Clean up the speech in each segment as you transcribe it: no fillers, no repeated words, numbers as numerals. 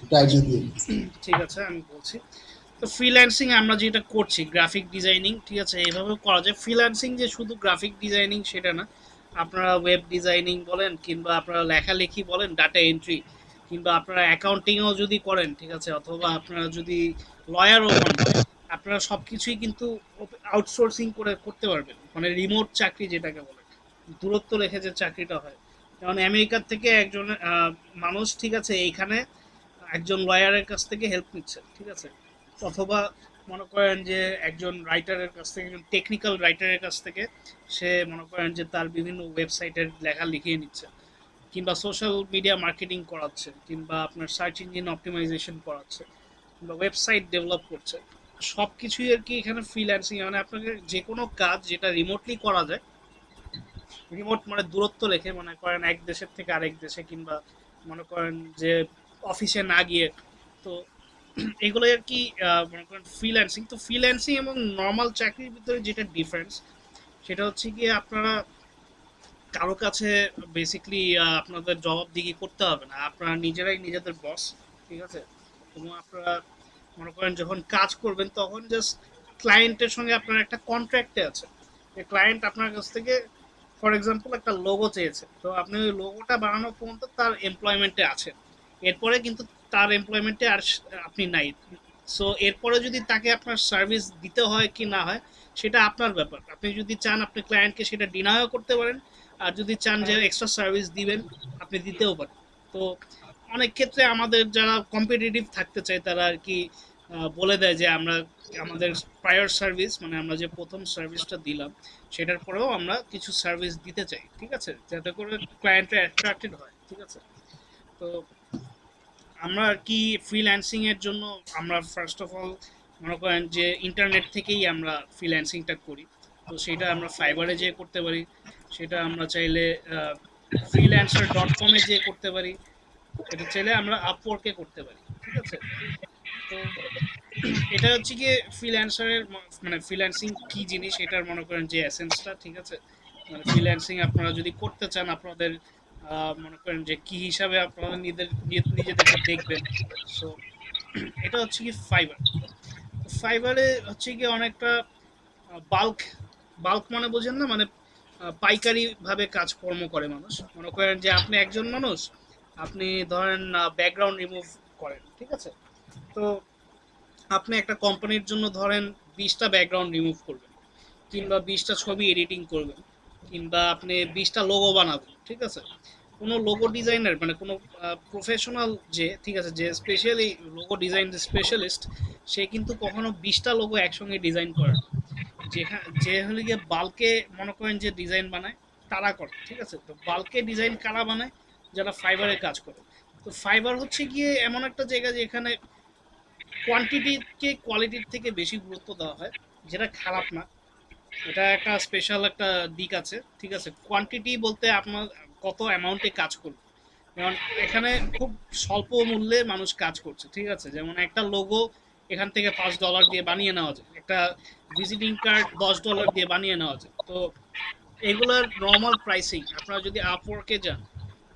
একটা আইডিয়া দিয়ে দিন। ঠিক আছে, আমি বলছি। তো ফ্রিল্যান্সিং আমরা যেটা করছি গ্রাফিক ডিজাইনিং, ঠিক আছে, এইভাবে করা যায়। ফ্রিল্যান্সিং যে শুধু গ্রাফিক ডিজাইনিং সেটা না, আপনারা ওয়েব ডিজাইনিং বলেন, কিংবা আপনারা লেখালেখি বলেন, ডাটা এন্ট্রি, কিংবা আপনারা অ্যাকাউন্টিংও যদি করেন, ঠিক আছে, অথবা আপনারা যদি লয়ারও হন, আপনারা সব কিছুই কিন্তু আউটসোর্সিং করে করতে পারবেন, মানে রিমোট চাকরি যেটাকে বলে, দূরত্ব রেখে যে চাকরিটা হয়। যেমন আমেরিকার থেকে একজন মানুষ, ঠিক আছে, এইখানে একজন লয়ারের কাছ থেকে হেল্প নিচ্ছে, ঠিক আছে, অথবা মনে করেন যে একজন রাইটারের কাছ থেকে, একজন টেকনিক্যাল রাইটারের কাছ থেকে সে মনে করেন যে তার বিভিন্ন ওয়েবসাইটের লেখা লিখিয়ে নিচ্ছে, কিংবা সোশ্যাল মিডিয়া মার্কেটিং করাচ্ছে, কিংবা আপনার সার্চ ইঞ্জিন অপটিমাইজেশন করাচ্ছে, কিংবা ওয়েবসাইট ডেভেলপ করছে। সব কিছুই আর কি এখানে ফ্রিল্যান্সিং, মানে আপনাকে যে কোনো কাজ যেটা রিমোটলি করা যায়, রিমোট মানে দূরত্ব রেখে, মনে করেন এক দেশের থেকে আরেক দেশে, কিংবা মনে করেন যে অফিসে না গিয়ে, তো এগুলো আর কি মনে করেন ফ্রিল্যান্সিং। তো ফ্রিল্যান্সিং এবং নর্মাল চাকরির ভিতরে যেটা ডিফারেন্স, সেটা হচ্ছে গিয়ে আপনারা কারো কাছে বেসিকলি আপনাদের জবাবদিহি করতে হবে না, আপনারা নিজেরাই নিজেদের বস, ঠিক আছে। এবং আপনারা মনে করেন যখন কাজ করবেন তখন জাস্ট ক্লায়েন্টের সঙ্গে আপনার একটা কন্ট্রাক্টে আছে, যে ক্লায়েন্ট আপনার কাছ থেকে ফর এক্সাম্পল একটা লোগো চেয়েছে, তো আপনি ওই লোগোটা বানানো পর্যন্ত তার এমপ্লয়মেন্টে আছেন। এরপরে কিন্তু তার এমপ্লয়মেন্টে আর আপনি নাই। সো এরপরে যদি তাকে আপনার সার্ভিস দিতে হয় কি না হয়, সেটা আপনার ব্যাপার। আপনি যদি চান আপনি ক্লায়েন্টকে সেটা ডিনাইও করতে পারেন, আর যদি চান যে এক্সট্রা সার্ভিস দিবেন, আপনি দিতেও পারেন। তো অনেক ক্ষেত্রে আমাদের যারা কম্পিটিটিভ থাকতে চায় তারা আর কি বলে দেয় যে আমরা আমাদের প্রায়র সার্ভিস, মানে আমরা যে প্রথম সার্ভিসটা দিলাম সেটার পরেও আমরা কিছু সার্ভিস দিতে চাই, ঠিক আছে, যাতে করে ক্লায়েন্টরা অ্যাট্রাক্টেড হয়, ঠিক আছে। তো আমরা আর কি ফ্রিল্যান্সিং এর জন্য আমরা ফার্স্ট অফ অল মনে করেন যে ইন্টারনেট থেকেই আমরা ফ্রিল্যান্সিংটা করি। তো সেটা আমরা ফাইবারে যেয়ে করতে পারি, সেটা আমরা চাইলে freelancer.com এ যেয়ে করতে পারি, এটা চাইলে আমরা আপওয়ার্কে করতে পারি, ঠিক আছে। তো এটা হচ্ছে গিয়ে ফ্রিল্যান্সারের, মানে ফ্রিল্যান্সিং কি জিনিস এটার মনে করেন যে এসেন্সটা, ঠিক আছে। মানে ফ্রিল্যান্সিং আপনারা যদি করতে চান আপনাদের মনে করেন যে কি হিসাবে আপনারা নিজেদেরকে দেখবেন। সো এটা হচ্ছে কি ফাইবার। ফাইবারে হচ্ছে কি অনেকটা বাল্ক, বাল্ক মানে বোঝেন না, মানে পাইকারি ভাবে কাজকর্ম করে মানুষ। মনে করেন যে আপনি একজন মানুষ, আপনি ধরেন ব্যাকগ্রাউন্ড রিমুভ করেন, ঠিক আছে। তো আপনি একটা কোম্পানির জন্য ধরেন 20টা ব্যাকগ্রাউন্ড রিমুভ করবেন, কিংবা 20টা ছবি এডিটিং করবেন, কিংবা আপনি 20টা লোগো বানাবেন, ঠিক আছে। কোনো লোগো ডিজাইনার মানে কোনো প্রফেশনাল যে, ঠিক আছে, যে স্পেশালি লোগো ডিজাইন স্পেশালিস্ট, সে কিন্তু কখনো 20টা লোগো একসঙ্গে ডিজাইন করে না। যেখানে যে হলে গিয়ে বাল্কে মনে করেন যে ডিজাইন বানায় তারা করে, ঠিক আছে। তো বাল্কে ডিজাইন কারা বানায়? যারা ফাইবারে কাজ করে। তো ফাইবার হচ্ছে গিয়ে এমন একটা জায়গা যেখানে কোয়ান্টিটিকে কোয়ালিটির থেকে বেশি গুরুত্ব দেওয়া হয়, যেটা খারাপ না। এটা একটা স্পেশাল একটা দিক আছে, ঠিক আছে। কোয়ান্টিটি বলতে আপনার কত অ্যামাউন্টে কাজ করবে। যেমন এখানে খুব স্বল্প মূল্যে মানুষ কাজ করছে, ঠিক আছে। যেমন একটা লোগো এখান থেকে $5 দিয়ে বানিয়ে নেওয়া যায়, একটা ভিজিটিং কার্ড $10 দিয়ে বানিয়ে নেওয়া যায়। তো এগুলার নর্মাল প্রাইসিং আপনারা যদি আপওয়ার্কে যান,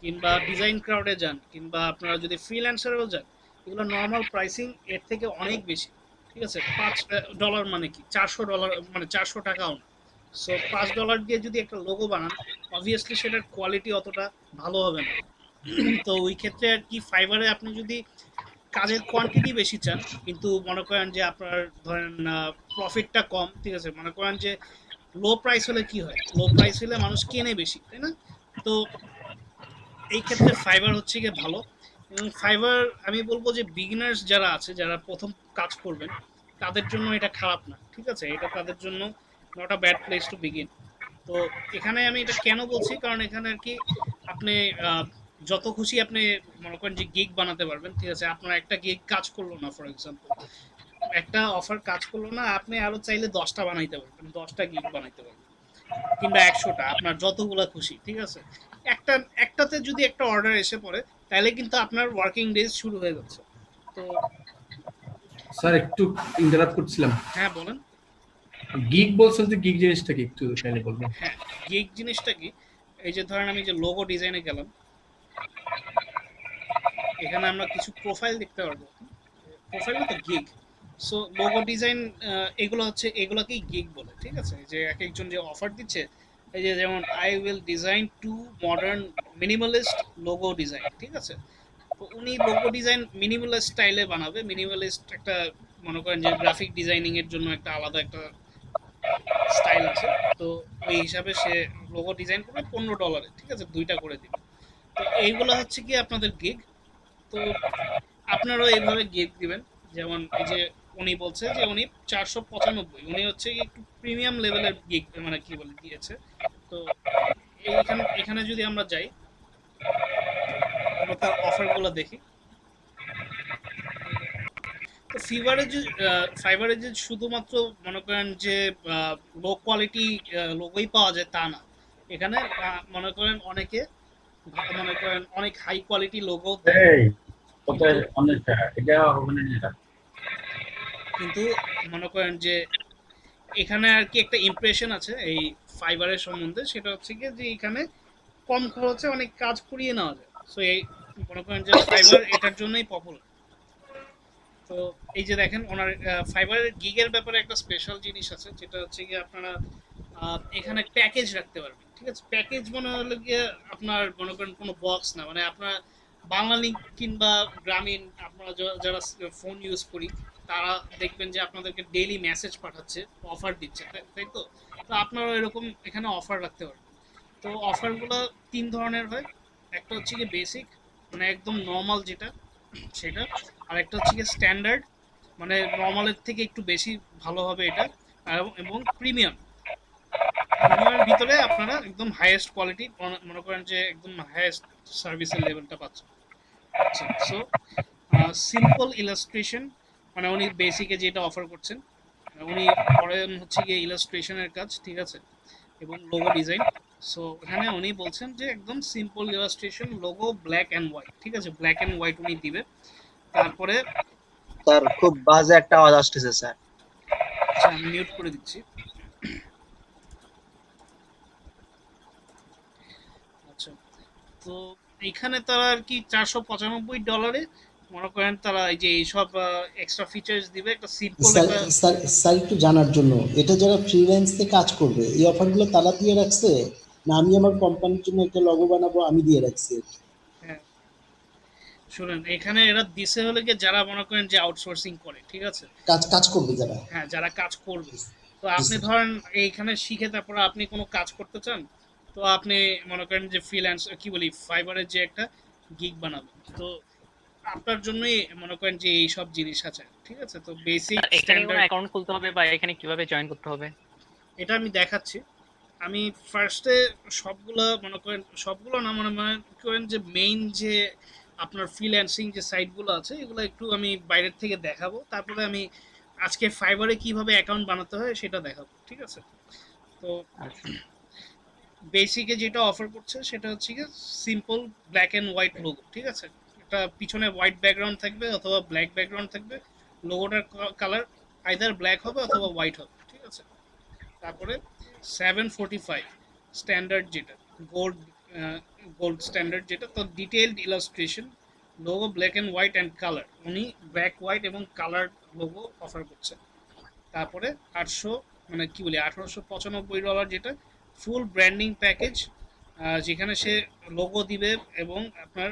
কিংবা ডিজাইন ক্রাউডে যান, কিংবা আপনারা যদি ফ্রিল্যান্সারেও যান, এগুলো নর্মাল প্রাইসিং এর থেকে অনেক বেশি, ঠিক আছে। $5 মানে কি, $400, মানে $400 না। সো $5 দিয়ে যদি একটা লোগো বানান, অবভিয়াসলি সেটার কোয়ালিটি অতটা ভালো হবে না। তো ওই ক্ষেত্রে আর কি ফাইবারে আপনি যদি কাজের কোয়ান্টিটি বেশি চান, কিন্তু মনে করেন যে আপনার ধরেন প্রফিটটা কম, ঠিক আছে, মনে করেন যে লো প্রাইস হলে কি হয়, লো প্রাইস হলে মানুষ কেনে বেশি, তাই না? তো এই ক্ষেত্রে ফাইবার হচ্ছে গিয়ে ভালো। এবং ফাইবার আমি বলবো যে বিগিনার্স যারা আছে, যারা প্রথম কাজ করবেন, তাদের জন্য এটা খারাপ না, ঠিক আছে, এটা তাদের জন্য not a bad place to begin. তো এখানে আমি এটা কেন বলছি, কারণ এখানে আর কি আপনি আহ, যত খুশি আপনি মনে করেন যে গিগ বানাতে পারবেন, ঠিক আছে। আপনার একটা গিগ কাজ করলো না ফর এক্সাম্পল, একটা অফার কাজ করলো না, আপনি আরো চাইলে 10টা বানাইতে পারবেন, 10টা গিগ বানাইতে পারবেন, কিংবা 100টা, আপনার যতগুলা খুশি, ঠিক আছে। একটা একটাতে যদি একটা অর্ডার এসে পড়ে, তাহলে কিন্তু আপনার ওয়ার্কিং ডেজ শুরু হয়ে যাচ্ছে। তো স্যার একটু ইন্টারাপ্ট করছিলাম। হ্যাঁ বলেন। গিগ বলছেন যে গিগ জিনিসটা কি একটু কাইন্ডলি বলবেন? হ্যাঁ, গিগ জিনিসটা কি, এই যে ধরেন আমি যে লোগো ডিজাইনে গেলাম, এখানে আমরা কিছু প্রোফাইল দেখতে পারবো। প্রোফাইল না তো, গিগ। সো লোগো ডিজাইন, এগুলো হচ্ছে, এগুলোকেই গিগ বলে, ঠিক আছে? যে এক একজন যে অফার দিচ্ছে, এই যে যেমন I will design two modern minimalist logo design, ঠিক আছে? তো উনি লোগো ডিজাইন মিনিমালিস্ট স্টাইলে বানাবে। মিনিমালিস্ট একটা, মনে করেন যে গ্রাফিক ডিজাইনিং এর জন্য একটা আলাদা একটা স্টাইল আছে। তো ওই হিসাবে সে লোগো ডিজাইন করবে $15, ঠিক আছে? দুইটা করে দিবে। তো এইগুলো হচ্ছে কি আপনাদের গিগ। তো আপনারাও এইভাবে গিগ দিবেন। যেমন এই যে উনি বলছে যে উনি 495, উনি হচ্ছে কি একটু প্রিমিয়াম লেভেলের গিগ, মানে কি বলে দিয়েছে। তো এইখানে এখানে যদি আমরা যাই, আমরা তার অফারগুলো দেখি। তো ফাইবারে যে শুধুমাত্র মনে করেন যে লো কোয়ালিটি লোগোই পাওয়া যায় তা না। এখানে মনে করেন অনেকে মনে করেন অনেক হাই কোয়ালিটি লোগো দেয়, এই কিন্তু কোথায় অনেক এটা ওখানে নিয়ে রাখ। কিন্তু মনে করেন যে এখানে আর কি একটা ইমপ্রেশন আছে এই ফাইবারের সম্বন্ধে, সেটা হচ্ছে কি যে এখানে কম খরচে অনেক কাজ করিয়ে নেওয়া যায়। সো এই মনে করেন যে ফাইবার এটার জন্যই পপুলার। তো এই যে দেখেন ওনার ফাইবারের গিগের ব্যাপারে একটা স্পেশাল জিনিস আছে, যেটা হচ্ছে কি আপনারা এখানে প্যাকেজ রাখতে পারবেন, ঠিক আছে? প্যাকেজ মনে হলো গিয়ে আপনার মনে করেন কোনো বক্স না, মানে আপনার বাংলালিংক কিংবা গ্রামীণ, আপনারা যারা ফোন ইউজ করি, তারা দেখবেন যে আপনাদেরকে ডেইলি মেসেজ পাঠাচ্ছে, অফার দিচ্ছে, তাই তো? তো আপনারা এরকম এখানে অফার রাখতে পারবেন। তো অফারগুলো তিন ধরনের হয়। একটা হচ্ছে কি বেসিক, মানে একদম নর্মাল যেটা, সেটা। আর একটা হচ্ছে কি স্ট্যান্ডার্ড, মানে নর্মালের থেকে একটু বেশি ভালো হবে এটা। এবং প্রিমিয়াম। প্রিমিয়ামের ভিতরে আপনারা একদম হাইয়েস্ট কোয়ালিটি, মনে করেন যে একদম হাইয়েস্ট সার্ভিসের লেভেলটা পাচ্ছেন। আচ্ছা, সো সিম্পল ইলাস্ট্রেশন, মানে উনি বেসিকে যেটা অফার করছেন, উনি করেন হচ্ছে গিয়ে ইলাস্ট্রেশনের কাজ, ঠিক আছে? এবং লোগো ডিজাইন। সো এখানে উনি বলছেন যে একদম simple illustration, logo black and white, ঠিক আছে? ব্ল্যাক অ্যান্ড হোয়াইট উনি দিবে। তারপরে স্যার খুব বাজে একটা আওয়াজ আসতেছে স্যার। আচ্ছা, আমি মিউট করে দিচ্ছি। আচ্ছা, তো এইখানে তারা আর কি $495 মনে করেন তারা এই যে এইসব এক্সট্রা ফিচার্স দিবে, একটা সিম্পল স্যার একটা। স্যার স্যার একটু জানার জন্য, এটা যারা ফ্রিল্যান্সে কাজ করবে এই অফারগুলো তারা দিয়ে রাখছে, না আমি আমার কোম্পানির জন্য একটা লগো বানাবো আমি দিয়ে রাখছি? হ্যাঁ, শুনেন, এখানে এরা দিছে হলে গিয়ে যারা মনে করেন যে আউটসোর্সিং করে, ঠিক আছে? কাজ কাজ করবে যারা? হ্যাঁ, যারা কাজ করবে। তো জি আপনি স্যার। ধরেন এইখানে শিখে তারপরে আপনি কোনো কাজ করতে চান, তো আপনি মনে করেন যে ফ্রিল্যান্স কি বলি, ফাইবারের যে একটা গিগ বানাবেন, তো আপনার জন্যই মনে করেন যে এই সব জিনিস আছে, ঠিক আছে? তো বেসিক স্যার এখানে কোনো স্ট্যান্ডার্ড, অ্যাকাউন্ট খুলতে হবে বা এখানে কিভাবে জয়েন করতে হবে? এটা আমি দেখাচ্ছি। আমি ফার্স্টে সবগুলা মনে করেন, সবগুলো না, মনে মনে করেন যে মেইন যে আপনার ফ্রিল্যান্সিং যে সাইটগুলো আছে এগুলো একটু আমি বাইরের থেকে দেখাবো, তারপরে আমি আজকে ফাইবারে কিভাবে অ্যাকাউন্ট বানাতে হয় সেটা দেখাবো, ঠিক আছে? তো আচ্ছা বেসিকে যেটা অফার করছে সেটা হচ্ছে কি simple black and white logo, ঠিক আছে? একটা পিছনে হোয়াইট ব্যাকগ্রাউন্ড থাকবে অথবা ব্ল্যাক ব্যাকগ্রাউন্ড থাকবে। লোগোটার কালার আইদার ব্ল্যাক হবে অথবা হোয়াইট হবে, ঠিক আছে? তারপরে 745 স্ট্যান্ডার্ড যেটা, গোল্ড গোল্ড স্ট্যান্ডার্ড যেটা, তো detailed illustration, logo black and white and colour, উনি ব্ল্যাক হোয়াইট এবং কালার লোগো অফার করছে। তারপরে 800, মানে কি বলি, $1895 যেটা ফুল ব্র্যান্ডিং প্যাকেজ, যেখানে সে লোগো দিবে এবং আপনার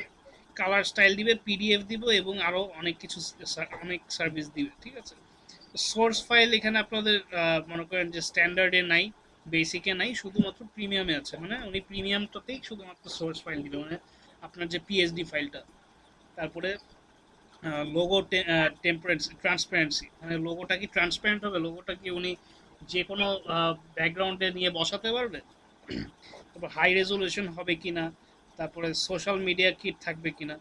কালার স্টাইল দিবে, পিডিএফ দিব এবং আরও অনেক কিছু অনেক সার্ভিস দিবে, ঠিক আছে? সোর্স ফাইল এখানে আপনাদের মনে করেন যে স্ট্যান্ডার্ডে নাই, বেসিকে নাই, শুধুমাত্র প্রিমিয়ামে আছে। মানে উনি প্রিমিয়ামটাতেই শুধুমাত্র সোর্স ফাইল দিবে, মানে আপনার যে পিএসডি ফাইলটা। তারপরে লোগো ট্রান্সপারেন্সি, মানে লোগোটা কি ট্রান্সপারেন্ট হবে, লোগোটা কি উনি যে কোনো ব্যাকগ্রাউন্ডে নিয়ে বসাতে পারবে। তারপর হাই রেজলিউশন হবে কিনা, তারপরে সোশ্যাল মিডিয়া কিট থাকবে কিনা।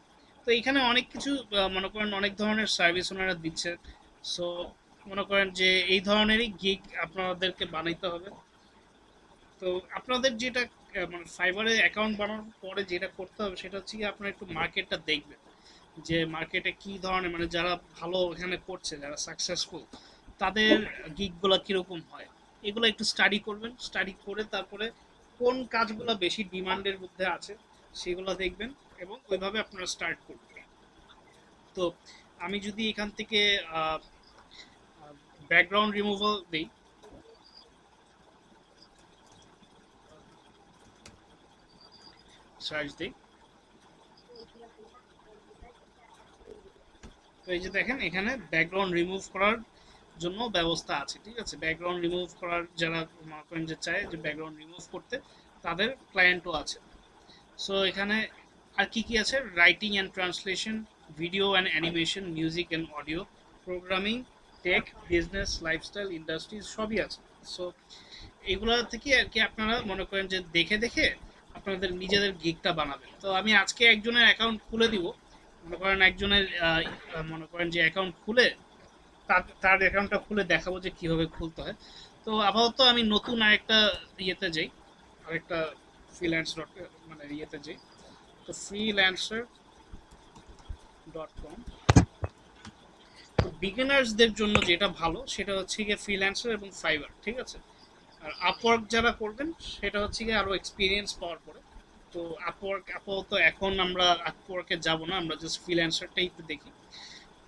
তো এখানে অনেক কিছু মনে করেন অনেক ধরনের সার্ভিস ওনারা দিচ্ছে। সো মনে করেন যে এই ধরনেরই গিগ আপনাদেরকে বানাইতে হবে। তো আপনাদের যেটা মানে ফাইবারে অ্যাকাউন্ট বানানোর পরে যেটা করতে হবে সেটা হচ্ছে কি আপনার একটু মার্কেটটা দেখবেন, যে মার্কেটে কি ধরনের, মানে যারা ভালো এখানে করছে, যারা সাকসেসফুল, তাদের গিগগুলো কীরকম হয়, এগুলো একটু স্টাডি করবেন। স্টাডি করে তারপরে কোন কাজগুলো বেশি ডিমান্ডের মধ্যে আছে সেগুলো দেখবেন এবং ওইভাবে আপনারা স্টার্ট করবেন। তো আমি যদি এখান থেকে ব্যাকগ্রাউন্ড রিমুভাল দিই, সার্চ দিই, তো এই যে দেখেন এখানে ব্যাকগ্রাউন্ড রিমুভ করার জন্য ব্যবস্থা আছে, ঠিক আছে। ব্যাকগ্রাউন্ড রিমুভ করার যারা মনে করেন যে চায় যে ব্যাকগ্রাউন্ড রিমুভ করতে, তাদের ক্লায়েন্টও আছে। সো এখানে আর কি কি আছে, writing and translation, video and animation, music and audio, programming, tech, business, lifestyle, industries সবই আছে। সো এগুলো থেকে আর কি আপনারা মনে করেন যে দেখে দেখে আপনাদের নিজেদের গিগটা বানাবেন। তো আমি আজকে একজনের অ্যাকাউন্ট খুলে দিব, মনে করেন একজনের মনে করেন যে অ্যাকাউন্ট খুলে তার অ্যাকাউন্টটা খুলে দেখাবো যে কিভাবে খুলতে হয়। তো আপাতত আমি নতুন আরেকটা ইয়েতে যাই, আরেকটা ফ্রিল্যান্স ডট মানে ইয়েতে যাই, তো freelancer.com। তো বিগিনার্সদের জন্য যেটা ভালো সেটা হচ্ছে গিয়ে ফ্রিল্যান্সার এবং ফাইবার, ঠিক আছে। আর আপওয়ার্ক যারা করবেন সেটা হচ্ছে গিয়ে আরো এক্সপিরিয়েন্স পাওয়ার পরে। তো আপওয়ার্ক আপাতত এখন আমরা আপওয়ার্কে যাব না, আমরা জাস্ট ফ্রিল্যান্সারটাই একটু দেখি।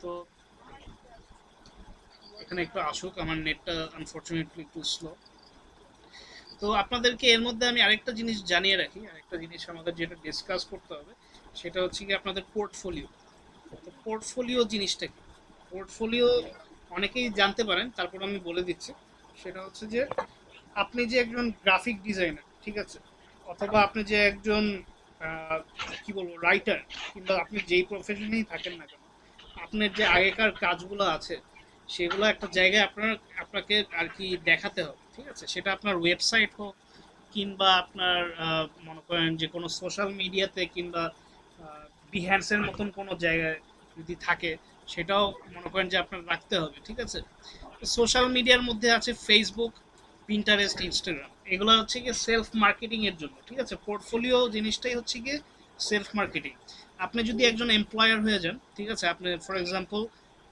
তো এখানে একটু আসুক, আমার নেটটা আনফরচুনেটলি একটু স্লো। তো আপনাদেরকে এর মধ্যে আমি আরেকটা জিনিস জানিয়ে রাখি, আরেকটা জিনিস আমাদের যেটা ডিসকাস করতে হবে সেটা হচ্ছে কি আপনাদের পোর্টফোলিও। তো পোর্টফোলিও জিনিসটা কি, পোর্টফোলিও অনেকেই জানতে পারেন, তারপর আমি বলে দিচ্ছি। সেটা হচ্ছে যে আপনি যে একজন গ্রাফিক ডিজাইনার, ঠিক আছে, অথবা আপনি যে একজন কি বলবো রাইটার, কিংবা আপনি যেই প্রফেশনেই থাকেন না কেন, আপনার যে আগেকার কাজগুলো আছে সেগুলো একটা জায়গায় আপনাকে আর কি দেখাতে হবে, ঠিক আছে। সেটা আপনার ওয়েবসাইট হোক, কিংবা আপনার মনে করেন যে কোনো সোশ্যাল মিডিয়াতে, কিংবা বিহ্যান্সের মতন কোনো জায়গায় যদি থাকে সেটাও মনে করেন যে আপনার রাখতে হবে, ঠিক আছে। সোশ্যাল মিডিয়ার মধ্যে আছে ফেসবুক, পিন্টারেস্ট, ইনস্টাগ্রাম, এগুলো হচ্ছে গিয়ে সেলফ মার্কেটিং এর জন্য, ঠিক আছে। পোর্টফোলিও জিনিসটাই হচ্ছে গিয়ে সেলফ মার্কেটিং। আপনি যদি একজন এমপ্লয়ার হয়ে যান, ঠিক আছে, আপনি ফর এক্সাম্পল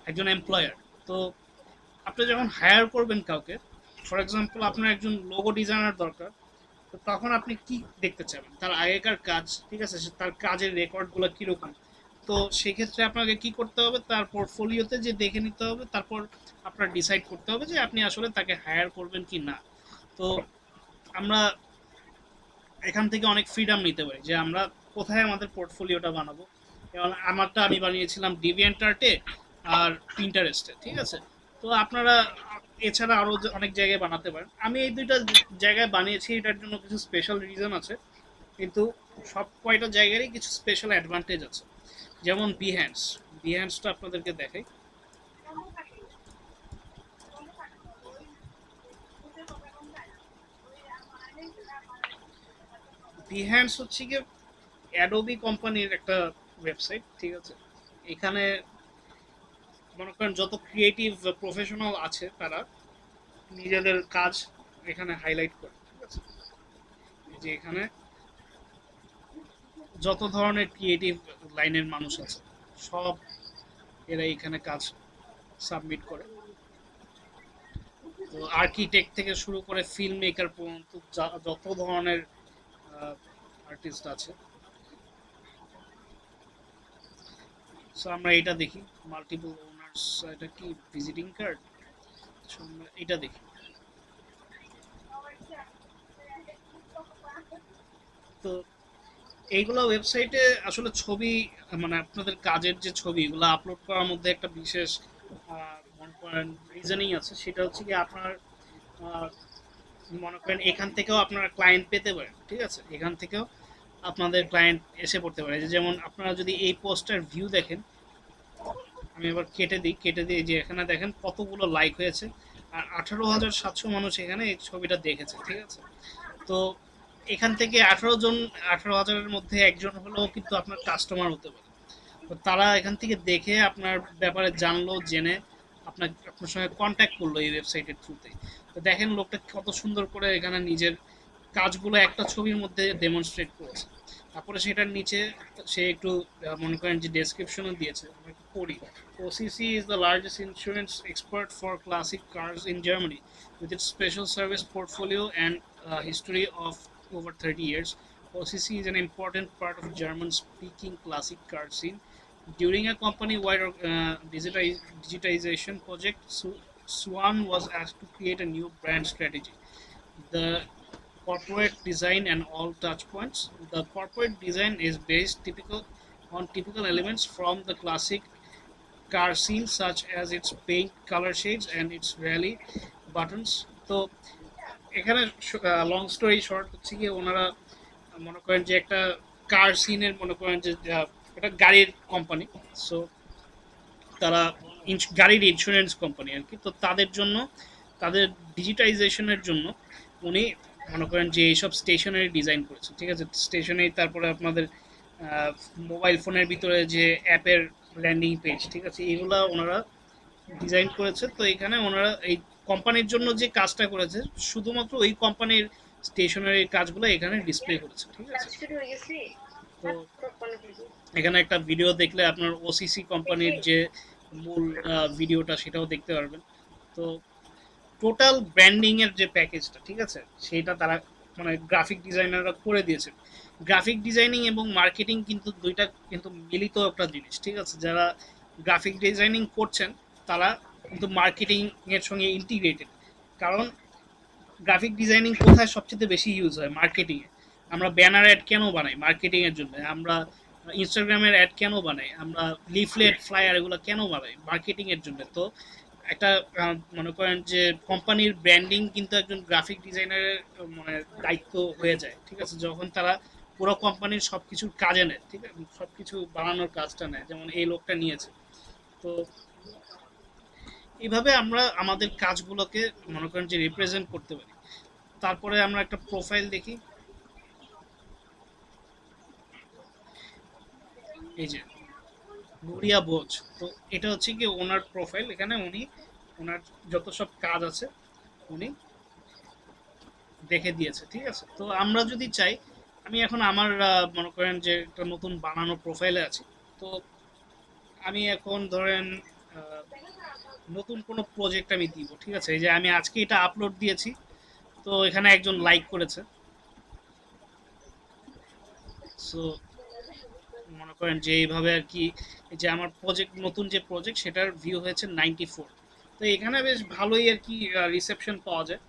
একজন এমপ্লয়ার, তো আপনি যখন হায়ার করবেন কাউকে, ফর এক্সাম্পল আপনার একজন লোগো ডিজাইনার দরকার, তো তখন আপনি কি দেখতে চাবেন, তার আগেকার কাজ, ঠিক আছে, তার কাজের রেকর্ডগুলো কীরকম। তো সেক্ষেত্রে আপনাকে কি করতে হবে, তার পোর্টফোলিওতে যে দেখে নিতে হবে, তারপর আপনার ডিসাইড করতে হবে যে আপনি আসলে তাকে হায়ার করবেন কি না। তো আমরা এখান থেকে অনেক ফ্রিডম নিতে পারি যে আমরা কোথায় আমাদের পোর্টফোলিওটা বানাবো। যেমন আমারটা আমি বানিয়েছিলাম ডিভিয়েন্টআর্টে আর পিন্টারেস্টে, ঠিক আছে। তো আপনারা এছাড়া আরও অনেক জায়গায় বানাতে পারেন। আমি এই দুইটা জায়গায় বানিয়েছি, এটার জন্য কিছু স্পেশাল রিজন আছে, কিন্তু সব কয়টা জায়গারই কিছু স্পেশাল অ্যাডভান্টেজ আছে। যেমন বিহ্যান্সটা আপনাদেরকে দেখাই। বিহ্যান্স হচ্ছে গিয়ে অ্যাডোবি কোম্পানির একটা ওয়েবসাইট, ঠিক আছে। এখানে মনে করেন যত ক্রিয়েটিভ প্রফেশনাল আছে তারা নিজেদের কাজ এখানে হাইলাইট করে, ঠিক আছে। যে এখানে যত ধরনের ক্রিয়েটিভ লাইনের মানুষ আছে সব এরা এখানে কাজ সাবমিট করে। তো আর্কিটেক্ট থেকে শুরু করে ফিল্ম মেকার পর্যন্ত যত ধরনের আর্টিস্ট আছে। সো আমরা এটা দেখি, মাল্টিপল ওনার্স, এটা কি ভিজিটিং কার্ড, এটা দেখি। তো এইগুলো ওয়েবসাইটে আসলে ছবি, মানে আপনাদের কাজের যে ছবি এগুলো আপলোড করার মধ্যে একটা বিশেষ মনে করেন রিজনিং আছে। সেটা হচ্ছে কি আপনার মনে করেন এখান থেকেও আপনারা ক্লায়েন্ট পেতে পারেন, ঠিক আছে। এখান থেকেও আপনাদের ক্লায়েন্ট এসে পড়তে পারে। যেমন আপনারা যদি এই পোস্টার ভিউ দেখেন, আমি এবার কেটে দিই যে এখানে দেখেন কতগুলো লাইক হয়েছে, আর 18,700 মানুষ এখানে এই ছবিটা দেখেছে, ঠিক আছে। তো এখান থেকে 18,000-এর মধ্যে একজন হলেও কিন্তু আপনার কাস্টমার হতে পারে। তো তারা এখান থেকে দেখে আপনার ব্যাপারে জানলো, জেনে আপনার সঙ্গে কন্ট্যাক্ট করলো এই ওয়েবসাইটের থ্রুতে। তো দেখেন লোকটা কত সুন্দর করে এখানে নিজের কাজগুলো একটা ছবির মধ্যে ডেমনস্ট্রেট করেছে। তারপরে সেটার নিচে সে একটু মনে করেন যে ডেসক্রিপশনও দিয়েছে, আমরা একটু পড়ি। OCC is the largest insurance expert for classic cars in Germany with its special service portfolio and history of over 30 years. OCC is an important part of German-speaking classic car scene, During a company-wide digitization project, Swan was asked to create a new brand strategy. The corporate design and all touch points. The corporate design is based typical elements from the classic car scene, such as its paint color shades and its rally buttons. তো এখানে long story short হচ্ছে কি ওনারা মনে করেন যে একটা কার সিনের মনে করেন যে এটা গাড়ির কোম্পানি। সো তারা গাড়ির ইন্স্যুরেন্স কোম্পানি আর কি। তো তাদের জন্য তাদের ডিজিটাইজেশনের জন্য উনি মনে করেন যে এইসব স্টেশনারি ডিজাইন করেছে, ঠিক আছে। স্টেশনারি, তারপরে আপনাদের মোবাইল ফোনের ভিতরে যে অ্যাপের ল্যান্ডিং পেজ, ঠিক আছে, এগুলা ওনারা ডিজাইন করেছে। তো এখানে ওনারা এই কোম্পানির জন্য যে কাজটা করেছে শুধুমাত্র ওই কোম্পানির স্টেশনারি কাজগুলো এখানে ডিসপ্লে করেছে, ঠিক আছে। তো এখানে একটা ভিডিও দেখলে আপনার ওসিসি কোম্পানির যে মূল ভিডিওটা সেটাও দেখতে পারবেন। তো টোটাল ব্র্যান্ডিং এর যে প্যাকেজটা, ঠিক আছে, সেটা তারা মানে গ্রাফিক ডিজাইনাররা করে দিয়েছে। গ্রাফিক ডিজাইনিং এবং মার্কেটিং কিন্তু দুইটা কিন্তু মিলিত একটা জিনিস, ঠিক আছে। যারা গ্রাফিক ডিজাইনিং করছেন তারা কিন্তু মার্কেটিং এর সঙ্গে ইন্টিগ্রেটেড, কারণ গ্রাফিক ডিজাইনিং কোথায় সবচেয়ে বেশি ইউজ হয়? মার্কেটিংয়ে। আমরা ব্যানার অ্যাড কেন বানাই? মার্কেটিংয়ের জন্য। আমরা ইনস্টাগ্রামের অ্যাড কেন বানাই? আমরা লিফলেট, ফ্লায়ার এগুলো কেন বানাই? মার্কেটিংয়ের জন্য। তো একটা মনে করেন যে কোম্পানির ব্র্যান্ডিং কিন্তু একজন গ্রাফিক ডিজাইনারের মানে দায়িত্ব হয়ে যায়, ঠিক আছে, যখন তারা পুরো কোম্পানির সব কিছুর কাজে নেয়, ঠিক আছে, সব কিছু বানানোর কাজটা নেয়, যেমন এই লোকটা নিয়েছে। তো এইভাবে আমরা আমাদের কাজগুলোকে মনে করেন যে রিপ্রেজেন্ট করতে পারি। তারপরে আমরা একটা প্রোফাইল দেখি। এই যে নুরিয়া বোঝ, তো এটা হচ্ছে কি ওনার প্রোফাইল। এখানে উনি ওনার যত সব কাজ আছে উনি দেখে দিয়েছে, ঠিক আছে। তো আমরা যদি চাই, আমি এখন আমার মনে করেন যে একটা নতুন বানানো প্রোফাইলে আছি। তো আমি এখন ধরেন নতুন কোনো প্রজেক্ট আমি দিব, ঠিক আছে। এই যে আমি আজকে এটা আপলোড দিয়েছি, তো এখানে একজন লাইক করেছে। সো মনে করেন যে এইভাবে আর কি, যে আমার প্রজেক্ট, নতুন যে প্রজেক্ট সেটার ভিউ হয়েছে 94। তো এখানে বেশ ভালোই আর কি রিসেপশন পাওয়া যায়।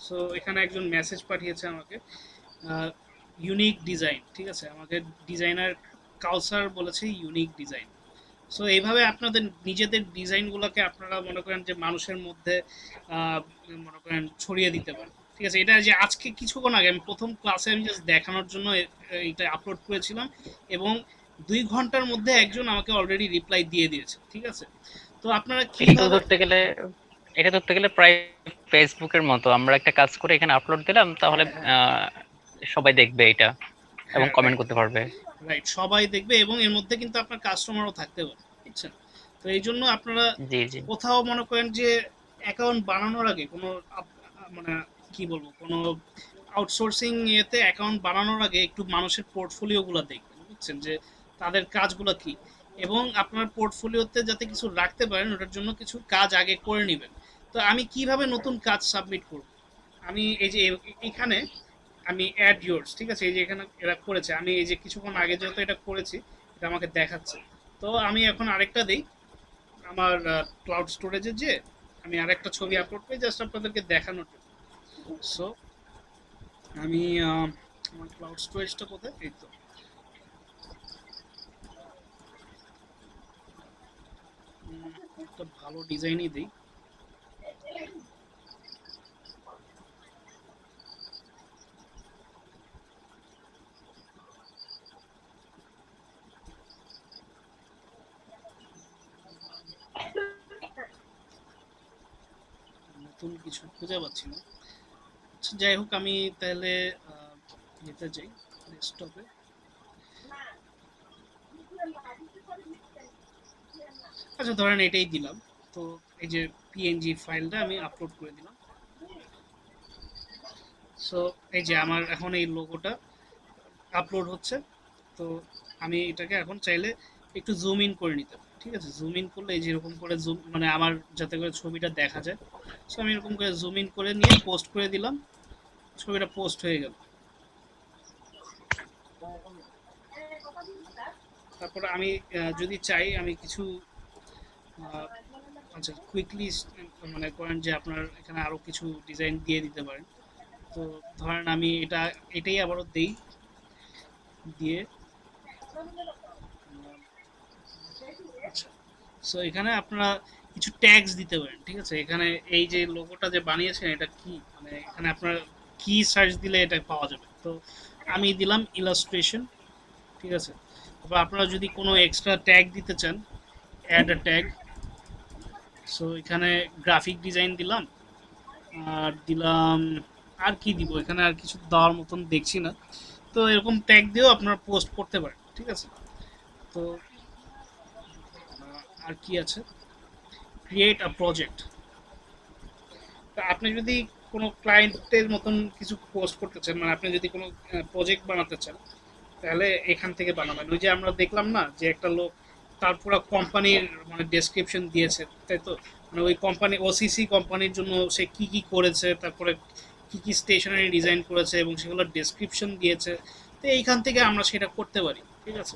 সো এখানে একজন মেসেজ পাঠিয়েছে আমাকে, ইউনিক ডিজাইন, ঠিক আছে, আমাকে ডিজাইনার কাউসার বলেছে ইউনিক ডিজাইন। সো এইভাবে আপনাদের নিজেদের ডিজাইনগুলোকে আপনারা মনে করেন যে মানুষের মধ্যে মনে করেন ছড়িয়ে দিতে পারেন, ঠিক আছে। এটা যে আজকে কিছুক্ষণ আগে আমি প্রথম ক্লাসে আমি জাস্ট দেখানোর জন্য এটা আপলোড করেছিলাম, এবং 2 ঘন্টার মধ্যে একজন আমাকে অলরেডি রিপ্লাই দিয়ে দিয়েছে, ঠিক আছে। তো আপনারা কি এটা ধরতে গেলে প্রায় ফেসবুকের মতো, আমরা একটা কাজ করে এখানে আপলোড দিলাম, তাহলে সবাই দেখবে এটা এবং কমেন্ট করতে পারবে। রাইট, সবাই দেখবে, এবং এর মধ্যে কিন্তু আপনার কাস্টমারও থাকতে পারে, বুঝছেন। তো এই জন্য আপনারা জি জি কোথাও মনে করেন যে অ্যাকাউন্ট বানানোর আগে কোনো মানে কি বলবো, কোনো আউটসোর্সিং ইয়েতে অ্যাকাউন্ট বানানোর আগে একটু মানুষের পোর্টফোলিওগুলো দেখবেন, বুঝছেন, যে তাদের কাজগুলো কি, এবং আপনার পোর্টফোলিওতে যাতে কিছু রাখতে পারেন ওটার জন্য কিছু কাজ আগে করে নেবেন। তো আমি কিভাবে নতুন কাজ সাবমিট করব? আমি এই যে এখানে আমি অ্যাড ইয়োর্স, ঠিক আছে, এই যে এখানে এরা করেছে, আমি এই যে কিছুক্ষণ আগে যেহেতু এটা করেছি এটা আমাকে দেখাচ্ছে। তো আমি এখন আরেকটা দিই আমার ক্লাউড স্টোরেজে, যে আমি আরেকটা ছবি আপলোড করি জাস্ট আপনাদেরকে দেখানোর জন্য। সো আমি আমার ক্লাউড স্টোরেজটা কোথায়, এই তো একটা ভালো ডিজাইনই দিই। নতুন কিছু খুঁজে পাচ্ছি না। আচ্ছা যাই হোক, আমি তাহলে যেতে যাই ডেস্কটপে। আচ্ছা ধরেন এটাই দিলাম। তো এই যে পিএনজি ফাইলটা আমি আপলোড করে দিলাম। সো এই যে আমার এখন এই লোগোটা আপলোড হচ্ছে। তো আমি এটাকে এখন চাইলে একটু জুম ইন করে নিতে পারি, ঠিক আছে। জুম ইন করলে এই যে এরকম করে জুম, মানে আমার যাতে করে ছবিটা দেখা যায়। সো আমি এরকম করে জুম ইন করে নিয়ে পোস্ট করে দিলাম, ছবিটা পোস্ট হয়ে গেল। তারপরে আমি যদি চাই আমি কিছু আহ, আচ্ছা কুইকলি মানে করেন যে আপনার এখানে আরো কিছু ডিজাইন দিয়ে দিতে পারেন। তো ধরেন আমি এটাই আবারও দেই, দিয়ে আচ্ছা, সো এখানে আপনারা কিছু ট্যাগস দিতে পারেন, ঠিক আছে? এখানে এই যে লোগোটা যে বানিয়েছেন এটা কি, মানে এখানে আপনার কি সার্চ দিলে এটা পাওয়া যাবে। তো আমি দিলাম ইলাস্ট্রেশন, ঠিক আছে? তারপর আপনারা যদি কোনো এক্সট্রা ট্যাগ দিতে চান, অ্যাড আ ট্যাগ। সো এখানে গ্রাফিক ডিজাইন দিলাম, আর দিলাম আর কি দিব, এখানে আর কিছু দেওয়ার মতন দেখছি না। তো এরকম ট্যাগ দিয়েও আপনারা পোস্ট করতে পারেন, ঠিক আছে? তো আর কি আছে, ক্রিয়েট আ প্রজেক্ট। তা আপনি যদি কোনো ক্লায়েন্টের মতন কিছু পোস্ট করতে চান, মানে আপনি যদি কোনো প্রজেক্ট বানাতে চান, তাহলে এখান থেকে বানাবেন। ওই যে আমরা দেখলাম না যে একটা লোক তার পুরো কোম্পানির মানে ডেসক্রিপশন দিয়েছে, তাই তো? মানে ওই কোম্পানি ওসিসি কোম্পানির জন্য সে কি কি করেছে, তারপরে কি কি স্টেশনারি ডিজাইন করেছে এবং সেগুলোর ডেসক্রিপশন দিয়েছে। তো এইখান থেকে আমরা সেটা করতে পারি, ঠিক আছে?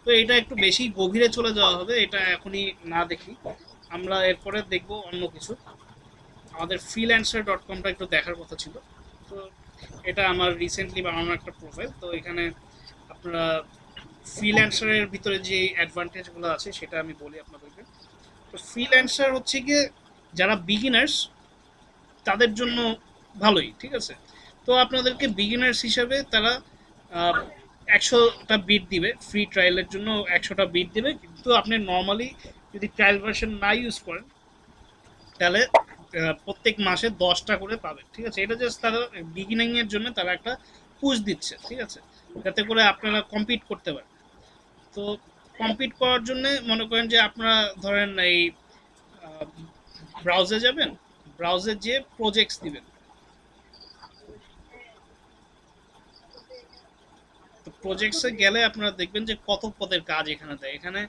তো এটা একটু বেশি গভীরে চলে যাওয়া হবে, এটা এখনই না দেখি, আমরা এরপরে দেখব অন্য কিছু। আমাদের freelancer.com-টা একটু দেখার কথা ছিল। তো এটা আমার রিসেন্টলি বানানো একটা প্রোফাইল। তো এখানে আপনারা ফ্রিল্যান্সারের ভিতরে যে অ্যাডভান্টেজগুলো আছে সেটা আমি বলি আপনাদেরকে। তো ফ্রিল্যান্সার হচ্ছে গিয়ে যারা বিগিনার্স তাদের জন্য ভালোই, ঠিক আছে? তো আপনাদেরকে বিগিনার্স হিসাবে তারা 100টা বিট দিবে, ফ্রি ট্রায়ালের জন্য 100টা বিট দিবে। কিন্তু আপনি নর্মালি যদি ট্রায়াল ভার্সন না ইউজ করেন তাহলে প্রত্যেক মাসে 10টা করে পাবেন, ঠিক আছে? এটা জাস্ট তারা বিগিনিং এর জন্য তারা একটা পুশ দিচ্ছে, ঠিক আছে? যাতে করে আপনারা কম্পিট করতে পারেন। তো কম্পিট করার জন্য মনে করেন যে আপনারা ধরেন এই ব্রাউজে যাবেন, ব্রাউজে যেয়ে প্রজেক্টস দিবেন। তো প্রজেক্টসে গেলে আপনারা দেখবেন যে কত পদের কাজ এখানে দেয়। এখানে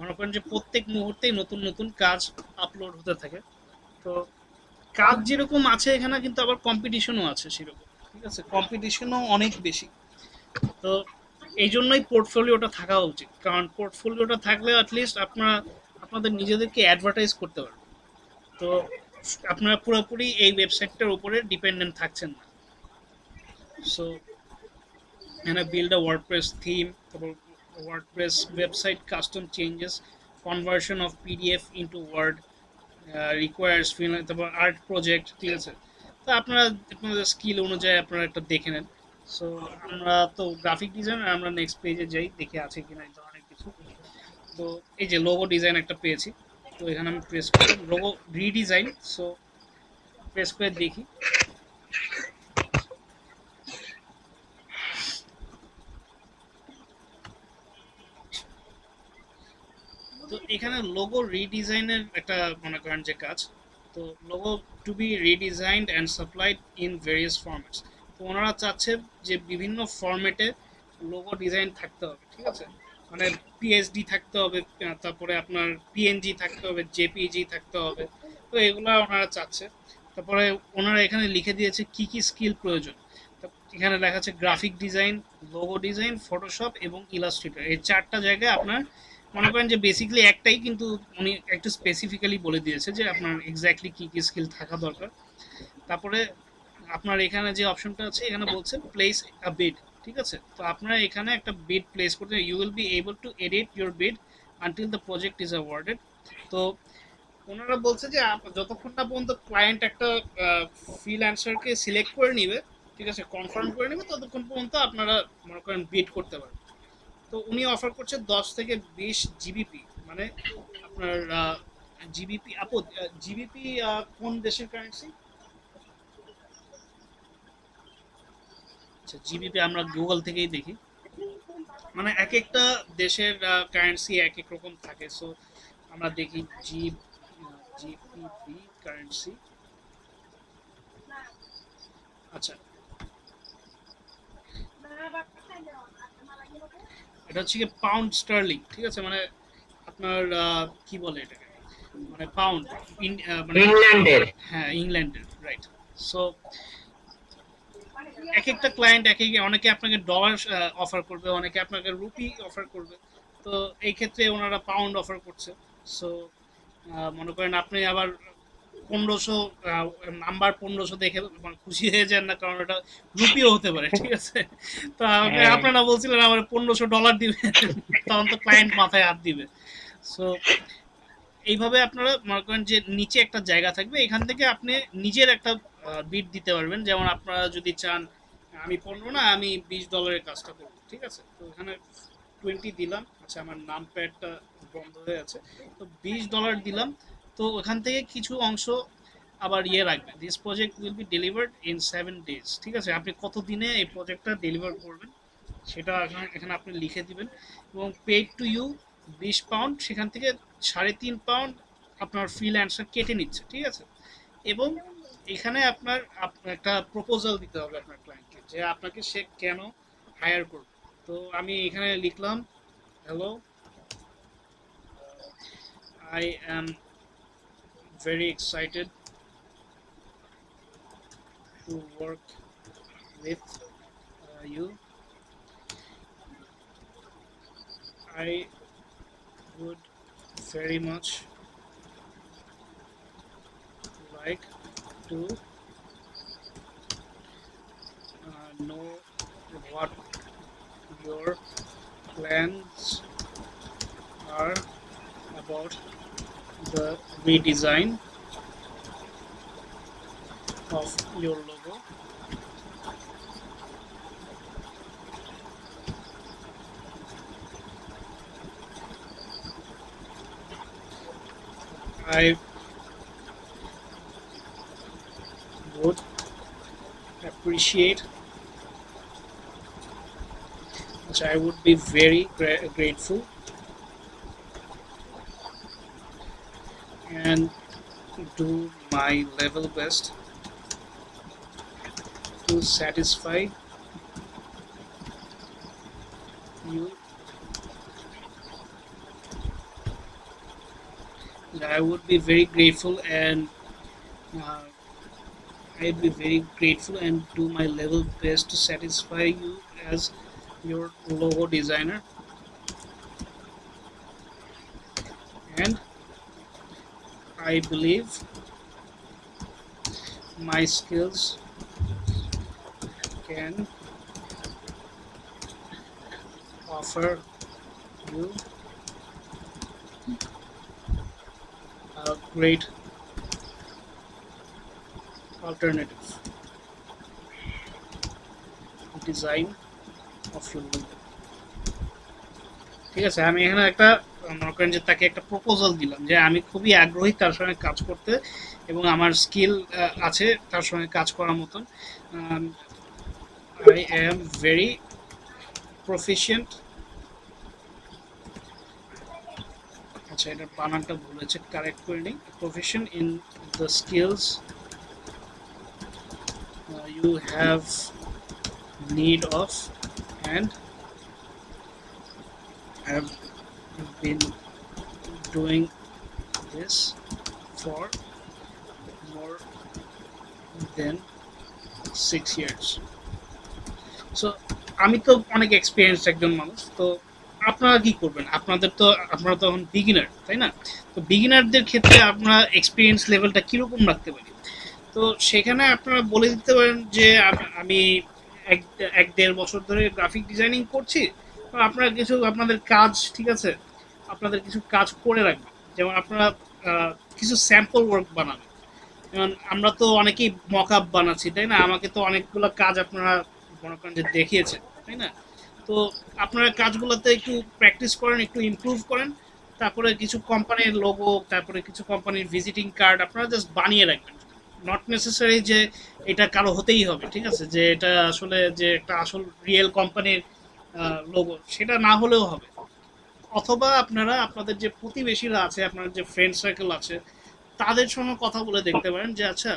মনে করেন যে প্রত্যেক মুহূর্তেই নতুন নতুন কাজ আপলোড হতে থাকে। তো কাজ যেরকম আছে এখানে কিন্তু আবার কম্পিটিশনও আছে সেরকম, ঠিক আছে? কম্পিটিশনও অনেক বেশি। তো এই জন্যই পোর্টফোলিওটা থাকা উচিত, কারণ পোর্টফোলিওটা থাকলে অ্যাটলিস্ট আপনারা আপনাদের নিজেদেরকে অ্যাডভার্টাইজ করতে পারবেন। তো আপনারা পুরোপুরি এই ওয়েবসাইটটার উপরে ডিপেন্ডেন্ট থাকছেন না। সো এখানে বিল্ড আ ওয়ার্ডপ্রেস থিম, তারপর WordPress website custom changes, conversion of PDF into Word, requires fill, তারপর আর্ট প্রজেক্ট, ঠিক আছে? তো আপনারা আপনাদের স্কিল অনুযায়ী আপনারা একটা দেখে নেন। সো আমরা তো গ্রাফিক ডিজাইনার, আমরা নেক্সট পেজে যাই, দেখে আছে কিনা এই ধরনের কিছু। তো এই যে লোগো ডিজাইন একটা পেয়েছি, তো এখানে আমি প্রেস করি লোগো রিডিজাইন। সো প্রেস করে দেখি, তো এখানে লোগো রিডিজাইনের একটা মনে করেন যে কাজ। তো logo to be redesigned and supplied in various formats. তো ওনারা চাচ্ছে যে বিভিন্ন ফরম্যাটে লোগো ডিজাইন থাকতে হবে, ঠিক আছে? মানে পিএসডি থাকতে হবে, তারপরে আপনার পিএনজি থাকতে হবে, জেপিজি থাকতে হবে। তো এগুলো ওনারা চাচ্ছে। তারপরে ওনারা এখানে লিখে দিয়েছে কি কি স্কিল প্রয়োজন। এখানে লেখা আছে graphic design, logo design, Photoshop এবং ইলাস্ট্রেটর। এই 4টা জায়গায় আপনার মনে করেন যে বেসিক্যালি একটাই, কিন্তু উনি একটু স্পেসিফিক্যালি বলে দিয়েছে যে আপনার এক্স্যাক্টলি কী কী স্কিল থাকা দরকার। তারপরে আপনার এখানে যে অপশনটা আছে এখানে বলছে প্লেস আ বিড, ঠিক আছে? তো আপনারা এখানে একটা বিড প্লেস করতে, you will be able to edit your bid until the project is awarded. তো ওনারা বলছে যে যতক্ষণ না পর্যন্ত ক্লায়েন্ট একটা ফ্রিল্যান্সারকে সিলেক্ট করে নিবে, ঠিক আছে, কনফার্ম করে নেবে, ততক্ষণ পর্যন্ত আপনারা মনে করেন বিড করতে পারবেন। তো উনি অফার করছে 10 থেকে 20 জিবিপি, মানে আপনার জিবিপি জিবিপি কোন দেশের কারেন্সি? আচ্ছা, জিবিপি আমরা গুগল থেকেই দেখি, মানে এক একটা দেশের কারেন্সি এক এক রকম থাকে। সো আমরা দেখি জিপিপি কারেন্সি। আচ্ছা, এটা হচ্ছে কি পাউন্ড স্টার্লিং, ঠিক আছে? মানে আপনার কি বলে এটাকে, মানে পাউন্ড মানে ইংল্যান্ডের। হ্যাঁ, ইংল্যান্ডের, রাইট। সো এক একটা ক্লায়েন্ট এক এক, অনেকে আপনাকে ডলার অফার করবে, অনেকে আপনাকে রুপি অফার করবে। তো এই ক্ষেত্রে ওনারা পাউন্ড অফার করছে। সো মনে করেন আপনি আবার 1500 নাম্বার 1500 দেখে মানে খুশি হয়ে যান না, কারণ ওটা রুপিও হতে পারে, ঠিক আছে? তো হ্যাঁ। আপনারা বলছিলেন আমার $1500 দিবে, তখন তো ক্লায়েন্ট মাথায় হাত দিবে। সো এইভাবে আপনারা মনে করেন যে নিচে একটা জায়গা থাকবে, এখান থেকে আপনি নিজের একটা বিট দিতে পারবেন। যেমন আপনারা যদি চান আমি 15 না, আমি $20 কাজটা করব, ঠিক আছে? তো এখানে 20 দিলাম। আচ্ছা, আমার নাম প্যাডটা বন্ধ হয়ে আছে, তো $20 দিলাম। তো ওখান থেকে কিছু অংশ আবার ইয়ে রাখবেন, this project will be delivered in 7 days, ঠিক আছে? আপনি কত দিনে এই প্রজেক্টটা ডেলিভার করবেন সেটা এখানে আপনি লিখে দিবেন। এবং পেড টু ইউ 20 পাউন্ড, সেখান থেকে 3.5 পাউন্ড আপনার ফ্রিল্যান্সার কেটে নিচ্ছে, ঠিক আছে? এবং এখানে আপনার একটা প্রপোজাল দিতে হবে আপনার ক্লায়েন্টকে, যে আপনাকে সে কেন হায়ার করবে। তো আমি এখানে লিখলাম, hello, I am very excited to work with you. I would very much like to know what your plans are about the redesign of your logo. I would appreciate, which I would be very grateful and do my level best to satisfy you. I would be very grateful and I'd be very grateful and do my level best to satisfy you as your logo designer. And I believe my skills can offer you a great alternative design of your logo. ঠিক আছে, আমি এখানে একটা মনে করেন যে তাকে একটা প্রপোজাল দিলাম যে আমি খুবই আগ্রহী তার সঙ্গে কাজ করতে এবং আমার স্কিল আছে তার সঙ্গে কাজ করার মতন। I am very proficient, আচ্ছা এটার বানানটা ভুল হয়েছে, কারেক্ট করে নিই, proficient in the skills you have need of and have been doing this for more than 6 years. So আমি তো অনেক এক্সপিরিয়েন্স একজন মানুষ, তো আপনারা কি করবেন? আপনারা তো এখন বিগিনার, তাই না? তো বিগিনারদের ক্ষেত্রে আপনারা এক্সপিরিয়েন্স লেভেলটা কিরকম রাখতে পারি? তো সেখানে আপনারা বলে দিতে পারেন যে আমি 1-1.5 বছর ধরে গ্রাফিক ডিজাইনিং করছি। তো আপনারা কিছু আপনাদের কাজ, ঠিক আছে, আপনাদের কিছু কাজ করে রাখবেন। যেমন আপনারা কিছু স্যাম্পল ওয়ার্ক বানাবেন। যেমন আমরা তো অনেকেই মক আপ বানাচ্ছি, তাই না? আমাকে তো অনেকগুলো কাজ আপনারা মনে করেন যে দেখিয়েছেন, তাই না? তো আপনারা কাজগুলোতে একটু প্র্যাকটিস করেন, একটু ইমপ্রুভ করেন। তারপরে কিছু কোম্পানির লোগো, তারপরে কিছু কোম্পানির ভিজিটিং কার্ড আপনারা জাস্ট বানিয়ে রাখবেন। নট নেসেসারি যে এটা কারো হতেই হবে, ঠিক আছে, যে এটা আসলে যে একটা আসল রিয়েল কোম্পানির লোগো, সেটা না হলেও হবে। অথবা আপনারা আপনাদের যে প্রতিবেশীরা আছে, আপনার যে ফ্রেন্ড সার্কেল আছে, তাদের সঙ্গে কথা বলে দেখতে পারেন যে আচ্ছা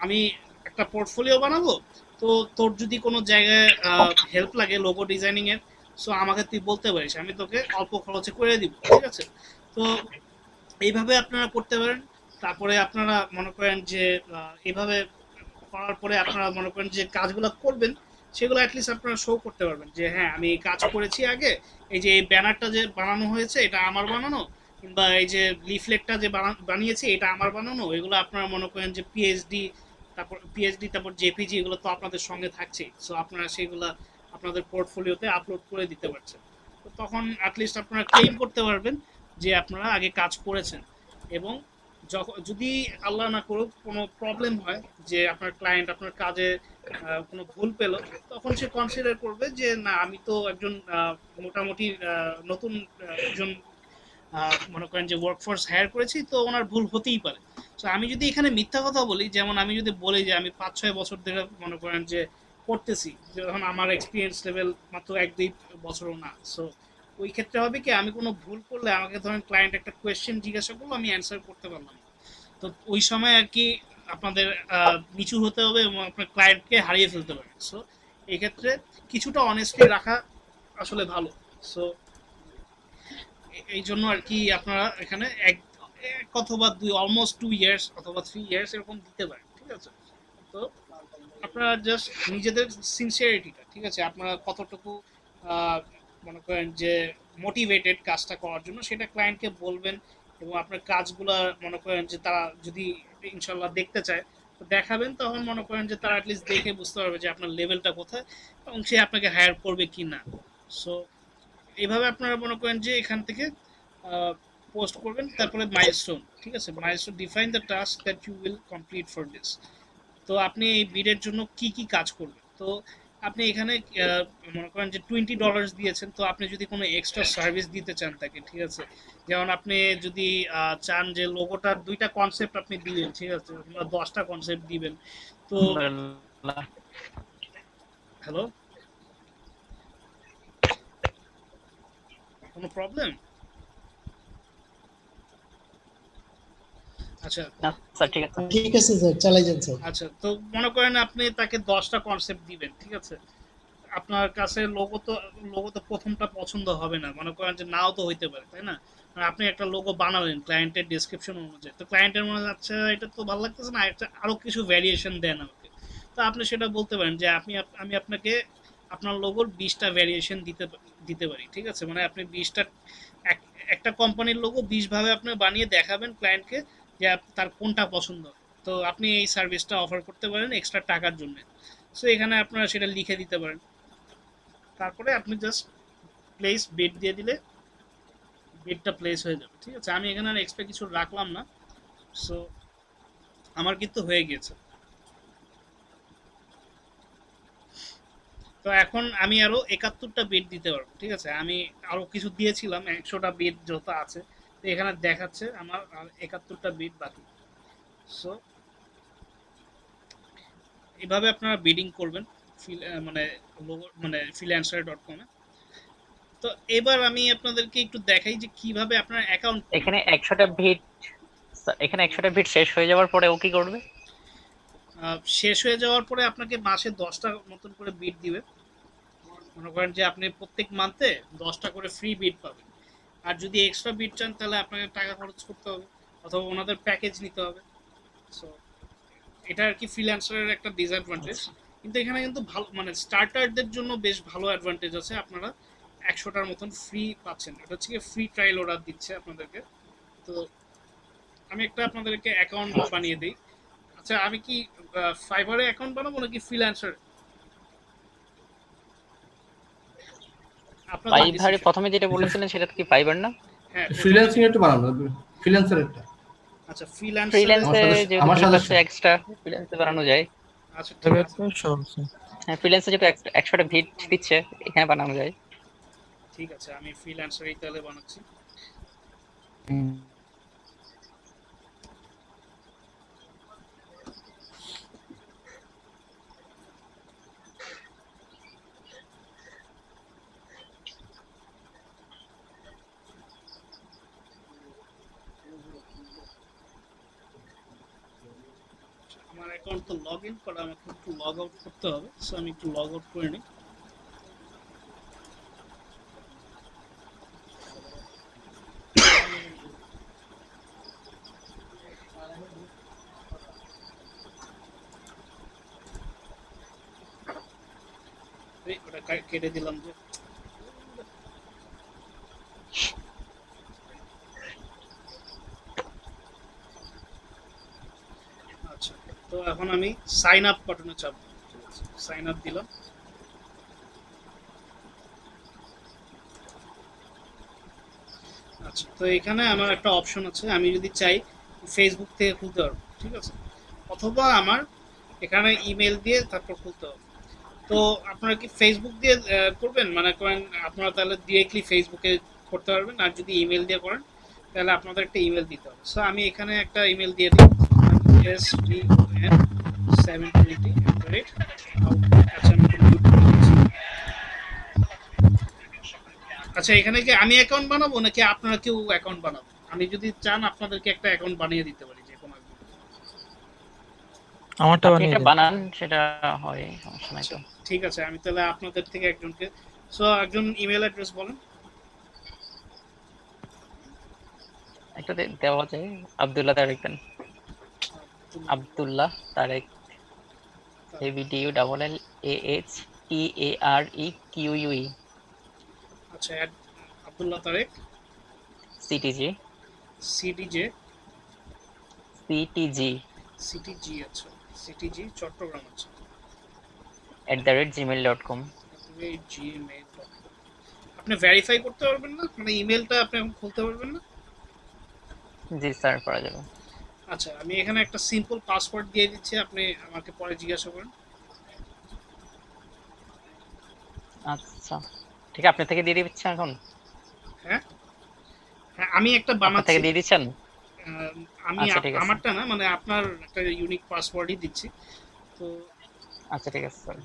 আমি একটা পোর্টফোলিও বানাবো, তো তোর যদি কোনো জায়গায় হেল্প লাগে লোগো ডিজাইনিং এর, সো আমাকে তুই বলতে পারিস, আমি তোকে অল্প খরচে করে দিব, ঠিক আছে? তো এইভাবে আপনারা করতে পারেন। তারপরে আপনারা মনে করেন যে এইভাবে করার পরে আপনারা মনে করেন যে কাজগুলো করবেন সেগুলো অ্যাটলিস্ট আপনারা শো করতে পারবেন যে হ্যাঁ আমি এই কাজ করেছি আগে, এই যে এই ব্যানারটা যে বানানো হয়েছে এটা আমার বানানো, কিংবা এই যে লিফলেটটা যে বানিয়েছি এটা আমার বানানো। এগুলো আপনারা মনে করেন যে পিএইচডি তারপর জেপিজি এগুলো তো আপনাদের সঙ্গে থাকছেই, সো আপনারা সেগুলো আপনাদের পোর্টফোলিওতে আপলোড করে দিতে পারছেন। তো তখন অ্যাটলিস্ট আপনারা ক্লেম করতে পারবেন যে আপনারা আগে কাজ করেছেন। এবং যদি আল্লাহ না করুক কোনো প্রবলেম হয় যে আপনার ক্লায়েন্ট আপনার কাজে কোনো ভুল পেল, তখন সে কনসিডার করবে যে না আমি তো একজন মোটামুটি নতুন একজন মনে করেন যে ওয়ার্কফোর্স হায়ার করেছি, তো ওনার ভুল হতেই পারে। তো আমি যদি এখানে মিথ্যা কথা বলি, যেমন আমি যদি বলি যে আমি 5-6 বছর ধরে মনে করেন যে করতেছি, যখন আমার এক্সপিরিয়েন্স লেভেল মাত্র 1-2 বছরও না, সো ওই ক্ষেত্রে হবে কি আমি কোনো ভুল করলে আমাকে ধরেন ক্লায়েন্ট একটা কোয়েশ্চেন জিজ্ঞাসা করলো, আমি অ্যান্সার করতে পারলাম না, তো ওই সময় আর কি আপনাদের নিচু হতে হবে এবং আপনার ক্লায়েন্টকে হারিয়ে ফেলতে পারে। সো এই ক্ষেত্রে কিছুটা অনেস্টি রাখা আসলে ভালো। সো এই জন্য আর কি আপনারা এখানে এক অথবা অলমোস্ট 2 ইয়ার্স অথবা 3 ইয়ার্স এরকম দিতে পারেন, ঠিক আছে। তো আপনারা জাস্ট নিজেদের সিনসিয়ারিটিটা, ঠিক আছে, আপনারা কতটুকু মনে করেন যে মোটিভেটেড কাজটা করার জন্য সেটা ক্লায়েন্টকে বলবেন। এবং আপনার কাজগুলা মনে করেন যে তারা যদি ইনশাল্লাহ দেখতে চায় তো দেখাবেন, তখন মনে করেন যে তারা অ্যাটলিস্ট দেখে বুঝতে পারবে যে আপনার লেভেলটা কোথায় এবং সে আপনাকে হায়ার করবে কি না। সো এইভাবে আপনারা মনে করেন যে এখান থেকে পোস্ট করবেন। তারপরে মাইলস্টোন, ঠিক আছে, milestone define the task that you will complete for this. তো আপনি এই বিডের জন্য কি কি কাজ করবেন, তো আপনি এখানে মনে করেন যে $20 দিয়েছেন, তো আপনি যদি কোনো এক্সট্রা সার্ভিস দিতে চান তাকে, ঠিক আছে, যেমন আপনি যদি চান যে লোগোটার 2টা কনসেপ্ট আপনি দিবেন, ঠিক আছে, কিংবা 10টা কনসেপ্ট দিবেন, তো হ্যালো, কোনো প্রবলেম? আচ্ছা স্যার ঠিক আছে। ঠিক আছে স্যার, চালাই যান স্যার। আচ্ছা, তো মনে করেন আপনি তাকে 10টা কনসেপ্ট দিবেন, ঠিক আছে, আপনার কাছে লোগো তো প্রথমটা পছন্দ হবে না, মনে করেন যে নাও তো হইতে পারে, তাই না? মানে আপনি একটা লোগো বানালেন ক্লায়েন্টের ডেসক্রিপশন অনুযায়ী, তো ক্লায়েন্টের মনে হচ্ছে আচ্ছা এটা তো ভালো লাগতেছে না, একটা আরো কিছু ভ্যারিয়েশন দেন আমাকে। তো আপনি সেটা বলতে পারেন যে আমি আপনাকে আপনার লোগোর 20টা ভ্যারিয়েশন দিতে পারি, ঠিক আছে, মানে আপনি 20টা একটা কোম্পানির লোগো 20 ভাবে আপনি বানিয়ে দেখাবেন ক্লায়েন্টকে যে তার কোনটা পছন্দ। তো আপনি এই সার্ভিসটা অফার করতে পারেন এক্সট্রা টাকার জন্য। সো এখানে আপনারা সেটা লিখে দিতে পারেন। তারপরে আপনি জাস্ট প্লেস বিড দিয়ে দিলে বিডটা প্লেস হয়ে যাবে, ঠিক আছে। আমি এখানে আর এক্সট্রা কিছু রাখলাম না, সো আমার কিন্তু হয়ে গিয়েছে। তো এখন আমি আরো 71টা বিড দিতে পারবো, ঠিক আছে, আমি আরো কিছু দিয়েছিলাম 100টা বিড যত আছে, তো এখানে দেখাচ্ছে আমার আর 71টা বিড বাকি। সো এভাবে আপনারা বিডিং করবেন মানে freelancer.com এ। তো এবার আমি আপনাদেরকে একটু দেখাই যে কিভাবে আপনার অ্যাকাউন্ট এখানে 100টা ভিট শেষ হয়ে যাওয়ার পরে ও কি করবে? শেষ হয়ে যাওয়ার পরে আপনাকে মাসে 10টা মতন করে বিট দিবে। মনে করেন যে আপনি প্রত্যেক মান্থে 10টা করে ফ্রি বিট পাবেন। আর যদি এক্সট্রা বিট চান তাহলে আপনাকে টাকা খরচ করতে হবে অথবা ওনাদের প্যাকেজ নিতে হবে। সো এটা আর কি ফ্রিল্যান্সারের একটা ডিসঅ্যাডভান্টেজ, কিন্তু এখানে কিন্তু ভালো মানে স্টার্টারদের জন্য বেশ ভালো অ্যাডভান্টেজ আছে। আপনারা 100টার মতন ফ্রি পাচ্ছেন, এটা হচ্ছে কি ফ্রি ট্রায়াল ওরা দিচ্ছে আপনাদেরকে। তো আমি একটা আপনাদেরকে অ্যাকাউন্ট বানিয়ে দিই। আচ্ছা, আমি কি ফাইবারে অ্যাকাউন্ট বানাবো নাকি ফ্রিল্যান্সার? আপনাদের ফাইবারে প্রথমে যেটা বলেছিলেন সেটা কি ফাইবার না? হ্যাঁ, ফ্রিল্যান্সিং একটু বানানো, ফ্রিল্যান্সার একটা। আচ্ছা ফ্রিল্যান্সার, ফ্রিল্যান্সে যেহেতু আমার সাথে এক্সট্রা ফ্রিল্যান্সে বানানো যায়। আচ্ছা ঠিক আছে, হ্যাঁ, ফ্রিল্যান্সে যেহেতু 100টা ভিট দিচ্ছে এখানে বানানো যায়। ঠিক আছে, আমি ফ্রিল্যান্সারই তাহলে বানাচ্ছি। আমার অ্যাকাউন্ট তো লগ ইন করা, আমাকে একটু লগ আউট করতে হবে, সো আমি একটু লগ আউট করে নিই। ওটা কেটে দিলাম যে। আচ্ছা, তো এখন আমি সাইন আপ বাটনে চাপবো। সাইন আপ দিলাম। আচ্ছা, তো এখানে আমার একটা অপশন আছে, আমি যদি চাই ফেসবুক থেকে খুলতে পারবো, ঠিক আছে, অথবা আমার এখানে ইমেল দিয়ে তারপর খুলতে হবে। তো আপনারা কি ফেসবুক দিয়ে করবেন, মানে করেন আপনারা তাহলে ডিরেক্টলি ফেসবুকে করতে পারবেন, আর যদি ইমেল দিয়ে করেন তাহলে আপনাদের একটা ইমেল দিতে হবে। সো আমি এখানে একটা ইমেল দিয়ে দিই, sbon720@outlook। আচ্ছা, আমি একটু mute করে দিচ্ছি। আচ্ছা, এখানে কি আমি অ্যাকাউন্ট বানাবো নাকি আপনারা কেউ অ্যাকাউন্ট বানাবো? আমি যদি চান আপনাদেরকে একটা অ্যাকাউন্ট বানিয়ে দিতে পারি যে কোনো একজন। আমারটা আপনি বানিয়ে এটা দিন। বানান, সেটা হয়, সমস্যা নাই তো। ঠিক আছে, আমি তাহলে আপনাদের থেকে একজনকে, সো একজন ইমেল অ্যাড্রেস বলেন। একটা দেওয়া যায়, আব্দুল্লাহ তারেক দেন। আব্দুল্লাহ তারেক, ABDULLAHTAREQUE আচ্ছা, Abdullah Tareq CTG CTG CTG CTG, আচ্ছা সিটিজি চট্টগ্রাম, আচ্ছা @gmail.com। gmail.com। আপনি ভেরিফাই করতে পারবেন না, মানে ইমেলটা আপনি এখন খুলতে পারবেন না? জি স্যার, করা যাবে। আচ্ছা, আমি এখানে একটা সিম্পল পাসওয়ার্ড দিয়ে দিচ্ছি, আপনি আমাকে পরে জিজ্ঞাসা করেন। আচ্ছা, ঠিক আছে, আপনি থেকে দিয়ে দিচ্ছেন এখন? হ্যাঁ হ্যাঁ, আমি একটা আপনার বানাচ্ছি। থেকে দিয়ে দিচ্ছেন? আমি আচ্ছা, ঠিক আছে। আমারটা না, মানে আপনার একটা ইউনিক পাসওয়ার্ডই দিচ্ছি। তো আচ্ছা, ঠিক আছে স্যার।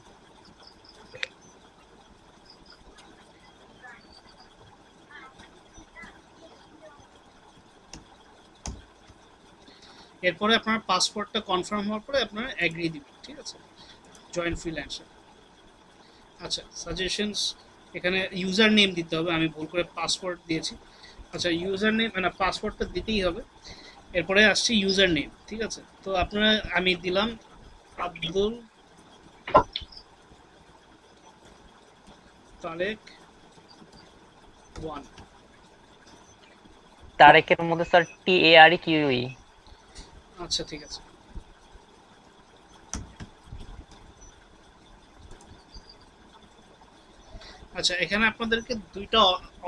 এরপরে আপনার পাসওয়ার্ডটা কনফার্ম হওয়ার পরে আপনারা এগ্রি দিবেন, ঠিক আছে, জয়েন ফ্রিল্যান্সার। আচ্ছা, সাজেশনস, এখানে ইউজার নেম দিতে হবে, আমি ভুল করে পাসওয়ার্ড দিয়েছি। আচ্ছা, ইউজার নেম মানে পাসওয়ার্ডটা দিতেই হবে। এরপরে আসছে ইউজার নেম, ঠিক আছে, তো আপনারা, আমি দিলাম আব্দুল তারেক 1। তারেকের মধ্যে স্যার TAREQUE। আচ্ছা, ঠিক আছে। আচ্ছা, এখানে আপনাদেরকে দুইটা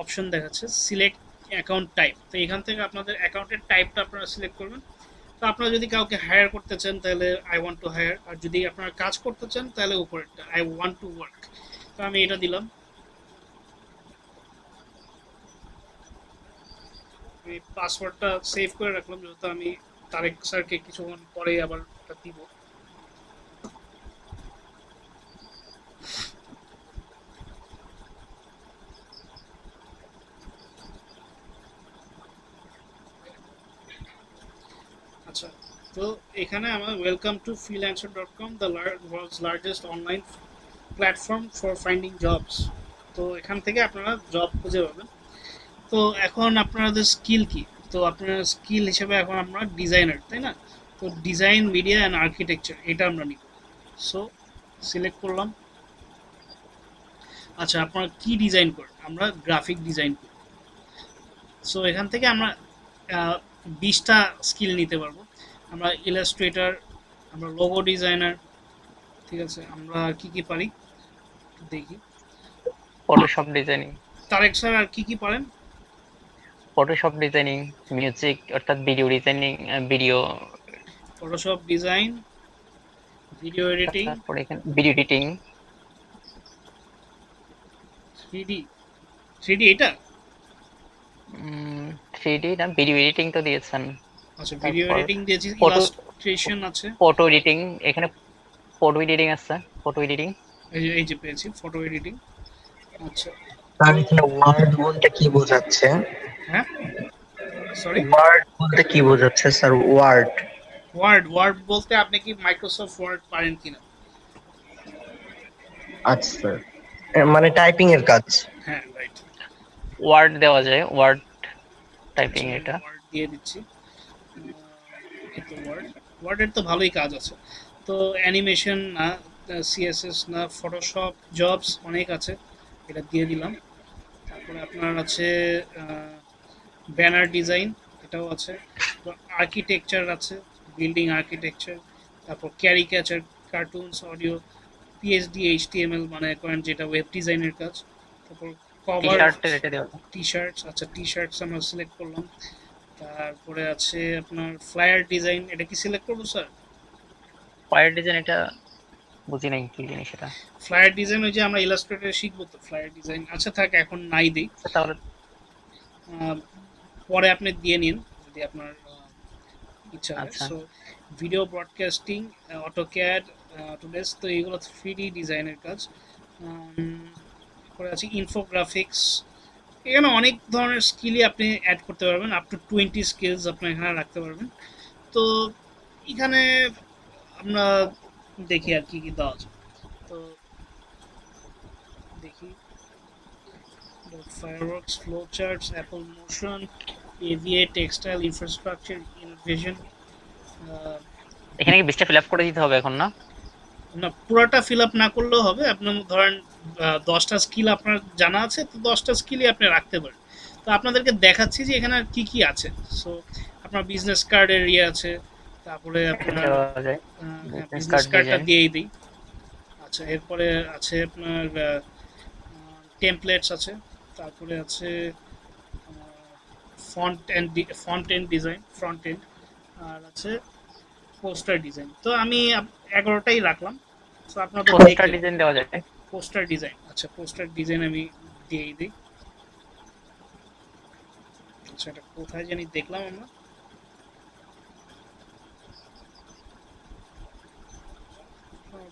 অপশন দেখাচ্ছে, সিলেক্ট অ্যাকাউন্ট টাইপ। তো এখান থেকে আপনাদের অ্যাকাউন্টের টাইপটা আপনারা সিলেক্ট করবেন। তো আপনারা যদি কাউকে হায়ার করতে চান তাহলে আই ওয়ান্ট টু হায়ার, আর যদি আপনারা কাজ করতে চান তাহলে উপরেরটা আই ওয়ান্ট টু ওয়ার্ক। তো আমি এটা দিলাম। আমি পাসওয়ার্ডটা সেভ করে রাখলাম, যেহেতু আমি তারেক স্যারকে কিছুক্ষণ পরে আবার এটা দিব। আচ্ছা, তো এখানে আমার welcome to freelancer.com, the world's largest online platform for finding jobs. তো এখান থেকে আপনারা জব খুঁজে পাবেন। তো এখন আপনাদের স্কিল কি? তো আপনার স্কিল হিসেবে এখন আমরা ডিজাইনার, তাই না? তো ডিজাইন, মিডিয়া অ্যান্ড আর্কিটেকচার এটা আমরা নিব। সো সিলেক্ট করলাম। আচ্ছা, আপনারা কি ডিজাইন করেন? আমরা গ্রাফিক ডিজাইন করি। সো এখান থেকে আমরা 20টা স্কিল নিতে পারবো। আমরা ইলাস্ট্রেটর, আমরা লোগো ডিজাইনার, ঠিক আছে, আমরা কি কি পারি দেখি। Photoshop designing. তারেক স্যার আর কি কি পারেন? ফটোশপ ডিজাইনিং, মিউজিক অর্থাৎ video designing, video, Photoshop design, video editing, তারপরে এখানে ভিডিও এডিটিং, 3D। 3D এটা? 3D না, ভিডিও এডিটিং তো দিয়েছেন। আচ্ছা, ভিডিও তারপর এডিটিং দিয়েছি, ফটো, ইলাস্ট্রেশন আছে, ফটো এডিটিং, এখানে ফটো এডিটিং আছে, ফটো এডিটিং। এই যে পেয়েছি ফটো এডিটিং। আচ্ছা, স্যার এখানে ওয়ার্ড বলতে কি বোঝাচ্ছে? হ্যাঁ সরি, ওয়ার্ড বলতে কি বোঝাচ্ছে স্যার? ওয়ার্ড ওয়ার্ড বলতে আপনি কি মাইক্রোসফট ওয়ার্ড পারেন কিনা? আচ্ছা স্যার, মানে টাইপিং এর কাজ। হ্যাঁ, রাইট। ওয়ার্ড দেওয়া যায়, ওয়ার্ড টাইপিং এটা। ওয়ার্ড দিয়ে দিচ্ছি। এই তো ওয়ার্ডের তো ভালোই কাজ আছে। তো অ্যানিমেশন, সিএসএস না, ফটোশপ জবস অনেক আছে, এটা দিয়ে দিলাম। তারপরে আপনার আছে ব্যানার ডিজাইন, এটাও আছে। আর্কিটেকচার আছে, বিল্ডিং আর্কিটেকচার। তারপর caricature, cartoons, audio, PhD, HTML মানে করেন যেটা ওয়েব ডিজাইনের কাজ। তারপর কভার, টি-শার্টের এটা দেওয়া টি শার্টস, আচ্ছা টি শার্টস আমরা সিলেক্ট করলাম। তারপরে আছে আপনার ফ্লায়ার ডিজাইন, এটা কি সিলেক্ট করবো স্যার? ফায়ার ডিজাইন, এটা বুঝি নাই কি জিনিস এটা। ফ্লায়ার ডিজাইন ওই যে আমরা ইলাস্ট্রেটরে শিখবো তো ফ্লায়ার ডিজাইন। আচ্ছা থাক, এখন নাই দিই, আচ্ছা, তাহলে পরে আপনি দিয়ে নিন যদি আপনার ইচ্ছা হয়। আচ্ছা। So video broadcasting, AutoCAD, Autodesk, তো এইগুলো 3D ডিজাইনের কাজ। পরে আছে ইনফোগ্রাফিক্স। এখানে অনেক ধরনের স্কিলই আপনি অ্যাড করতে পারবেন, আপ টু 20 স্কিলস আপনি এখানে রাখতে পারবেন। তো এখানে আমরা দেখি আর কি কি দেওয়া যায়। তো দেখি fireworks, flow charts, apple motion, AVA, textile, infrastructure, innovation. এখানে কি 20টা ফিল আপ করে দিতে হবে এখন না? না, পুরোটা ফিল আপ না করলেও হবে। আপনার ধরেন 10টা স্কিল আপনার জানা আছে, তো 10টা স্কিলই আপনি রাখতে পারেন। তো আপনাদেরকে দেখাচ্ছি যে এখানে আর কি কি আছে। সো আপনার বিজনেস কার্ডের ইয়ে আছে, তারপরে এটা আপনার দেওয়া যায় business বিজনেস card কার্ডটা design। দিয়েই দিই। আচ্ছা, এরপরে আছে আপনার টেমপ্লেটস আছে, তারপরে আছে font and design, front end, আর আছে পোস্টার ডিজাইন। তো আমি 11টাই রাখলাম। তো আপনাদের পোস্টার ডিজাইন দেওয়া যায়। পোস্টার ডিজাইন, আচ্ছা পোস্টার ডিজাইন আমি দিয়েই দিই। আচ্ছা, এটা কোথায় জানি দেখলাম আমরা,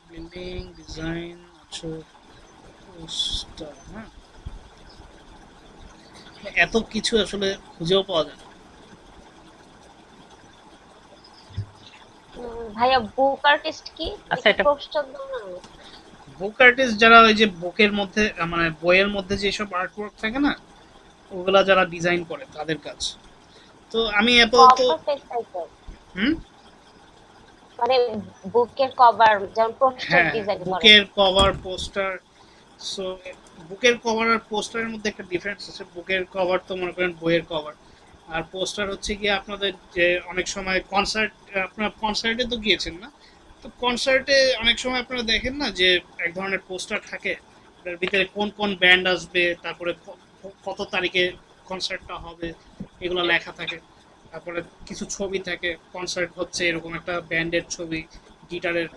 বিল্ডিং ডিজাইন, আচ্ছা পোস্টার, হ্যাঁ এত কিছু আসলে খুঁজেও পাওয়া যায় না। ভাইয়া বুক আর্টিস্ট কি? আচ্ছা, এটা পোস্টার দাও না। বুক আর্টিস্ট যারা ওই যে বুকের মধ্যে মানে বইয়ের মধ্যে যেসব আর্টওয়ার্ক থাকে না, ওগুলা যারা ডিজাইন করে তাদের কাজ। তো আমি আপাতত হুম মানে বুকের কভার যেমন পোস্টার হ্যাঁ, ডিজাইন করে। বুকের কভার, পোস্টার। সো বুকের কভার আর পোস্টারের মধ্যে একটা ডিফারেন্স আছে। বুকের কভার তো মনে করেন বইয়ের কভার, আর পোস্টার হচ্ছে গিয়ে আপনাদের যে অনেক সময় কনসার্ট, আপনারা কনসার্টে তো গিয়েছেন না, তো কনসার্টে অনেক সময় আপনারা দেখেন না যে এক ধরনের পোস্টার থাকে, এটার ভিতরে কোন কোন ব্যান্ড আসবে, তারপরে কত তারিখে কনসার্টটা হবে, এগুলো লেখা থাকে। তারপরে কিছু ছবি থাকে, কনসার্ট হচ্ছে এরকম একটা ব্যান্ডের ছবি, গিটারের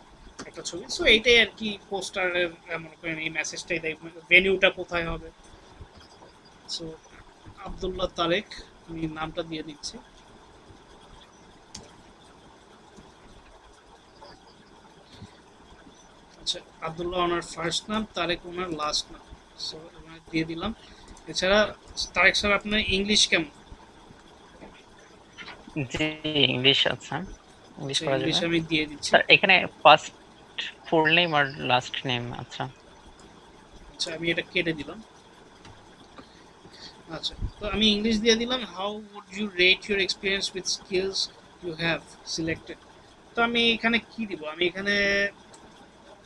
একটা ছবি। সো এইটাই আর কি পোস্টারের, মনে করেন এই মেসেজটাই দেয়, ভেনিউটা কোথায় হবে। সো আব্দুল্লাহ তারেক, আমি নামটা দিয়ে দিচ্ছি। আচ্ছা, আব্দুল্লাহ ওনার ফার্স্ট নাম, তারেক ওনার লাস্ট নাম। সো ওনার দিয়ে দিলাম। এছাড়া তারেক স্যার আপনার ইংলিশ কেমন? জি, ইংলিশ। আচ্ছা, ইংলিশ করা ইংলিশ যাবে। আমি দিয়ে দিচ্ছি। স্যার এখানে ফার্স্ট ফুল নেম আর লাস্ট নেম। আচ্ছা আচ্ছা, আমি এটা কেটে দিলাম। আচ্ছা, তো আমি ইংলিশ দিয়ে দিলাম। How would you rate your experience with skills you have selected. তো আমি এখানে কি দিব?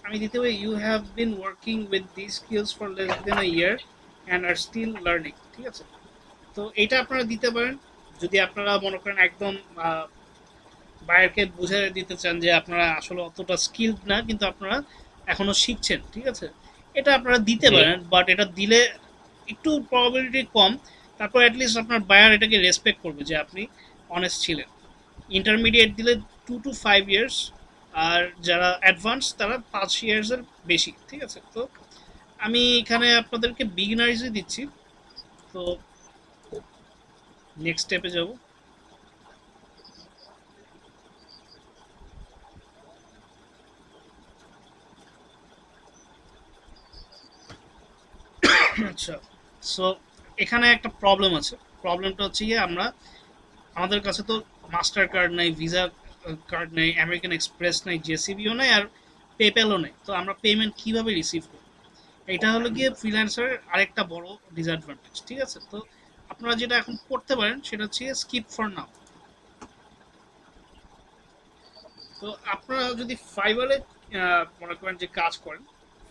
আমি দিতে পারি you have been working with this skills for less than a year and are still learning. ঠিক আছে, তো এটা আপনারা দিতে পারেন যদি আপনারা মনে করেন একদম বায়ারকে বুঝে দিতে চান যে আপনারা আসলে অতটা স্কিলড না, কিন্তু আপনারা এখনো শিখছেন। ঠিক আছে, এটা আপনারা দিতে জি। পারেন, বাট এটা দিলে একটু প্রবাবিলিটি কম। তারপর অ্যাটলিস্ট আপনার বায়ার এটাকে রেসপেক্ট করবে যে আপনি অনেস্ট ছিলেন। ইন্টারমিডিয়েট দিলে 2 to 5 ইয়ার্স, আর যারা অ্যাডভান্স তারা 5 ইয়ার্সের বেশি। ঠিক আছে, তো আমি এখানে আপনাদেরকে বিগিনার্সই দিচ্ছি। তো নেক্সট স্টেপে যাব। আচ্ছা, সো এখানে একটা প্রবলেম আছে। প্রবলেমটা হচ্ছে গিয়ে আমাদের কাছে তো মাস্টার কার্ড নাই, ভিসা কার্ড নেই, আমেরিকান এক্সপ্রেস নেই, জেসিবিও নেই, আর পেপ্যালও নেই। তো আমরা পেমেন্ট কিভাবে রিসিভ করব? এটা হলো গিয়ে ফ্রিল্যান্সারের আরেকটা বড় ডিসঅ্যাডভান্টেজ। ঠিক আছে, তো আপনারা যেটা এখন করতে পারেন সেটা হচ্ছে স্কিপ ফর নাও। তো আপনারা যদি ফাইবারে মনে করেন যে কাজ করেন,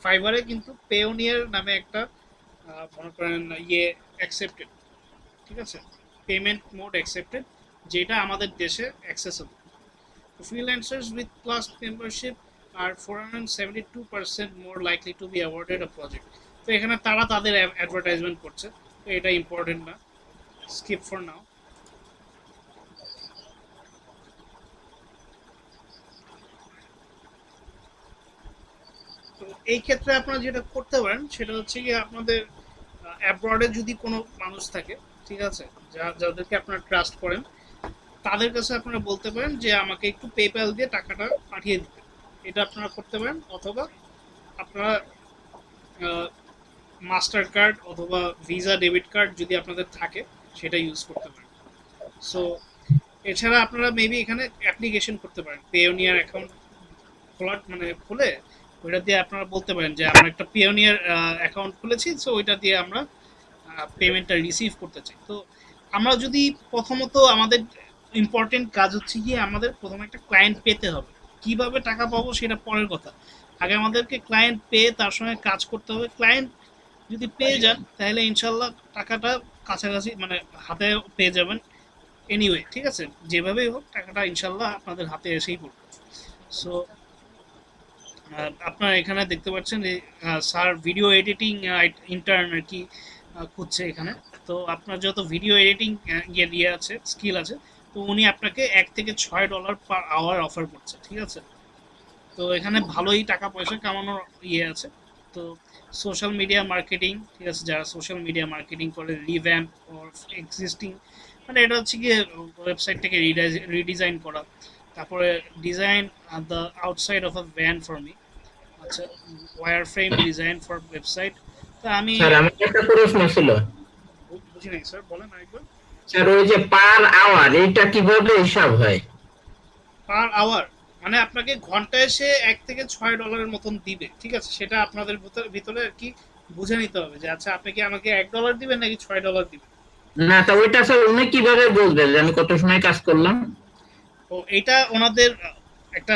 ফাইবারে কিন্তু পেওনিয়ার নামে একটা মনে করেন ইয়ে অ্যাকসেপ্টেড, ঠিক আছে, পেমেন্ট মোড অ্যাকসেপ্টেড, যেটা আমাদের দেশে accessible. Freelancers with Plus membership are 472% more likely to be awarded a project. তো এখানে তারা তাদের অ্যাডভার্টাইজমেন্ট করছে, তো এটা ইম্পর্টেন্ট না, স্কিপ ফর নাও। তো এই ক্ষেত্রে আপনারা যেটা করতে পারেন সেটা হচ্ছে কি আপনাদের অ্যাব্রডে যদি কোনো মানুষ থাকে, ঠিক আছে, যাদেরকে আপনারা ট্রাস্ট করেন, তাদের কাছে আপনারা বলতে পারেন যে আমাকে একটু পেপ্যাল দিয়ে টাকাটা পাঠিয়ে দিতে, এটা আপনারা করতে পারেন। অথবা আপনারা মাস্টার কার্ড অথবা ভিসা ডেবিট কার্ড যদি আপনাদের থাকে সেটা ইউজ করতে পারেন। সো এছাড়া আপনারা মেবি এখানে অ্যাপ্লিকেশন করতে পারেন, পেওনিয়ার অ্যাকাউন্ট খুলে ওইটা দিয়ে আপনারা বলতে পারেন যে আমরা একটা পেওনিয়ার অ্যাকাউন্ট খুলেছি, সো ওইটা দিয়ে আমরা পেমেন্টটা রিসিভ করতে চাই। তো আমরা যদি প্রথমত আমাদের ইম্পর্টেন্ট কাজ হচ্ছে গিয়ে আমাদের প্রথমে একটা ক্লায়েন্ট পেতে হবে। কিভাবে টাকা পাবো সেটা পরের কথা, আগে আমাদেরকে ক্লায়েন্ট পেয়ে তার সঙ্গে কাজ করতে হবে। ক্লায়েন্ট যদি পেয়ে যান তাহলে ইনশাল্লাহ টাকাটা কাছাকাছি মানে হাতে পেয়ে যাবেন এনিওয়ে, ঠিক আছে, যেভাবেই হোক টাকাটা ইনশাল্লাহ আপনাদের হাতে এসেই পড়বে। সো আপনারা এখানে দেখতে পাচ্ছেন যে স্যার ভিডিও এডিটিং ইন্টার্ন আর কি খুঁজছে এখানে। তো আপনার যত ভিডিও এডিটিং ইয়ে আছে, স্কিল আছে, তো উনি আপনাকে $1 থেকে $6 পার আওয়ার অফার করছে, ঠিক আছে। তো এখানে ভালোই টাকা পয়সা কামানোর ইয়ে আছে। তো সোশ্যাল মিডিয়া মার্কেটিং, ঠিক আছে, যারা সোশ্যাল মিডিয়া মার্কেটিং করে, রিভ্যাম্প অর এক্সিস্টিং, মানে এটা হচ্ছে গিয়ে ওয়েবসাইটটাকে রিডিজাইন করা, তারপরে design the outside of a van for me, আচ্ছা, wireframe design for website. তো আমি স্যার আমার একটা প্রশ্ন ছিল। বুঝি নাই স্যার, বলেন আরেকবার। স্যার ওই যে পার আওয়ার এটা কিভাবে হিসাব হয়? পার আওয়ার মানে আপনাকে ঘন্টায় সে $1 থেকে $6 মতন দিবে, ঠিক আছে, সেটা আপনাদের ভিতরে আর কি বুঝে নিতে হবে যে আচ্ছা আপনি কি আমাকে $1 দিবেন নাকি $6 দিবেন। না তা ওইটা স্যার উনি কিভাবে বলবে যে আমি কত সময় কাজ করলাম? তো এটা ওনাদের একটা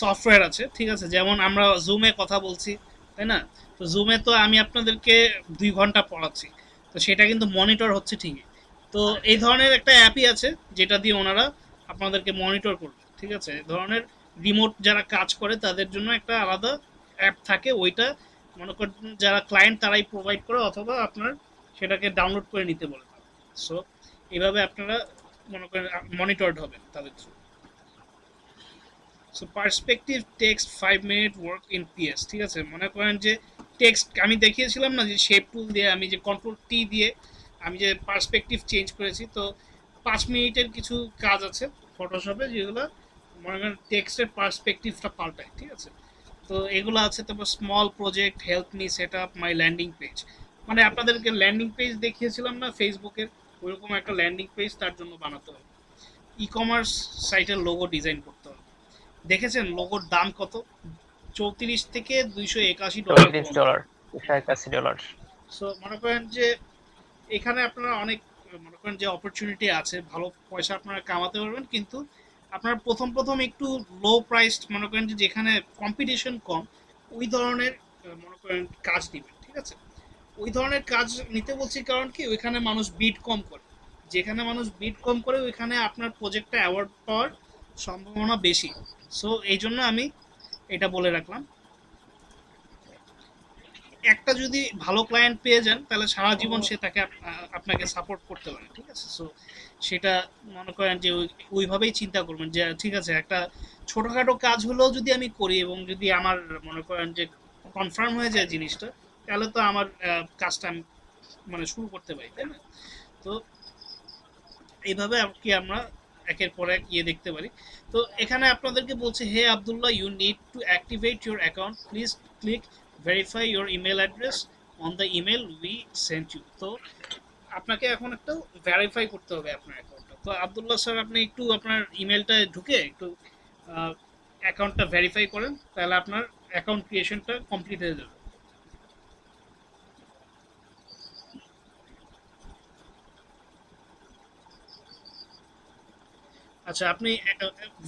সফটওয়্যার আছে, ঠিক আছে, যেমন আমরা জুমে কথা বলছি, তাই না, তো জুমে তো আমি আপনাদেরকে 2 ঘন্টা পড়াচ্ছি, তো সেটা কিন্তু মনিটর হচ্ছে ঠিকই। তো এই ধরনের একটা অ্যাপই আছে যেটা দিয়ে ওনারা আপনাদেরকে মনিটর করবে, ঠিক আছে। এই ধরনের রিমোট যারা কাজ করে তাদের জন্য একটা আলাদা অ্যাপ থাকে, ওইটা মনে করেন যারা ক্লায়েন্ট তারাই প্রোভাইড করে, অথবা আপনার সেটাকে ডাউনলোড করে নিতে বলে। সো এইভাবে আপনারা মনে করেন মনিটরড হবেন তাদের through. So perspective text 5 minute work in PS, ঠিক আছে, মনে করেন যে টেক্সট আমি দেখিয়েছিলাম না যে শেপ টুল দিয়ে আমি যে কন্ট্রোল টি দিয়ে আমি যে পার্সপেক্টিভ চেঞ্জ করেছি, তো 5 মিনিটের কিছু কাজ আছে ফটোশপে যেগুলো মনে করেন টেক্সটের পার্সপেক্টিভটা পাল্টায়, ঠিক আছে। তো এগুলো আছে। তারপর small project help me set up my landing page, মানে আপনাদেরকে ল্যান্ডিং পেজ দেখিয়েছিলাম না ফেসবুকের, ওইরকম একটা ল্যান্ডিং পেজ তার জন্য বানাতে হবে। ই কমার্স সাইটের লোগো ডিজাইন করতে হবে। দেখেছেন লোগোর দাম কত, $34 থেকে $281। $281। সো মনে করেন যে এখানে আপনারা অনেক মনে করেন যে অপরচুনিটি আছে, ভালো পয়সা আপনারা কামাতে পারবেন, কিন্তু আপনার প্রথম একটু লো প্রাইসড মনে করেন যে যেখানে কম্পিটিশন কম ওই ধরনের মনে করেন কাজ দিবেন, ঠিক আছে। ওই ধরনের কাজ নিতে বলছি কারণ কি ওইখানে মানুষ বিড কম করে, যেখানে মানুষ বিড কম করে ওইখানে আপনার প্রজেক্টটা অ্যাওয়ার্ড পাওয়ার সম্ভাবনা বেশি। সো এই জন্য আমি এটা বলে রাখলাম। একটা যদি ভালো ক্লায়েন্ট পেয়ে যান তাহলে সারা জীবন সে তাকে আপনাকে সাপোর্ট করতে পারে, ঠিক আছে। সো সেটা মনে করেন যে ওইভাবেই চিন্তা করবেন যে ঠিক আছে একটা ছোটোখাটো কাজ হলেও যদি আমি করি এবং যদি আমার মনে করেন যে কনফার্ম হয়ে যায় জিনিসটা, তাহলে তো আমার কাজটা আমি মানে শুরু করতে পারি, তাই না। তো এইভাবে আর কি আমরা একের পর এক ইয়ে দেখতে পারি। তো এখানে আপনাদেরকে বলছে, hey Abdullah, you need to activate your account, please click verify your email address on the email we sent you. তো আপনাকে এখন একটা ভেরিফাই করতে হবে আপনার অ্যাকাউন্টটা। তো আব্দুল্লাহ স্যার আপনি একটু আপনার ইমেলটা ঢুকে একটু অ্যাকাউন্টটা ভেরিফাই করেন, তাহলে আপনার অ্যাকাউন্ট ক্রিয়েশনটা কমপ্লিট হয়ে যাবে। আচ্ছা আপনি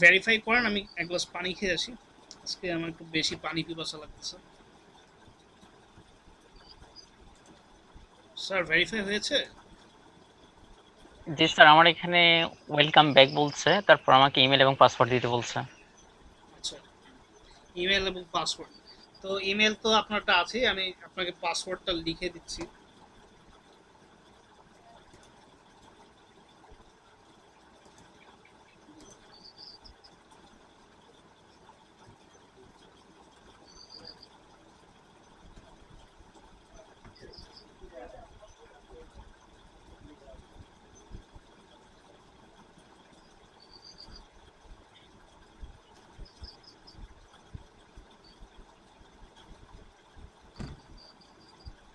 ভেরিফাই করেন, আমি এক গ্লাস পানি খেয়ে আসি। আজকে আমার একটু বেশি পানি পিপাসা লাগতেছে। স্যার ভেরিফাই হয়েছে? জি স্যার, আমার এখানে ওয়েলকাম ব্যাক বলছে, তারপর আমাকে ইমেল এবং পাসওয়ার্ড দিতে বলছে। আচ্ছা, ইমেল এবং পাসওয়ার্ড। তো ইমেল তো আপনারটা আছে, আমি আপনাকে পাসওয়ার্ডটা লিখে দিচ্ছি।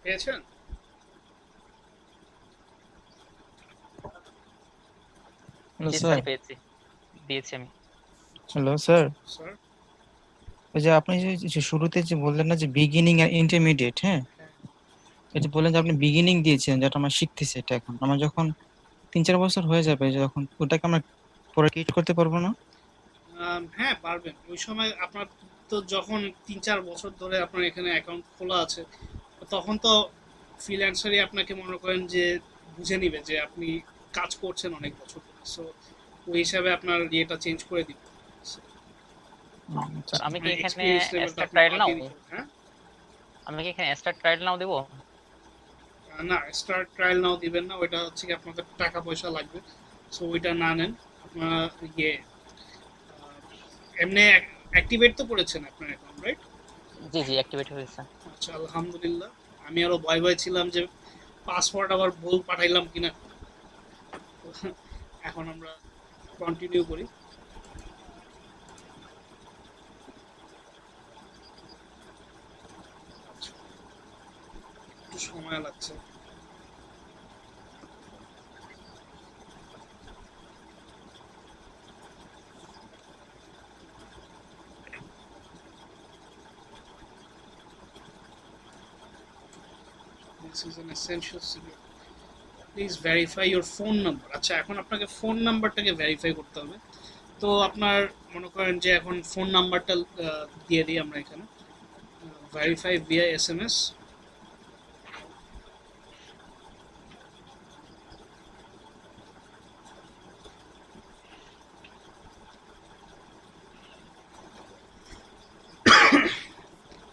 পেয়েছেন? হ্যালো জি স্যার। স্যার, পেয়েছি, দিয়েছি আমি। Hello sir. স্যার ওই যে আপনি যে শুরুতে যে বললেন না যে বিগিনিং আর ইন্টারমিডিয়েট, হ্যাঁ, এই যে বললেন যে আপনি বিগিনিং দিয়েছেন, যেটা আমরা শিখতেছি, এটা এখন আমরা যখন 3-4 বছর হয়ে যাবে যখন, ওটাকে আমরা পরে কিট করতে পারবো না? হ্যাঁ পারবেন। ওই সময় আপনার তো যখন 3-4 বছর ধরে আপনার এখানে অ্যাকাউন্ট খোলা আছে, তখন তো ফ্রিল্যান্সারই আপনাকে মনে করেন যে বুঝে নিবে যে আপনি কাজ করছেন অনেক বছর ধরে। সো ওই হিসাবে আপনার ইয়েটা চেঞ্জ করে দিবে। স্যার আমি কি মানে এখানে এক্সপেরিয়েন্স লেভেলটা স্টার আপনি ট্রায়াল নাও, বাড়িয়ে দিবেন। হ্যাঁ, আমি কি এখানে স্টার ট্রায়াল নাও দেবো? না স্টার ট্রায়াল নাও দিবেন না, ওইটা হচ্ছে কি আপনাদের টাকা পয়সা লাগবে। সো ওইটা না নেন। আপনার ইয়ে এমনি অ্যাক্টিভেট তো করেছেন আপনার অ্যাকাউন্ট, রাইট? জি জি, অ্যাক্টিভেট হয়েছে। আচ্ছা, আলহামদুলিল্লাহ। আমি আরো ভয় ভয় ছিলাম যে পাসওয়ার্ড আবার ভুল পাঠাইলাম কিনা। এখন আমরা কন্টিনিউ করি। আচ্ছা, একটু সময় লাগছে। This is an essential secret. Please verify your phone number. আচ্ছা, এখন আপনাকে ফোন নাম্বারটাকে ভেরিফাই করতে হবে। তো আপনার মনে করেন যে এখন ফোন নাম্বারটা দিয়ে দিই আমরা এখানে, ভেরিফাই ভিয়া এসএমএস।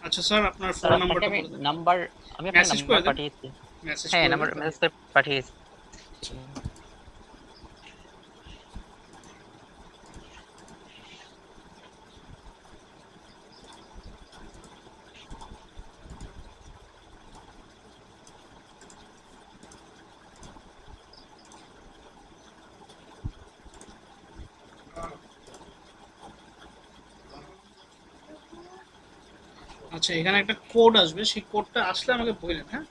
আচ্ছা স্যার, আপনার ফোন স্যার আপনাকে নাম্বারটা আমি বলে দিন। নাম্বার, আমি আপনাকে মেসেজ করে নাম্বার দেন, পাঠিয়েছি। মেসেজ হ্যাঁ, করে নাম্বার দেন। মেসেজ পাঠিয়েছি। আচ্ছা, এখানে একটা কোড আসবে, সেই কোডটা আসলে আমাকে বললেন। হ্যাঁ,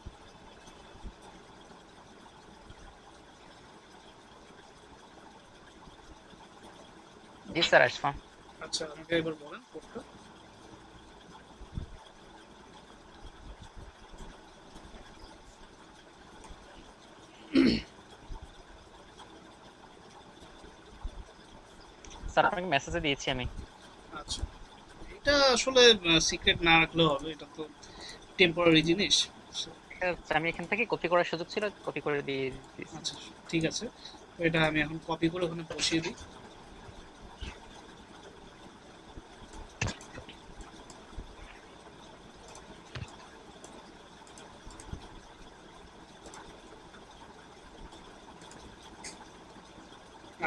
জি স্যার, আসলাম। আচ্ছা আমাকে এবার বলেন কোডটা। স্যার আপনাকে মেসেজে দিয়েছি আমি। আচ্ছা, এটা আসলে সিক্রেট না রাখলেও হবে, এটা তো টেম্পোরারি জিনিস। So, আমি এখান থেকে কপি করার সুযোগ ছিল, কপি করে দিয়ে দিয়েছি। আচ্ছা ঠিক আছে, এটা আমি এখন কপি করে ওখানে বসিয়ে দিই।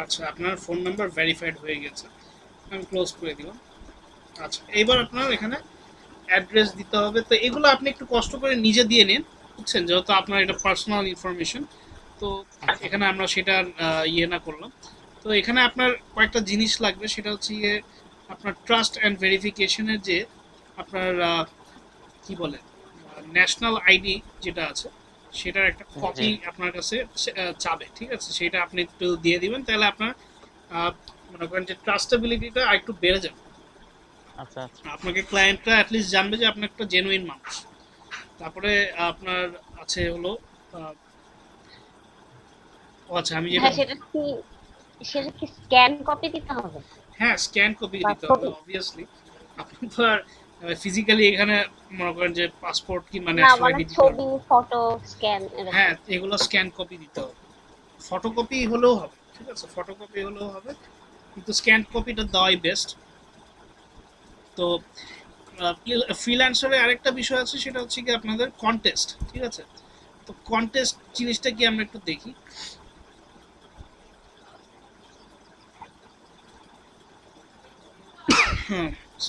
আচ্ছা, আপনার ফোন নাম্বার ভেরিফাইড হয়ে গেছে, আমি ক্লোজ করে দিলাম। আচ্ছা, এইবার আপনার এখানে অ্যাড্রেস দিতে হবে। তো এগুলো আপনি একটু কষ্ট করে নিজে দিয়ে নিন, বুঝছেন, যেহেতু আপনার এটা পার্সোনাল ইনফরমেশন। তো এখানে আমরা সেটা ইয়ে না করলাম। তো এখানে আপনার কয়েকটা জিনিস লাগবে, সেটা হচ্ছে ইয়ে আপনার ট্রাস্ট অ্যান্ড ভেরিফিকেশনের যে আপনার কি বলে ন্যাশনাল আইডি যেটা আছে, সেটার একটা কপি আপনার কাছে চাবে, ঠিক আছে? সেটা আপনি একটু দিয়ে দিবেন, তাহলে আপনার মনে করেন যে ট্রাস্টেবিলিটিটা একটু বেড়ে যাবে। আচ্ছা আচ্ছা, আপনাকে ক্লায়েন্টরা অ্যাটলিস্ট জানবে যে আপনি একটা জেনুইন মানুষ। তারপরে আপনার আছে হলো আচ্ছা আমি যেটা হ্যাঁ, সেটা কি স্ক্যান কপি দিতে হবে? হ্যাঁ স্ক্যান কপি দিতে হবে অবভিয়াসলি। আপনি তো আর ফিজিক্যালি এখানে মনে করেন যে পাসপোর্ট কি মানে না সবাই মানে দিতে ছবি ফটো স্ক্যান এরকম। হ্যাঁ, এগুলো স্ক্যান কপি দিতে হবে। ফটোকপি হলেও হবে, ঠিক আছে, ফটোকপি হলেও হবে, কিন্তু স্ক্যান কপিটা দেওয়াই বেস্ট। তো ফ্রিল্যান্সারে আরেকটা বিষয় আছে, সেটা হচ্ছে কি আপনাদের কন্টেস্ট, ঠিক আছে। তো কন্টেস্ট জিনিসটা কি আমরা একটু দেখি।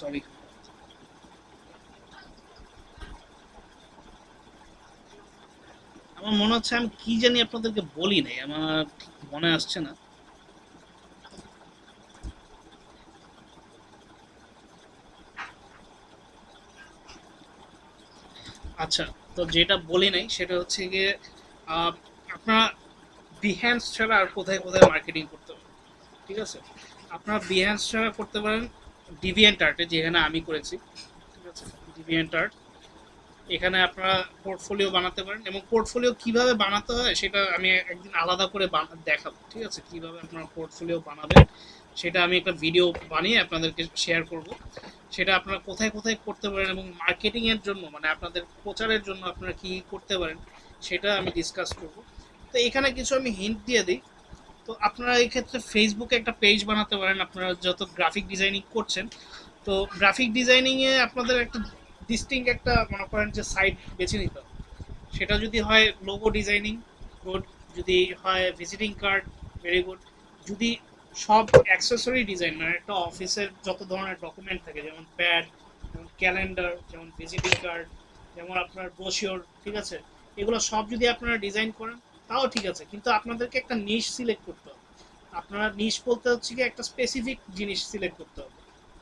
সরি, আমার মনে হচ্ছে আমি কি জানি আপনাদেরকে বলি নাই, আমার ঠিক মনে আসছে না। আচ্ছা, তো যেটা বলি নাই সেটা হচ্ছে গিয়ে আপনারা বিহ্যান্স ছাড়া আর কোথায় কোথায় মার্কেটিং করতে পারেন, ঠিক আছে। আপনারা বিহ্যান্স ছাড়া করতে পারেন ডিভিয়েন্ট আর্টে, যেখানে আমি করেছি, ঠিক আছে। ডিভিয়েন্ট আর্ট, এখানে আপনারা পোর্টফোলিও বানাতে পারেন, এবং পোর্টফোলিও কিভাবে বানাতে হয় সেটা আমি একদিন আলাদা করে দেখাবো, ঠিক আছে। কিভাবে আপনারা পোর্টফোলিও বানাবেন সেটা আমি একটা ভিডিও বানিয়ে আপনাদেরকে শেয়ার করব। সেটা আপনারা কোথায় কোথায় করতে পারেন এবং মার্কেটিং এর জন্য মানে আপনাদের প্রচারের জন্য আপনারা কি করতে পারেন সেটা আমি ডিসকাস করব। তো এখানে কিছু আমি হিন্ট দিয়ে দিই। তো আপনারা এই ক্ষেত্রে ফেসবুকে একটা পেজ বানাতে পারেন, আপনারা যত গ্রাফিক ডিজাইনিং করছেন। তো গ্রাফিক ডিজাইনিংয়ে আপনাদের একটা ডিস্টিংক্ট একটা মনে করেন যে সাইট বেছে নিতে হবে। সেটা যদি হয় লোগো ডিজাইনিং, গুড। যদি হয় ভিজিটিং কার্ড, ভেরি গুড। যদি সব অ্যাক্সেসরি ডিজাইন মানে একটা অফিসের যত ধরনের ডকুমেন্ট থাকে, যেমন প্যাড, যেমন ক্যালেন্ডার, যেমন ভিজিটিং কার্ড, যেমন আপনার ব্রোশিওর, ঠিক আছে, এগুলো সব যদি আপনারা ডিজাইন করেন তাও ঠিক আছে, কিন্তু আপনাদেরকে একটা নিশ সিলেক্ট করতে হবে। আপনারা নিশ বলতে হচ্ছে কি একটা স্পেসিফিক জিনিস সিলেক্ট করতে হবে।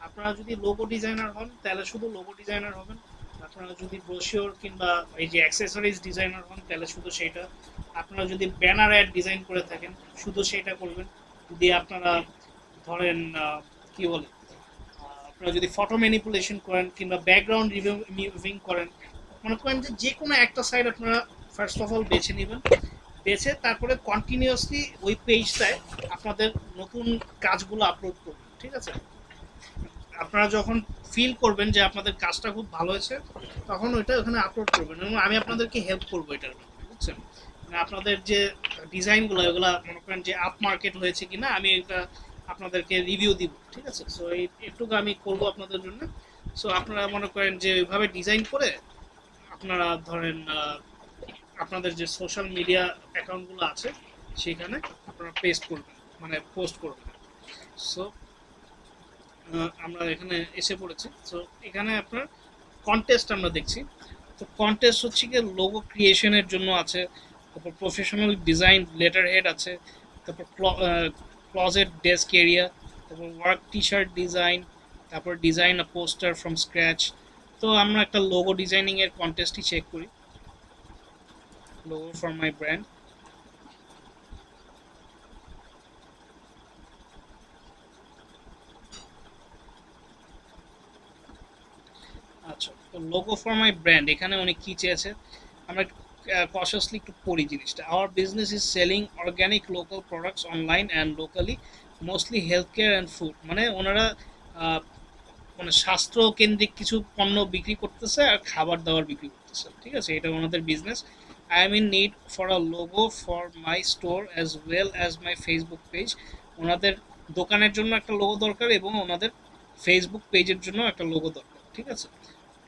আপনারা যদি লোগো ডিজাইনার হন তাহলে শুধু লোগো ডিজাইনার হবেন। আপনারা যদি ব্রোশিওর কিংবা এই যে অ্যাক্সেসরিজ ডিজাইনার হন তাহলে শুধু সেটা। আপনারা যদি ব্যানার অ্যাড ডিজাইন করে থাকেন শুধু সেটা করবেন। যদি আপনারা ধরেন কি বলে আপনারা যদি ফটো ম্যানিপুলেশন করেন কিংবা ব্যাকগ্রাউন্ড রিভিউইং করেন, মনে করেন যে যে কোনো একটা সাইড আপনারা ফার্স্ট অফ অল বেছে নেবেন। বেছে তারপরে কন্টিনিউয়াসলি ওই পেজটায় আপনাদের নতুন কাজগুলো আপলোড করবেন, ঠিক আছে। আপনারা যখন ফিল করবেন যে আপনাদের কাজটা খুব ভালো হয়েছে তখন ওইটা ওখানে আপলোড করবেন, এবং আমি আপনাদেরকে হেল্প করবো এটার ব্যাপারে, বুঝছেন। মানে আপনাদের যে ডিজাইনগুলো এগুলো মনে করেন যে আপ মার্কেট হয়েছে কিনা আমি এটা আপনাদেরকে রিভিউ দিব, ঠিক আছে। সো এইটুকু আমি করবো আপনাদের জন্য। সো আপনারা মনে করেন যে ওইভাবে ডিজাইন করে আপনারা ধরেন আপনাদের যে সোশ্যাল মিডিয়া অ্যাকাউন্টগুলো আছে সেখানে আপনারা পেস্ট করবেন, মানে পোস্ট করবেন। সো আমরা এখানে এসে পড়েছি। সো এখানে আপনার কন্টেস্ট আমরা দেখছি। তো কন্টেস্ট হচ্ছে কি লোগো ক্রিয়েশনের জন্য আছে, তারপর প্রফেশনাল ডিজাইন লেটার হেড আছে, তারপর ক্লজেট ডেস্ক এরিয়া, তারপর ওয়ার্ক টি শার্ট ডিজাইন, তারপর design a poster from scratch. তো আমরা একটা লোগো ডিজাইনিংয়ের কন্টেস্টই চেক করি, logo for my brand. আচ্ছা, তো লোগো ফর মাই ব্র্যান্ড এখানে অনেক কি চেয়েছে, আমরা কশাসলি একটু পড়ি জিনিসটা। Hour business is selling organic local products online and locally, mostly health care and food. মানে ওনারা মানে স্বাস্থ্য কেন্দ্রিক কিছু পণ্য বিক্রি করতেছে আর খাবার দাবার বিক্রি করতেছে, ঠিক আছে, এটা ওনাদের business. I am in need for a logo for my store as well as my Facebook page. ওনাদের দোকানের জন্য একটা লোগো দরকার এবং ওনাদের ফেসবুক পেজের জন্য একটা লোগো দরকার, ঠিক আছে।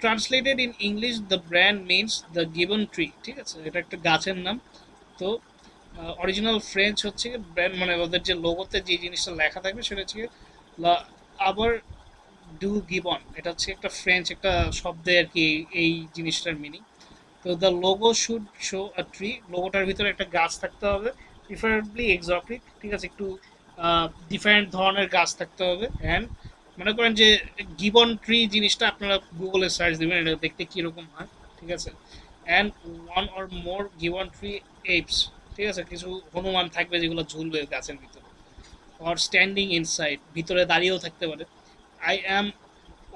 Translated in English the brand means the given tree, ঠিক আছে, এটা একটা গাছের নাম। তো অরিজিনাল ফ্রেঞ্চ হচ্ছে ব্র্যান্ড মানে ওদের যে লোগোতে যে জিনিসটা লেখা থাকবে সেটা হচ্ছে আবার ডু গিবন, এটা হচ্ছে একটা ফ্রেঞ্চ একটা শব্দে আর কি এই জিনিসটার মিনিং। তো the logo should show a tree, লোগোটার ভিতরে একটা গাছ থাকতে হবে, প্রিফারেবলি এক্সোটিক, ঠিক আছে, একটু ডিফারেন্ট ধরনের গাছ থাকতে হবে। অ্যান্ড মনে করেন যে গিবন ট্রি জিনিসটা আপনারা গুগলে সার্চ দেবেন, এটা দেখতে কীরকম হয়, ঠিক আছে। And one or more gibbon tree apes, ঠিক আছে, কিছু হনুমান থাকবে যেগুলো ঝুলবে গাছের ভিতরে, অর স্ট্যান্ডিং ইনসাইড, ভিতরে দাঁড়িয়েও থাকতে পারে। I am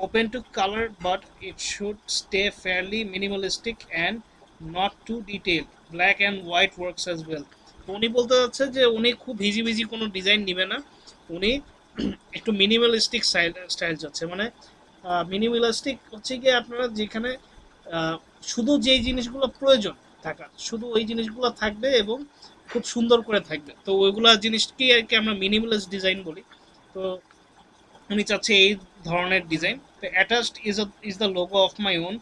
open to color but it should stay fairly minimalistic and not too detailed. Black and white works as well. তো উনি বলতে যাচ্ছে যে উনি খুব হিজিবিজি কোনো ডিজাইন নেবে না, উনি একটু মিনিমালিস্টিক স্টাইল যাচ্ছে, মানে মিনিমালিস্টিক হচ্ছে গিয়ে আপনারা যেখানে শুধু যেই জিনিসগুলো প্রয়োজন থাকা শুধু ওই জিনিসগুলো থাকবে এবং খুব সুন্দর করে থাকবে, তো ওইগুলা জিনিসকেই আর কি আমরা মিনিমালিস্ট ডিজাইন বলি। তো উনি চাচ্ছে এই ধরনের ডিজাইন। তো attached is the logo of my own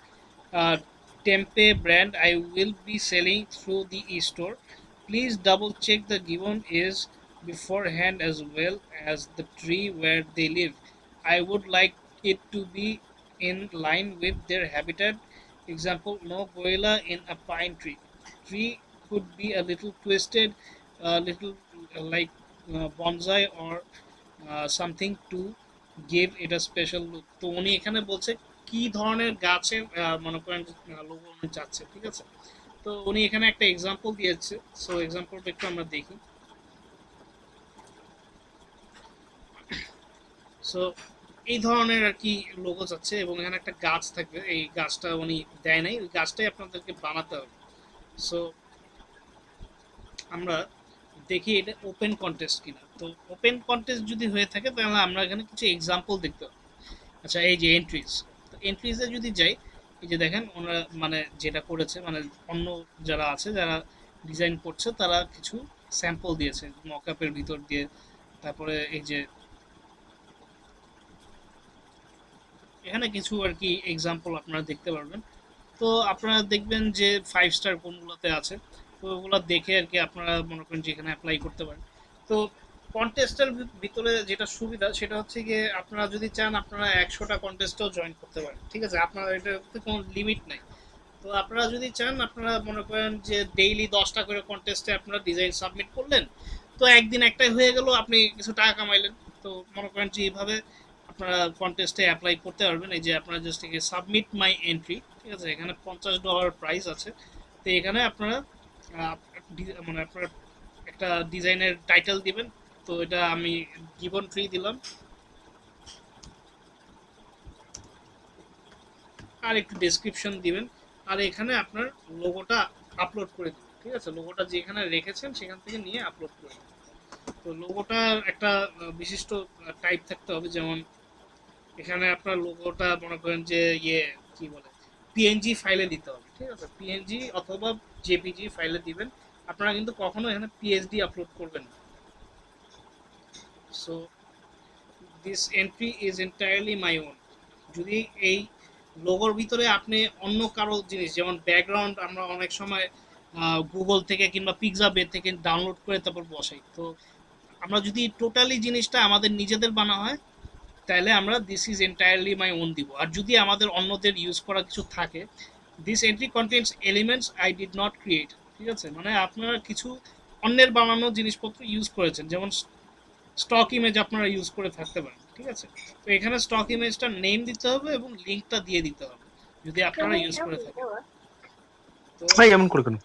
tempeh brand I will be selling through the E store. Please double check the given is beforehand as well as the tree where they live. I would like it to be in line with their habitat. Example, no goila in a pine tree. Tree could be a little twisted, a little like bonsai or something to give it a special look. তো উনি এখানে বলছে কি ধরনের গাছের মনে করেন logo উনি চাচ্ছে, ঠিক আছে। তো উনি এখানে একটা এক্সাম্পল দিয়েছে, সো এক্সাম্পলটা একটু আমরা দেখি। সো এই ধরনের আর কি লোগো চাচ্ছে এবং এখানে একটা গাছ থাকবে, এই গাছটা উনি দেয় নাই, ওই গাছটাই আপনাদেরকে বানাতে হবে। সো আমরা দেখি এটা ওপেন কন্টেস্ট কিনা। তো ওপেন কন্টেস্ট যদি হয়ে থাকে তাহলে আমরা এখানে কিছু এক্সাম্পল দেখতে পাবো। আচ্ছা, এই যে এন্ট্রিজ, তো এন্ট্রিজে যদি যাই, এই যে দেখেন ওনারা মানে যেটা করেছে মানে অন্য যারা আছে যারা ডিজাইন করছে তারা কিছু স্যাম্পল দিয়েছে মকআপের ভিতর দিয়ে। তারপরে এই যে এখানে কিছু আর কি এক্সাম্পল আপনারা দেখতে পারবেন। তো আপনারা দেখবেন যে 5 স্টার কোনগুলোতে আছে, তো ওগুলো দেখে আর কি আপনারা মনে করেন যে এখানে অ্যাপ্লাই করতে পারেন। তো কন্টেস্টের ভিতরে যেটা সুবিধা সেটা হচ্ছে গিয়ে আপনারা যদি চান আপনারা 100টা কন্টেস্টেও জয়েন করতে পারেন, ঠিক আছে। আপনারা এটাতে কোনো লিমিট নাই। তো আপনারা যদি চান আপনারা মনে করেন যে ডেইলি 10টা করে কন্টেস্টে আপনারা ডিজাইন সাবমিট করলেন, তো একদিন একটাই হয়ে গেল, আপনি কিছু টাকা কামাইলেন। তো মনে করেন যে এইভাবে আপনারা কন্টেস্টে অ্যাপ্লাই করতে পারবেন। এই যে আপনারা জাস্ট এখানে সাবমিট মাই এন্ট্রি, ঠিক আছে, এখানে $50 প্রাইস আছে। তো এখানে আপনারা মানে আপনারা একটা ডিজাইনের টাইটেল দিবেন। তো এটা আমি গিভন ট্রি দিলাম, আর একটু ডেসক্রিপশন দিবেন, আর এখানে আপনার লোগোটা আপলোড করে দিবেন, ঠিক আছে। লোগোটা যেখানে রেখেছেন সেখান থেকে নিয়ে আপলোড করে দিবেন। তো লোগোটার একটা বিশিষ্ট টাইপ থাকতে হবে, যেমন এখানে আপনার লোগোটা মনে করেন যে কি বলে পিএনজি ফাইলে দিতে হবে, ঠিক আছে। পিএনজি অথবা জেপিজি ফাইলে দিবেন, আপনারা কিন্তু কখনো এখানে পিএসডি আপলোড করবেন না। So this entry is entirely my own. যদি এই লোগোর ভিতরে আপনি অন্য কারো জিনিস যেমন ব্যাকগ্রাউন্ড আমরা অনেক সময় গুগল থেকে কিংবা পিক্সাবে থেকে ডাউনলোড করে তারপর বসাই, তো আমরা যদি টোটালি জিনিসটা আমাদের নিজেদের বানা হয় তাহলে আমরা this is entirely my own দিব। আর যদি আমাদের অন্যদের ইউজ করা কিছু থাকে, this entry contents elements I did not create, ঠিক আছে। মানে আপনারা কিছু অন্যের বানানো জিনিসপত্র ইউজ করেছেন, যেমন স্টক ইমেজ আপনারা ইউজ করে থাকতে পারেন, ঠিক আছে। তো এখানে স্টক ইমেজটা নেম দিতে হবে এবং লিঙ্কটা দিয়ে দিতে হবে যদি আপনারা ইউজ করে থাকেন। তো ভাই এমন করে কেন?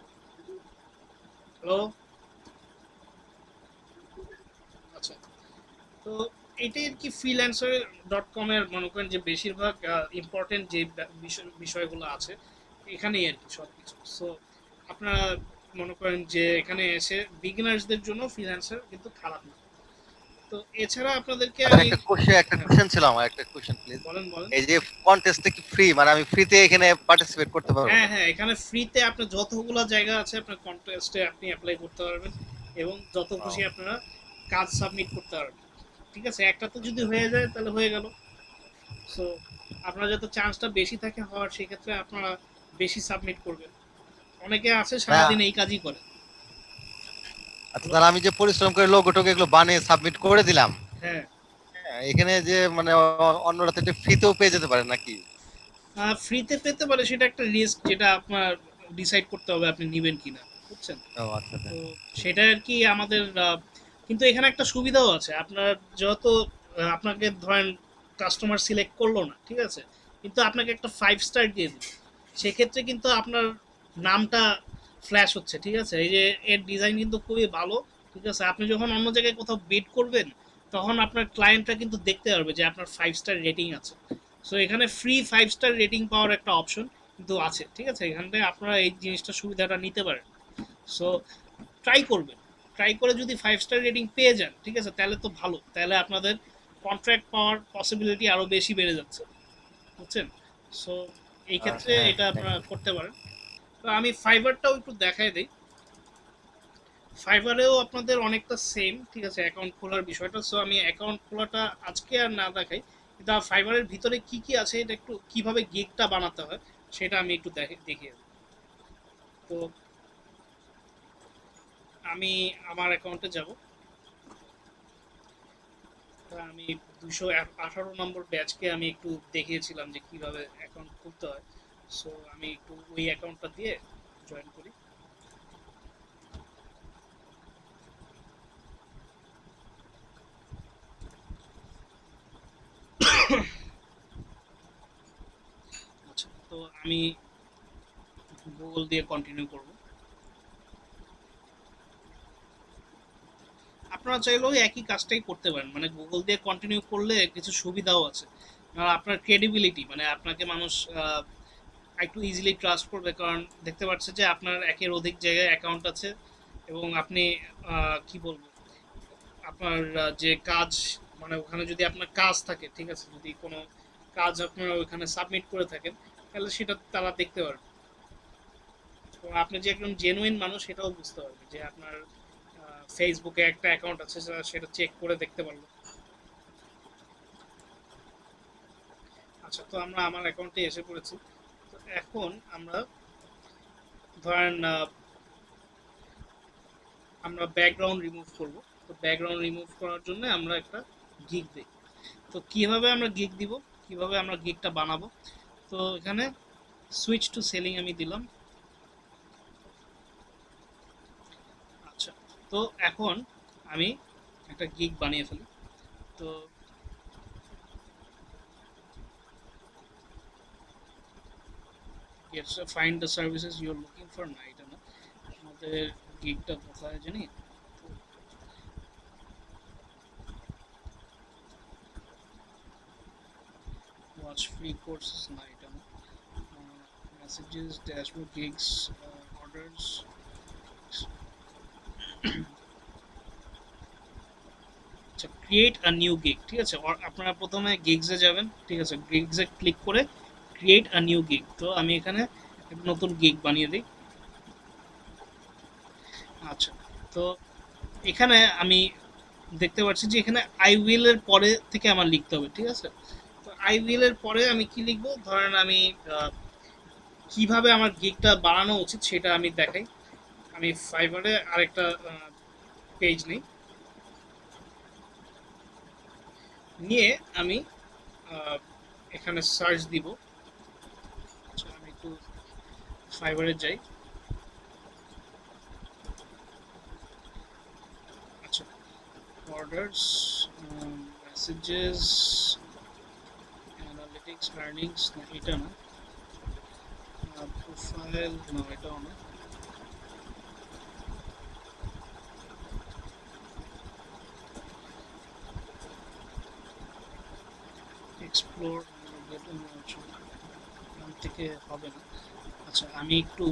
হ্যালো, আচ্ছা, তো এটাই আর কি freelancer.com এর মনে করেন যে বেশিরভাগ ইম্পর্টেন্ট যে বিষয়গুলো আছে এখানেই আর কি সব কিছু। সো আপনারা মনে করেন যে এখানে এসে বিগিনার্সদের জন্য ফ্রিল্যান্সার কিন্তু খারাপ না। তো এছাড়া আপনাদেরকে আমি একটা কোশ্চেন ছিল আমার, একটা কোশ্চেন প্লিজ। বলেন। এই যে কন্টেস্টে কি ফ্রি, মানে আমি ফ্রিতে এখানে পার্টিসিপেট করতে পারবো? হ্যাঁ, এখানে ফ্রিতে আপনার যতগুলো জায়গা আছে আপনার কন্টেস্টে আপনি অ্যাপ্লাই করতে পারবেন এবং যত খুশি আপনারা কাজ সাবমিট করতে পারবেন, ঠিক আছে। একটা তো যদি হয়ে যায় তাহলে হয়ে গেল। সো আপনার যত চান্সটা বেশি থাকে হওয়ার সেক্ষেত্রে আপনারা বেশি সাবমিট করবেন। অনেকে আছে সারাদিন এই কাজই করে। আচ্ছা, তাহলে আমি যে পরিশ্রম করে লোগো টোগো এগুলো বানিয়ে সাবমিট করে দিলাম, হ্যাঁ, এখানে যে মানে অন্যরা তো ফ্রিতেও পেয়ে যেতে পারে নাকি? ফ্রিতে পেতে পারে, সেটা একটা রিস্ক যেটা আপনার ডিসাইড করতে হবে আপনি নেবেন কিনা, বুঝছেন। ও আচ্ছা, তো সেটা আর কি আমাদের কিন্তু এখানে একটা সুবিধাও আছে, আপনার যেহেতু আপনাকে ধরেন কাস্টমার সিলেক্ট করলো না, ঠিক আছে, কিন্তু আপনাকে একটা 5 স্টার দিয়ে দিল, সেক্ষেত্রে কিন্তু আপনার নামটা ফ্ল্যাশ হচ্ছে, ঠিক আছে। এই যে এর ডিজাইন কিন্তু খুবই ভালো, ঠিক আছে। আপনি যখন অন্য জায়গায় কোথাও বিড করবেন তখন আপনার ক্লায়েন্টরা কিন্তু দেখতে পারবে যে আপনার 5 স্টার রেটিং আছে। সো এখানে ফ্রি 5 স্টার রেটিং পাওয়ার একটা অপশন কিন্তু আছে, ঠিক আছে। এখান থেকে আপনারা এই জিনিসটা সুবিধাটা নিতে পারেন। সো ট্রাই করবেন, ট্রাই করে যদি 5 স্টার রেটিং পেয়ে যান, ঠিক আছে, তাহলে তো ভালো, তাহলে আপনাদের কন্ট্রাক্ট পাওয়ার পসিবিলিটি আরও বেশি বেড়ে যাচ্ছে। বুঝছেন? সো এই ক্ষেত্রে হ্যাঁ, এটা আপনারা করতে পারেন। তো আমি ফাইবারটাও একটু দেখাই দিই। ফাইবারেও আপনাদের অনেকটা সেম, ঠিক আছে, অ্যাকাউন্ট খোলার বিষয়টা। সো আমি অ্যাকাউন্ট খোলাটা আজকে আর না দেখাই, কিন্তু ফাইবারের ভিতরে কি কি আছে এটা একটু, কিভাবে গিগটা বানাতে হয় সেটা আমি একটু দেখিয়ে দিই। তো আমি আমার অ্যাকাউন্টে যাব। আমি 218 নম্বর ব্যাচকে আমি একটু দেখিয়েছিলাম যে কিভাবে অ্যাকাউন্ট খুলতে হয়। সো আমি একটু ওই অ্যাকাউন্টটা দিয়ে জয়েন করি। আচ্ছা, তো আমি গুগল দিয়ে কন্টিনিউ করব। আপনারা চাইলেও একই কাজটাই করতে পারেন, মানে গুগল দিয়ে কন্টিনিউ করলে কিছু সুবিধাও আছে। আপনার ক্রেডিবিলিটি, মানে আপনাকে মানুষ একটু ইজিলি ট্রাস্ট করবে, কারণ দেখতে পাচ্ছে যে আপনার একের অধিক জায়গায় অ্যাকাউন্ট আছে এবং আপনি কি বলবো, আপনার যে কাজ, মানে ওখানে যদি আপনার কাজ থাকে, ঠিক আছে, যদি কোনো কাজ আপনারা ওখানে সাবমিট করে থাকেন তাহলে সেটা তারা দেখতে পারবে। এবং আপনি যে একজন জেনুইন মানুষ সেটাও বুঝতে পারবে, যে আপনার ফেসবুকে একটা অ্যাকাউন্ট আছে সেটা চেক করে দেখতে পারলো। আচ্ছা, তো আমরা আমার অ্যাকাউন্টে এসে পড়েছি। তো এখন আমরা ধরেন আমরা ব্যাকগ্রাউন্ড রিমুভ করব। তো ব্যাকগ্রাউন্ড রিমুভ করার জন্য আমরা একটা গিগ দিই। তো কিভাবে আমরা গিগ দিব, কিভাবে আমরা গিগটা বানাবো, তো এখানে সুইচ টু সেলিং আমি দিলাম। আচ্ছা, তো এখন আমি একটা গিগ বানিয়ে ফেলি। তো find the services you are looking for, না এটা না, আমাদের গিগটা কোথায় জানি। ওয়াচ ফ্রি কোর্সেস, না এটা না, মেসেজেস, ড্যাশবোর্ড, গিগস, অর্ডারস। আচ্ছা, ক্রিয়েট আ নিউ গিগ, ঠিক আছে, আপনারা প্রথমে গিগসে যাবেন, ঠিক আছে, গিগসে ক্লিক করে ক্রিয়েট আ নিউ গিগ। তো আমি এখানে একটা নতুন গিগ বানিয়ে দিই। আচ্ছা, তো এখানে আমি দেখতে পাচ্ছি যে এখানে আই উইল এর পরে থেকে আমার লিখতে হবে, ঠিক আছে। তো আই উইল এর পরে আমি কি লিখবো, ধরেন আমি কিভাবে আমার গিগটা বানানো উচিত সেটা আমি দেখাই। আমি ফাইবারে আরেকটা পেজ নিই, নিয়ে আমি এখানে সার্চ দিব। আচ্ছা, আমি একটু ফাইবারে যাই। আচ্ছা, অর্ডারস, মেসেজেস, অ্যানালিটিক্স, আর্নিংস, না এটা না, প্রোফাইল, না এটাও না, এক্সপ্লোর, থেকে হবে না। আচ্ছা, আমি একটু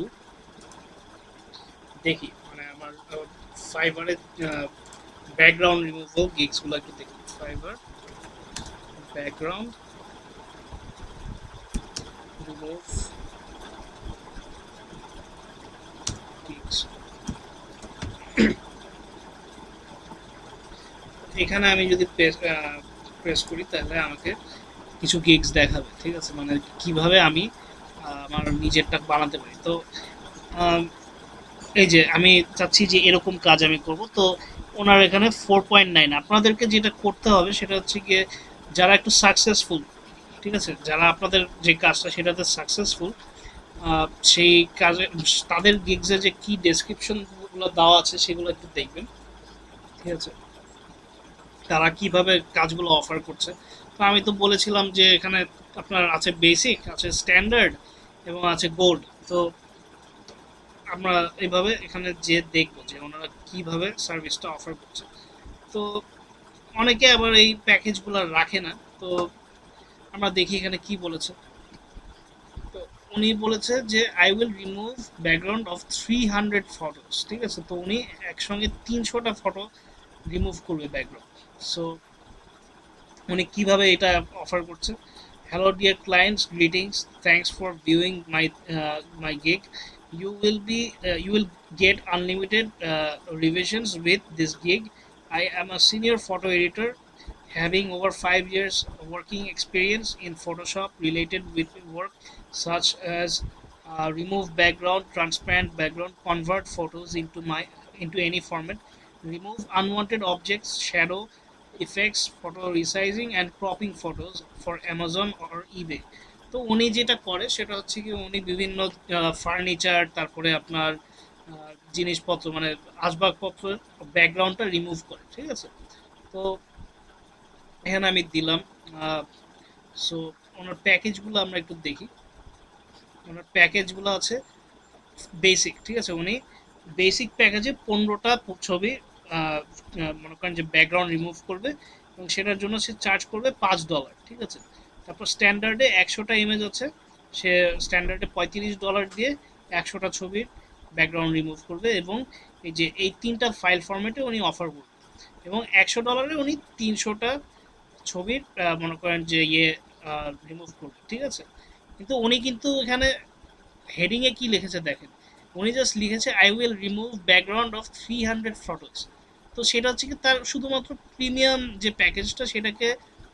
দেখি, মানে আমার ফাইবারে ব্যাকগ্রাউন্ড রিমুভাল গিগসগুলো একটু দেখি। ফাইবার ব্যাকগ্রাউন্ড রিমুভ গিগস, এখানে আমি যদি প্রেস করি তাহলে আমাকে কিছু গিগস দেখাবে, ঠিক আছে, মানে কিভাবে আমি আমার নিজেরটা বানাতে পারি। তো এই যে আমি চাচ্ছি যে এরকম কাজ আমি করব। তো ওনার এখানে 4.9, আপনাদেরকে যেটা করতে হবে সেটা হচ্ছে গিয়ে যারা একটু সাকসেসফুল, ঠিক আছে, যারা আপনাদের যে কাজটা সেটাতে সাকসেসফুল, সেই কাজে তাদের গিগসে যে কি ডেসক্রিপশনগুলো দেওয়া আছে সেগুলো একটু দেখবেন, ঠিক আছে, তারা কিভাবে কাজগুলো অফার করছে। তো আমি তো বলেছিলাম যে এখানে আপনার আছে বেসিক, আছে স্ট্যান্ডার্ড এবং আছে গোল্ড। তো আমরা এইভাবে এখানে যে দেখবো যে ওনারা কিভাবে সার্ভিসটা অফার করছে। তো অনেকে আবার এই প্যাকেজগুলো রাখে না। তো আমরা দেখি এখানে কি বলেছে। তো উনি বলেছে যে I will remove background of 300 photos, ঠিক আছে। তো উনি একসঙ্গে 300টা ফটো রিমুভ করবে ব্যাকগ্রাউন্ড। সো উনি কিভাবে এটা অফার করছে, Hello dear clients, greetings, thanks for viewing my gig. You will get unlimited revisions with this gig. I am a senior photo editor having over 5 years working experience in Photoshop related with work such as remove background, transparent background, convert photos into any format, remove unwanted objects, shadow effects, photo resizing and cropping photos for Amazon or eBay. তো উনি যেটা করে সেটা হচ্ছে কি উনি বিভিন্ন furniture, তারপরে আপনার জিনিসপত্র মানে আসবাবপত্রের ব্যাকগ্রাউন্ডটা রিমুভ করে, ঠিক আছে? তো এখানে আমি দিলাম। সো ওনার প্যাকেজগুলো আমরা একটু দেখি। ওনার প্যাকেজগুলো আছে বেসিক, ঠিক আছে? উনি বেসিক প্যাকেজে 15টা ছবি মনে করেন যে ব্যাকগ্রাউন্ড রিমুভ করবে এবং সেটার জন্য সে চার্জ করবে $5, ঠিক আছে? তারপর স্ট্যান্ডার্ডে 100টা ইমেজ আছে, সে স্ট্যান্ডার্ডে $35 দিয়ে 100টা ছবির ব্যাকগ্রাউন্ড রিমুভ করবে এবং এই 3টা ফাইল ফরম্যাটে উনি অফার করবে এবং $100 উনি 300টা ছবির মনে করেন যে রিমুভ করবে, ঠিক আছে? কিন্তু উনি কিন্তু এখানে হেডিংয়ে কি লিখেছে দেখেন, উনি জাস্ট লিখেছে I will remove background of 300 photos. তো সেটা হচ্ছে কি তার শুধুমাত্র প্রিমিয়াম যে প্যাকেজটা সেটাকে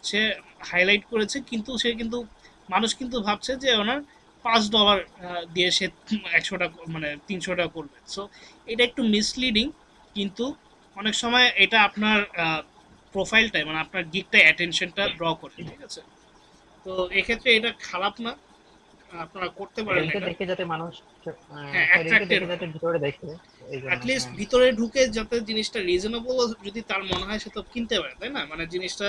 সে হাইলাইট করেছে, কিন্তু মানুষ কিন্তু ভাবছে যে ওনার $5 দিয়ে সে 100টা মানে 300টা করবে। সো এটা একটু মিসলিডিং, কিন্তু অনেক সময় এটা আপনার প্রোফাইলটাই মানে আপনার গিগটাই অ্যাটেনশনটা ড্র করে, ঠিক আছে? তো এক্ষেত্রে এটা খারাপ না, আপনারা করতে পারেন এটা দেখে যাতে মানুষ হ্যাঁ অ্যাট্রাক্টেড যাতে ভিতরে দেখে অ্যাটলিস্ট ভিতরে ঢুকে যাতে জিনিসটা রিজনেবল যদি তার মনে হয় সে তো কিনতে পারে, তাই না? মানে জিনিসটা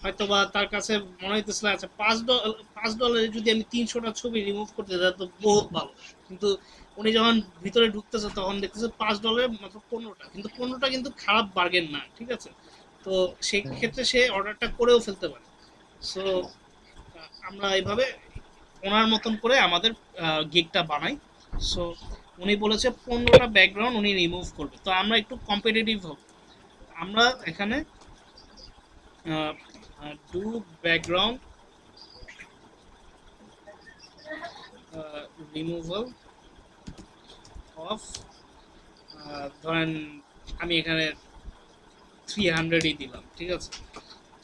হয়তো বা তার কাছে মনে হইতেছিল আচ্ছা $5 যদি আমি 300টা ছবি রিমুভ করতে যাই তো বহুত ভালো, কিন্তু উনি যখন ভিতরে ঢুকতেছে তখন দেখতেছে $5 মাত্র 15টা, কিন্তু 15টা কিন্তু খারাপ বার্গেন না, ঠিক আছে? তো সেই ক্ষেত্রে সে অর্ডারটা করেও ফেলতে পারে। সো আমরা এইভাবে ওনার মতন করে আমাদের গিগটা বানাই। সো উনি বলেছে 15টা ব্যাকগ্রাউন্ড উনি রিমুভ করবে, তো আমরা একটু কম্পিটিটিভ হব। আমরা এখানে ডু ব্যাকগ্রাউন্ড রিমুভাল অফ ধরেন আমি এখানে 300ই দিলাম, ঠিক আছে?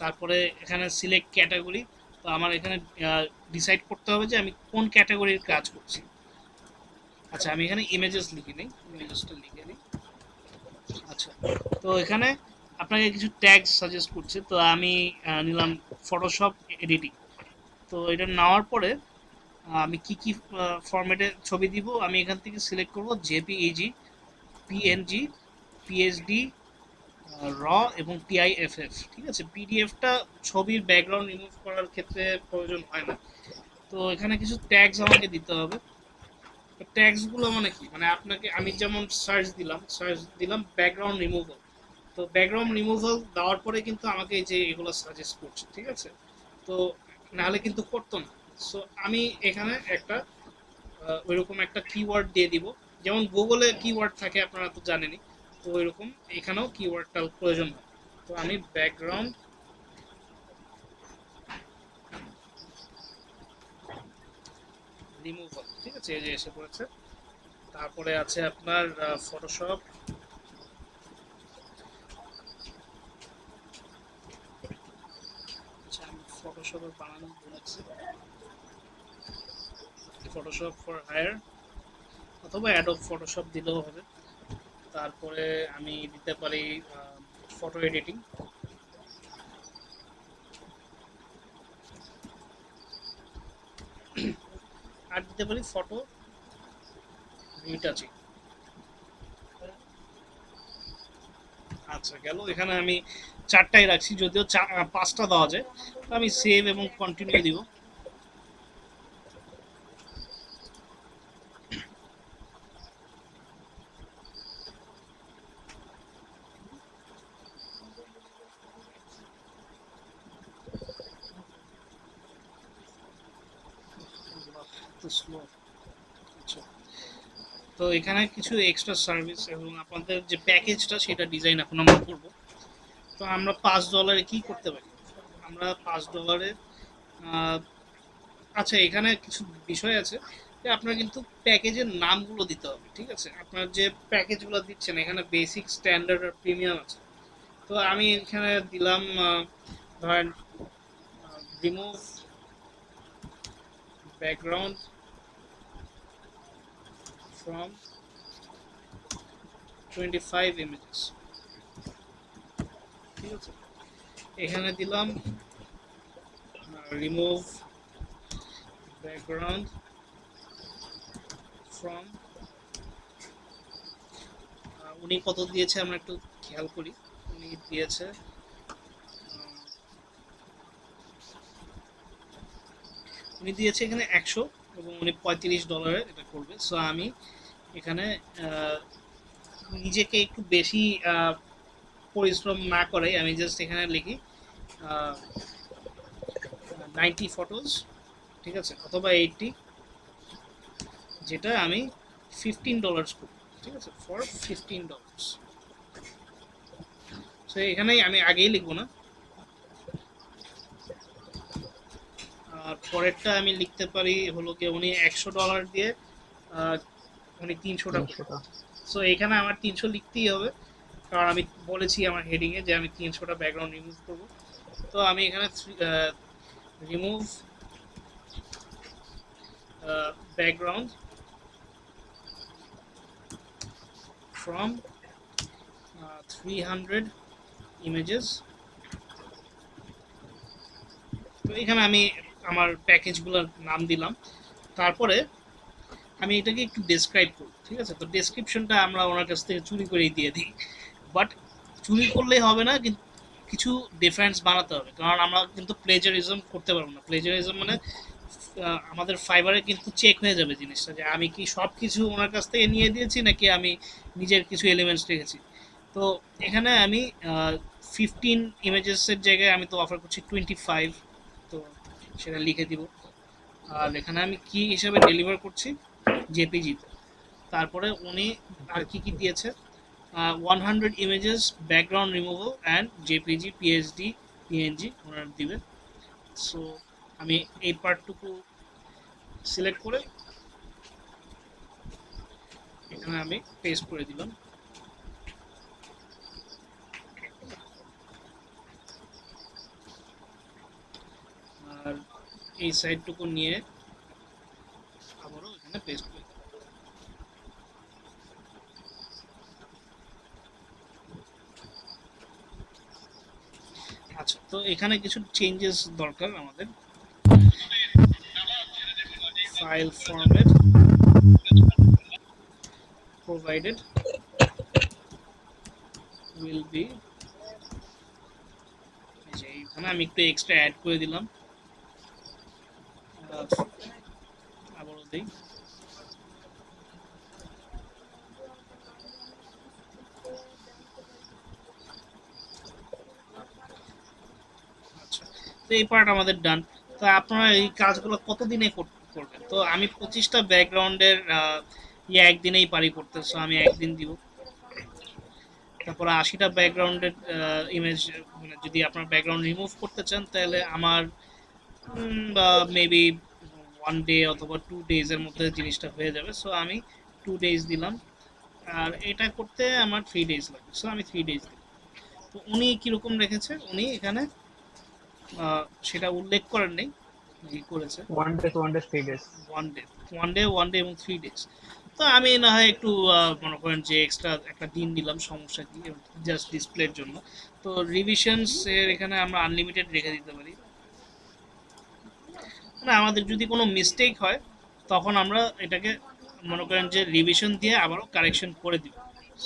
তারপরে এখানে সিলেক্ট ক্যাটাগরি, তো আমার এখানে ডিসাইড করতে হবে যে আমি কোন ক্যাটাগরির কাজ করছি। আচ্ছা আমি এখানে ইমেজেস লিখে নিই, ইমেজেসটা লিখে নিই। আচ্ছা তো এখানে আপনাকে কিছু ট্যাগ সাজেস্ট করছে, তো আমি নিলাম ফটোশপ এডিটিং। তো এটা নেওয়ার পরে আমি কি ফরম্যাটে ছবি দিব আমি এখান থেকে সিলেক্ট করব জেপিইজি, পিএনজি, পিএসডি, র এবং টিআইএফএফ, ঠিক আছে? পিডিএফটা ছবির ব্যাকগ্রাউন্ড রিমুভ করার ক্ষেত্রে প্রয়োজন হয় না। তো এখানে কিছু ট্যাগস আমাকে দিতে হবে। তো ট্যাগসগুলো মানে কি, মানে আপনাকে আমি যেমন সার্চ দিলাম ব্যাকগ্রাউন্ড রিমুভাল, তো ব্যাকগ্রাউন্ড রিমুভাল দেওয়ার পরে কিন্তু আমাকে এই যে এগুলো সাজেস্ট করছে, ঠিক আছে? তো নাহলে কিন্তু করতো না। সো আমি এখানে একটা ওইরকম একটা কিওয়ার্ড দিয়ে দিব, যেমন গুগলে কিওয়ার্ড থাকে আপনারা তো জানেনই, তো ওইরকম এখানেও কিওয়ার্ডটা প্রয়োজন হয়। তো আমি ব্যাকগ্রাউন্ড রিমুভাল, ঠিক আছে? এই যে এসে পড়েছে। তারপরে আছে আপনার ফটোশপ, আচ্ছা আমি ফটোশপের বানানো বলেছি, ফটোশপ ফর হায়ার অথবা অ্যাডোব ফটোশপ দিলেও হবে। তারপরে আমি দিতে পারি ফটো এডিটিং, আর দিতে পারি ফটো রিটাচিং। আচ্ছা গেল, এখানে আমি 4টাই রাখছি, যদিও 5টা দেওয়া যায়। তো আমি সেভ এবং কন্টিনিউ দিব। তো এখানে কিছু এক্সট্রা সার্ভিস এবং আপনাদের যে প্যাকেজটা সেটা ডিজাইন এখন আমরা করব। তো আমরা $5 কি করতে পারি, আমরা $5 আহ, আচ্ছা, এখানে কিছু বিষয় আছে যে আপনার কিন্তু প্যাকেজের নামগুলো দিতে হবে, ঠিক আছে? আপনার যে প্যাকেজগুলো দিচ্ছেন এখানে বেসিক, স্ট্যান্ডার্ড আর প্রিমিয়াম আছে। তো আমি এখানে দিলাম ধরেন রিমুভ ব্যাকগ্রাউন্ড ফ্রম 25 ইমেজেস, ঠিক আছে? এখানে দিলাম রিমুভ ব্যাকগ্রাউন্ড ফ্রম, উনি কত দিয়েছে আমরা একটু খেয়াল করি। উনি দিয়েছে এখানে 100 এবং উনি $35 এটা করবে। সো আমি এখানে নিজেকে একটু বেশি পরিশ্রম না করে আমি জাস্ট এখানে লিখি 90 ফটোজ, ঠিক আছে, অথবা 80, যেটা আমি $15 করি, ঠিক আছে, ফর $15। সো এখানেই আমি আগেই লিখবো না, আর পরেরটা আমি লিখতে পারি হলো কি উনি $100 দিয়ে উনি 300টা। সো এখানে আমার 300 লিখতেই হবে, কারণ আমি বলেছি আমার হেডিংয়ে যে আমি 300টা ব্যাকগ্রাউন্ড রিমুভ করবো। তো আমি এখানে রিমুভ ব্যাকগ্রাউন্ড ফ্রম 300 ইমেজেস। তো এখানে আমি আমার প্যাকেজগুলোর নাম দিলাম। তারপরে আমি এটাকে একটু ডেসক্রাইব করব, ঠিক আছে? তো ডেসক্রিপশনটা আমরা ওনার কাছ থেকে চুরি করেই দিয়ে দিই, বাট চুরি করলেই হবে না, কিন্তু কিছু ডিফারেন্স বানাতে হবে, কারণ আমরা কিন্তু প্লেজারিজম করতে পারবো না। প্লেজারিজম মানে আমাদের ফাইবারে কিন্তু চেক হয়ে যাবে জিনিসটা যে আমি কি সব কিছু ওনার কাছ থেকে নিয়ে দিয়েছি নাকি আমি নিজের কিছু এলিমেন্টস রেখেছি। তো এখানে আমি 15 ইমেজেসের জায়গায় আমি তো অফার করছি 25, তো সেটা লিখে দিব। আর এখানে আমি কি হিসাবে ডেলিভার করছি, জেপিজিতে। তারপরে উনি আর কি কি দিয়েছে, 100 images background removal and JPG, PSD, PNG ওনার দিবে। সো আমি এই পার্টটুকু সিলেক্ট করে এখানে আমি পেস্ট করে দিলাম। আর এই সাইডটুকু নিয়ে আবারও এখানে পেস্ট করে দিলাম। আচ্ছা, তো এখানে কিছু চেঞ্জেস দরকার আমাদের। File format provided will be, এখানে আমি একটু এক্সট্রা অ্যাড করে দিলাম, আবারও দিই। আচ্ছা, তো এই পার্ট আমাদের ডান। তো আপনারা এই কাজগুলো কতদিনে করবেন? তো আমি 25টা ব্যাকগ্রাউন্ডের একদিনেই পারি করতে, সো আমি একদিন দিব। তারপরে 80টা ব্যাকগ্রাউন্ডের ইমেজ, মানে যদি আপনার ব্যাকগ্রাউন্ড রিমুভ করতে চান তাহলে আমার মেবি 1 ডে অথবা 2 ডেজের মধ্যে জিনিসটা হয়ে যাবে। সো আমি 2 ডেজ দিলাম, আর এটা করতে আমার 3 ডেজ লাগবে, সো আমি 3 ডেজ দিলাম। তো উনি কীরকম রেখেছে, উনি এখানে সেটা উল্লেখ করেন নেই, কি করেছে 1 ডে 3 ডেজ, 1 ডে এবং 3 ডেজ। তো আমি না হয় একটু মনে করেন যে এক্সট্রা একটা দিন দিলাম, সমস্যা কি, জাস্ট ডিসপ্লের জন্য। তো রিভিশনস এর এখানে আমরা আনলিমিটেড রেখে দিতে পারি, মানে আমাদের যদি কোনো মিস্টেক হয় তখন আমরা এটাকে মনে করেন যে রিভিশন দিয়ে আবারও কারেকশন করে দিব।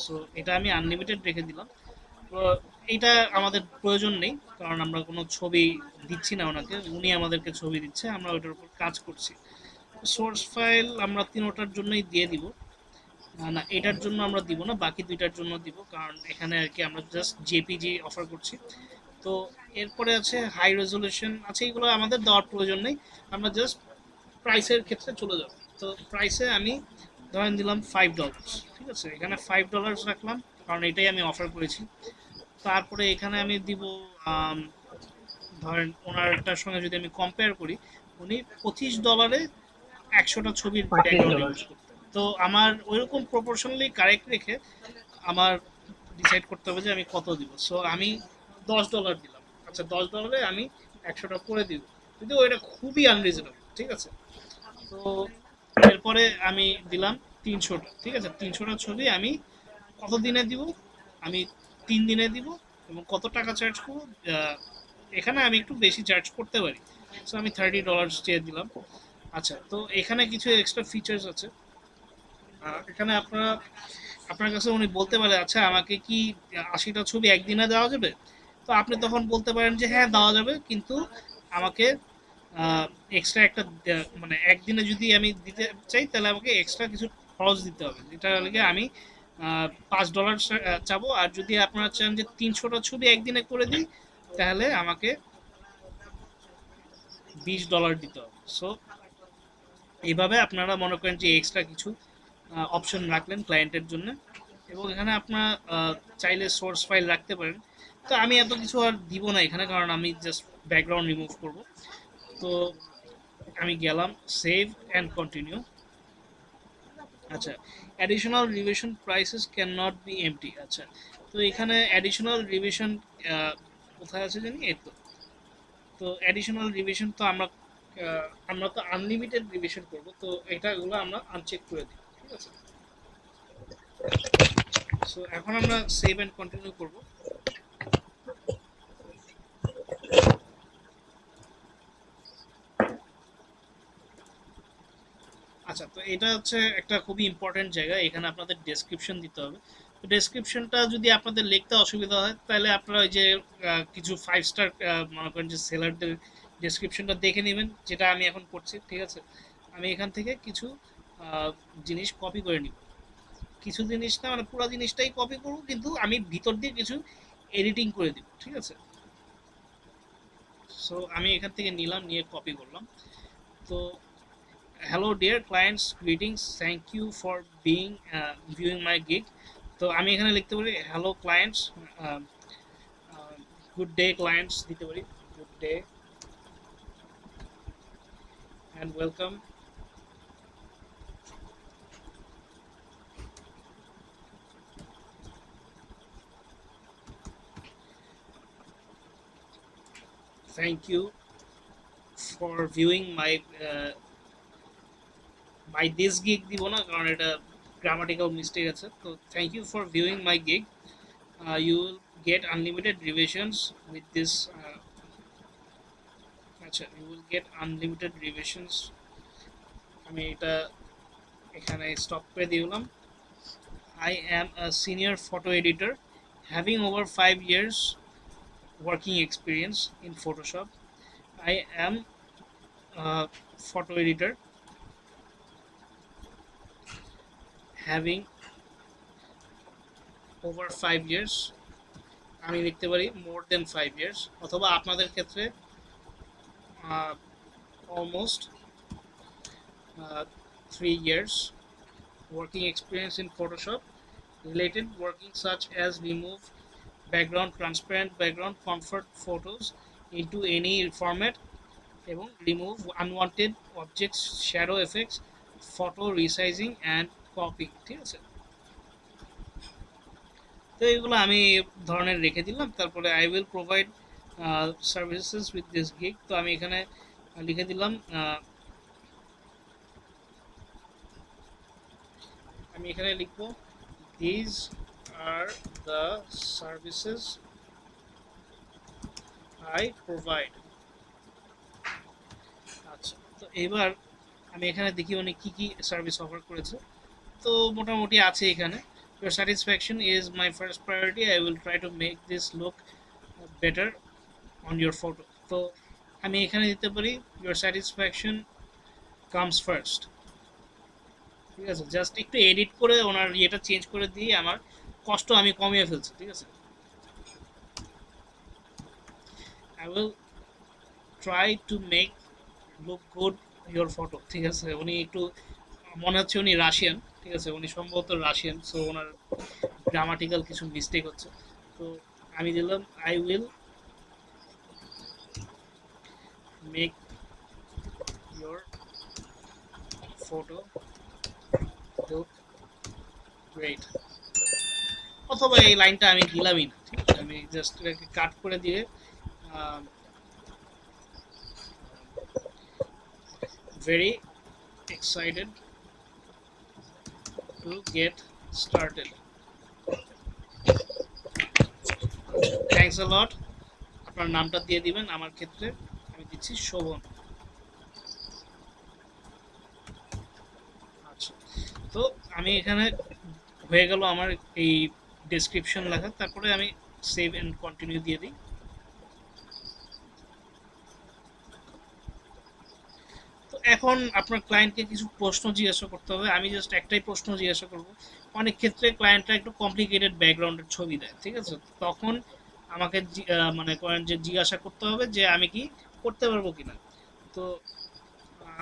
সো এটা আমি আনলিমিটেড রেখে দিলাম। তো এটা আমাদের প্রয়োজন নেই, কারণ আমরা কোনো ছবি দিচ্ছি না ওনাকে, উনি আমাদেরকে ছবি দিচ্ছে, আমরা ওইটার উপর কাজ করছি। সোর্স ফাইল আমরা 3টার জন্যই দিয়ে দিব, না এটার জন্য আমরা দিব না, বাকি 2টার জন্য দিব, কারণ এখানে আর কি আমরা জাস্ট জেপিজি অফার করছি। তো এরপরে আছে হাই রেজলিউশন আছে, এগুলো আমাদের দেওয়ার প্রয়োজন নেই, আমরা জাস্ট প্রাইসের ক্ষেত্রে চলে যাব। তো প্রাইসে আমি ধরেন দিলাম $5, ঠিক আছে, এখানে $5 রাখলাম কারণ এটাই আমি অফার করেছি। তারপরে এখানে আমি দিব ধরেন ওনারটার সঙ্গে যদি আমি কম্পেয়ার করি, উনি $25 100টা ছবির ব্যাকগ্রাউন্ড ইউজ করতেন। তো আমার ওইরকম প্রপোর্শনালি কারেক্ট রেখে আমার ডিসাইড করতে হবে যে আমি কত দিব। সো আমি $10 দিলাম। আচ্ছা, $10 আমি 100টা করে দিব, কিন্তু এটা খুবই আনরিজনেবল, ঠিক আছে। তো এরপরে আমি দিলাম 300টা, ঠিক আছে। 300টা ছবি আমি কত দিনে দিব? আমি 3 দিনে দিব। এবং কত টাকা চার্জ করবো? এখানে আমি একটু বেশি চার্জ করতে পারি, সো আমি $30 চেয়ে দিলাম। আচ্ছা, তো এখানে কিছু এক্সট্রা ফিচার্স আছে। এখানে আপনার কাছে উনি বলতে পারে, আচ্ছা আমাকে কি 80টা ছবি একদিনে দেওয়া যাবে? তো আপনি তখন বলতে পারেন যে হ্যাঁ দেওয়া যাবে, কিন্তু আমাকে এক্সট্রা একটা মানে একদিনে যদি আমি দিতে চাই তাহলে আমাকে এক্সট্রা কিছু খরচ দিতে হবে, যেটা লাগে আমি $5 চাবো। আর যদি আপনারা চান যে 300টা ছবি একদিনে করে দিই, তাহলে আমাকে $20 দিতে হবে। সো এইভাবে আপনারা মনে করেন যে এক্সট্রা কিছু অপশন রাখলেন ক্লায়েন্টের জন্য। এবং এখানে আপনার চাইলে সোর্স ফাইল রাখতে পারেন। তো আমি এত কিছু আর দিব না এখানে, কারণ আমি জাস্ট ব্যাকগ্রাউন্ড রিমুভ করব। তো আমি গেলাম সেভ অ্যান্ড কন্টিনিউ। আচ্ছা, additional revision prices can not be empty. আচ্ছা, তো এখানে অ্যাডিশনাল রিভিশন কোথায় আছে জানি, এই তো। তো অ্যাডিশনাল রিভিশন তো আমরা তো আনলিমিটেড রিভিশন করব, তো এগুলো আমরা আনচেক করে দিই, ঠিক আছে। সো এখন আমরা সেভ এন্ড কন্টিনিউ করব। আচ্ছা, তো এটা হচ্ছে একটা খুবই ইম্পর্টেন্ট জায়গা। এখানে আপনাদের ডেসক্রিপশন দিতে হবে। তো ডেসক্রিপশনটা যদি আপনাদের লিখতে অসুবিধা হয়, তাহলে আপনারা ওই যে কিছু 5 স্টার মনে করেন যে সেলারদের ডেসক্রিপশনটা দেখে নেবেন, যেটা আমি এখন করছি, ঠিক আছে। আমি এখান থেকে কিছু জিনিস কপি করে নিব। কিছু জিনিস না, মানে পুরো জিনিসটাই কপি করব, কিন্তু আমি ভিতর দিয়ে কিছু এডিটিং করে দিব, ঠিক আছে। সো আমি এখান থেকে নিলাম, নিয়ে কপি করলাম। তো hello dear clients, greetings, thank you for viewing my gig. তো আমি এখানে লিখতে পারি hello clients, good day clients দিতে পারি, good day and welcome. Thank you for viewing my this gig দিব না, কারণ এটা গ্রামাটিক্যাল মিস্টেক আছে। তো thank you for viewing my gig, you will get unlimited revisions with this. আচ্ছা, you will get unlimited revisions. আমি এটা এখানে স্টপ করে দিলাম। I am a senior photo editor having over 5 years working experience in Photoshop. I am a photo editor having over 5 years. আমি লিখতে পারি more than 5 years, অথবা আপনাদের ক্ষেত্রে almost 3 years working experience in Photoshop, related working such as remove background, transparent background, comfort photos into any format, এবং remove unwanted objects, shadow effects, photo resizing and copying, ঠিক আছে। তো এগুলো আমি ধরনের রেখে দিলাম। তারপরে I will provide services with this gig। তো আমি এখানে লিখে দিলাম, আমি এখানে লিখবো these are the services I provide। আচ্ছা, তো এবার আমি এখানে দেখি উনি কি কি সার্ভিস অফার করেছে। তো মোটামুটি আছে এখানে, your satisfaction is my first priority, I will try to make this look better on your photo। তো আমি এখানে দিতে পারি your satisfaction comes first, ঠিক আছে। জাস্ট একটু এডিট করে ওনার ইয়েটা চেঞ্জ করে দিয়ে আমার কষ্ট আমি কমিয়ে ফেলছি, ঠিক আছে। I will try to make look good your photo, ঠিক আছে। উনি একটু মনে হচ্ছে উনি রাশিয়ান, ঠিক আছে, উনি সম্ভবত রাশিয়ান, সো ওনার গ্রামাটিক্যাল কিছু মিস্টেক হচ্ছে। তো আমি দিলাম I will make your photo look great, অথবা এই লাইনটা আমি দিলামই না, ঠিক আছে, আমি জাস্ট এটাকে কাট করে দিয়ে very excited to get started. Thanks a lot. আপনার নামটা দিয়ে দিবেন, আমার ক্ষেত্রে আমি দিচ্ছি শোভন। আচ্ছা, তো আমি এখানে হয়ে গেল আমার এই ডেসক্রিপশন লেখা, তারপরে আমি সেভ এন্ড কন্টিনিউ দিয়ে দিই। তো এখন আপনার ক্লায়েন্টকে কিছু প্রশ্ন জিজ্ঞাসা করতে হবে। আমি জাস্ট একটাই প্রশ্ন জিজ্ঞাসা করব। অনেক ক্ষেত্রে ক্লায়েন্টরা একটু কমপ্লিকেটেড ব্যাকগ্রাউন্ডের ছবি দেয়, ঠিক আছে, তখন আমাকে মানে করেন যে জিজ্ঞাসা করতে হবে যে আমি কি করতে পারবো কিনা। তো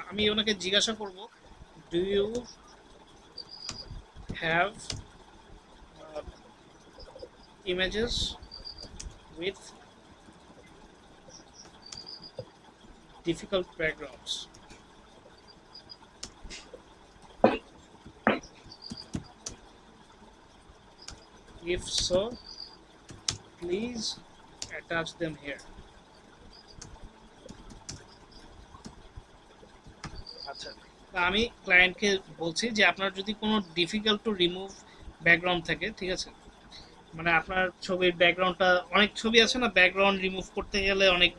আমি ওনাকে জিজ্ঞাসা করব, do you have images with difficult backgrounds? If so, please attach them here. আচ্ছা, আমি ক্লায়েন্টকে বলছি যে আপনার যদি কোনো ডিফিকাল্ট টু রিমুভ ব্যাকগ্রাউন্ড থাকে, ঠিক আছে, মানে আপনার ছবির ব্যাকগ্রাউন্ডটা, অনেক ছবি আছে না ব্যাকগ্রাউন্ড রিমুভ করতে গেলে অনেক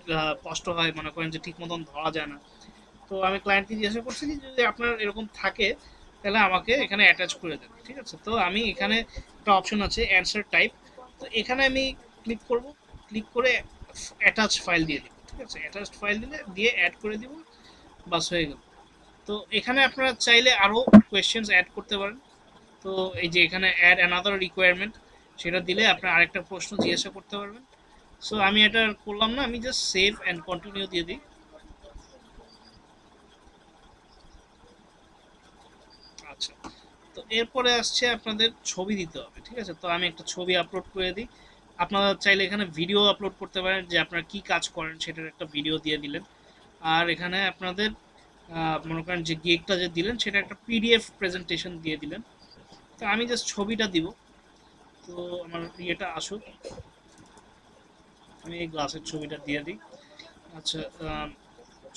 কষ্ট হয়, মনে করেন যে ঠিক মতন ধরা যায় না। তো আমি ক্লায়েন্টকে জিজ্ঞাসা করছি যে যদি আপনার এরকম থাকে তাহলে আমাকে এখানে অ্যাটাচ করে দেন, ঠিক আছে। তো আমি এখানে একটা অপশন আছে অ্যানসার টাইপ, তো এখানে আমি ক্লিক করব, ক্লিক করে অ্যাটাচ ফাইল দিয়ে দিব, ঠিক আছে, অ্যাটাচড ফাইল দিয়ে অ্যাড করে দিব, বাস হয়ে গেল। তো এখানে আপনারা চাইলে আরও কোয়েশ্চেন্স অ্যাড করতে পারেন। তো এই যে এখানে অ্যাড অ্যানাদার রিকোয়ারমেন্ট, সেটা দিলে আপনার আরেকটা প্রশ্ন জিজ্ঞাসা করতে পারবেন। সো আমি এটা করলাম না, আমি জাস্ট সেভ অ্যান্ড কন্টিনিউ দিয়ে দিই। আচ্ছা, তো এরপরে আসছে আপনাদের ছবি দিতে হবে, ঠিক আছে। তো আমি একটা ছবি আপলোড করে দিই। আপনারা চাইলে এখানে ভিডিও আপলোড করতে পারেন, যে আপনারা কি কাজ করেন সেটার একটা ভিডিও দিয়ে দিলেন। আর এখানে আপনাদের মনে করেন যে গিগটা যে দিলেন সেটা একটা পিডিএফ প্রেজেন্টেশন দিয়ে দিলেন। তো আমি জাস্ট ছবিটা দিব। তো আমার ইয়েটা আসুক, আমি এই গ্লাসের ছবিটা দিয়ে দিই। আচ্ছা,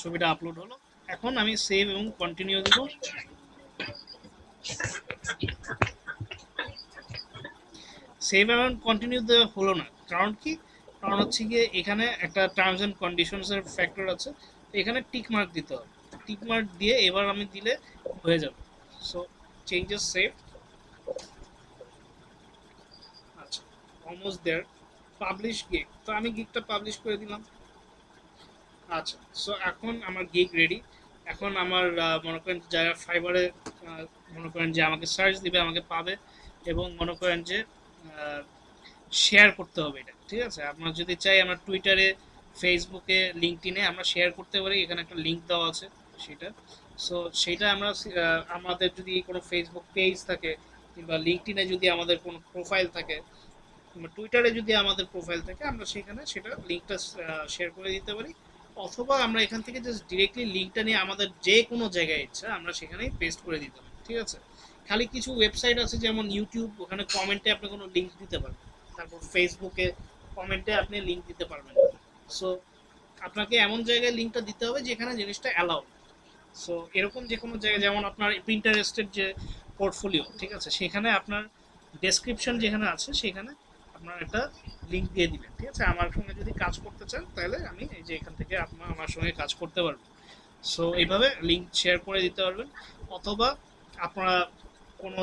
ছবিটা আপলোড হলো। এখন আমি সেভ এবং কন্টিনিউ দিব। সেভ এবং কন্টিনিউ দেওয়া হলো না, কারণ কি? কারণ হচ্ছে গিয়ে এখানে একটা টার্মস অ্যান্ড কন্ডিশনসের ফ্যাক্টর আছে, তো এখানে টিক মার্ক দিতে হবে। টিক মার্ক দিয়ে এবার আমি দিলে হয়ে যাবে। So changes save. আচ্ছা, অলমোস্ট দেয়ার। পাবলিশ গিগ, তো আমি গিগটা পাবলিশ করে দিলাম। আচ্ছা, সো এখন আমার গিগ রেডি। এখন আমার মনে করেন যারা ফাইবারে মনে করেন যে আমাকে সার্চ দিবে, আমাকে পাবে, এবং মনে করেন যে শেয়ার করতে হবে এটা, ঠিক আছে। আপনার যদি চাই আমরা টুইটারে, ফেসবুকে, লিঙ্কডইনে আমরা শেয়ার করতে পারি, এখানে একটা লিঙ্ক দেওয়া আছে সেটা। সো সেইটা আমরা আমাদের যদি কোনো ফেসবুক পেজ থাকে, কিংবা লিঙ্কডইনে যদি আমাদের কোনো প্রোফাইল থাকে, কিংবা টুইটারে যদি আমাদের প্রোফাইল থাকে, আমরা সেখানে সেটা লিঙ্কটা শেয়ার করে দিতে পারি। অথবা আমরা এখান থেকে জাস্ট ডিরেক্টলি লিঙ্কটা নিয়ে আমাদের যে কোনো জায়গায় ইচ্ছা আমরা সেখানেই পেস্ট করে দিতে পারি, ঠিক আছে। খালি কিছু ওয়েবসাইট আছে যেমন ইউটিউব, ওখানে কমেন্টে আপনি কোনো লিঙ্ক দিতে পারবেন। তারপর ফেসবুকে কমেন্টে আপনি লিঙ্ক দিতে পারবেন। সো আপনাকে এমন জায়গায় লিঙ্কটা দিতে হবে যেখানে জিনিসটা অ্যালাউ। সো এরকম যে কোনো জায়গায়, যেমন আপনার প্রিন্টারেস্টের যে পোর্টফোলিও, ঠিক আছে, সেখানে আপনার ডেসক্রিপশন যেখানে আছে সেখানে আপনার একটা লিঙ্ক দিয়ে দিবেন, ঠিক আছে। আমার সঙ্গে যদি কাজ করতে চান তাহলে আমি এই যে এখান থেকে আপনার আমার সঙ্গে কাজ করতে পারবেন। সো এইভাবে লিঙ্ক শেয়ার করে দিতে পারবেন। অথবা আপনারা কোনো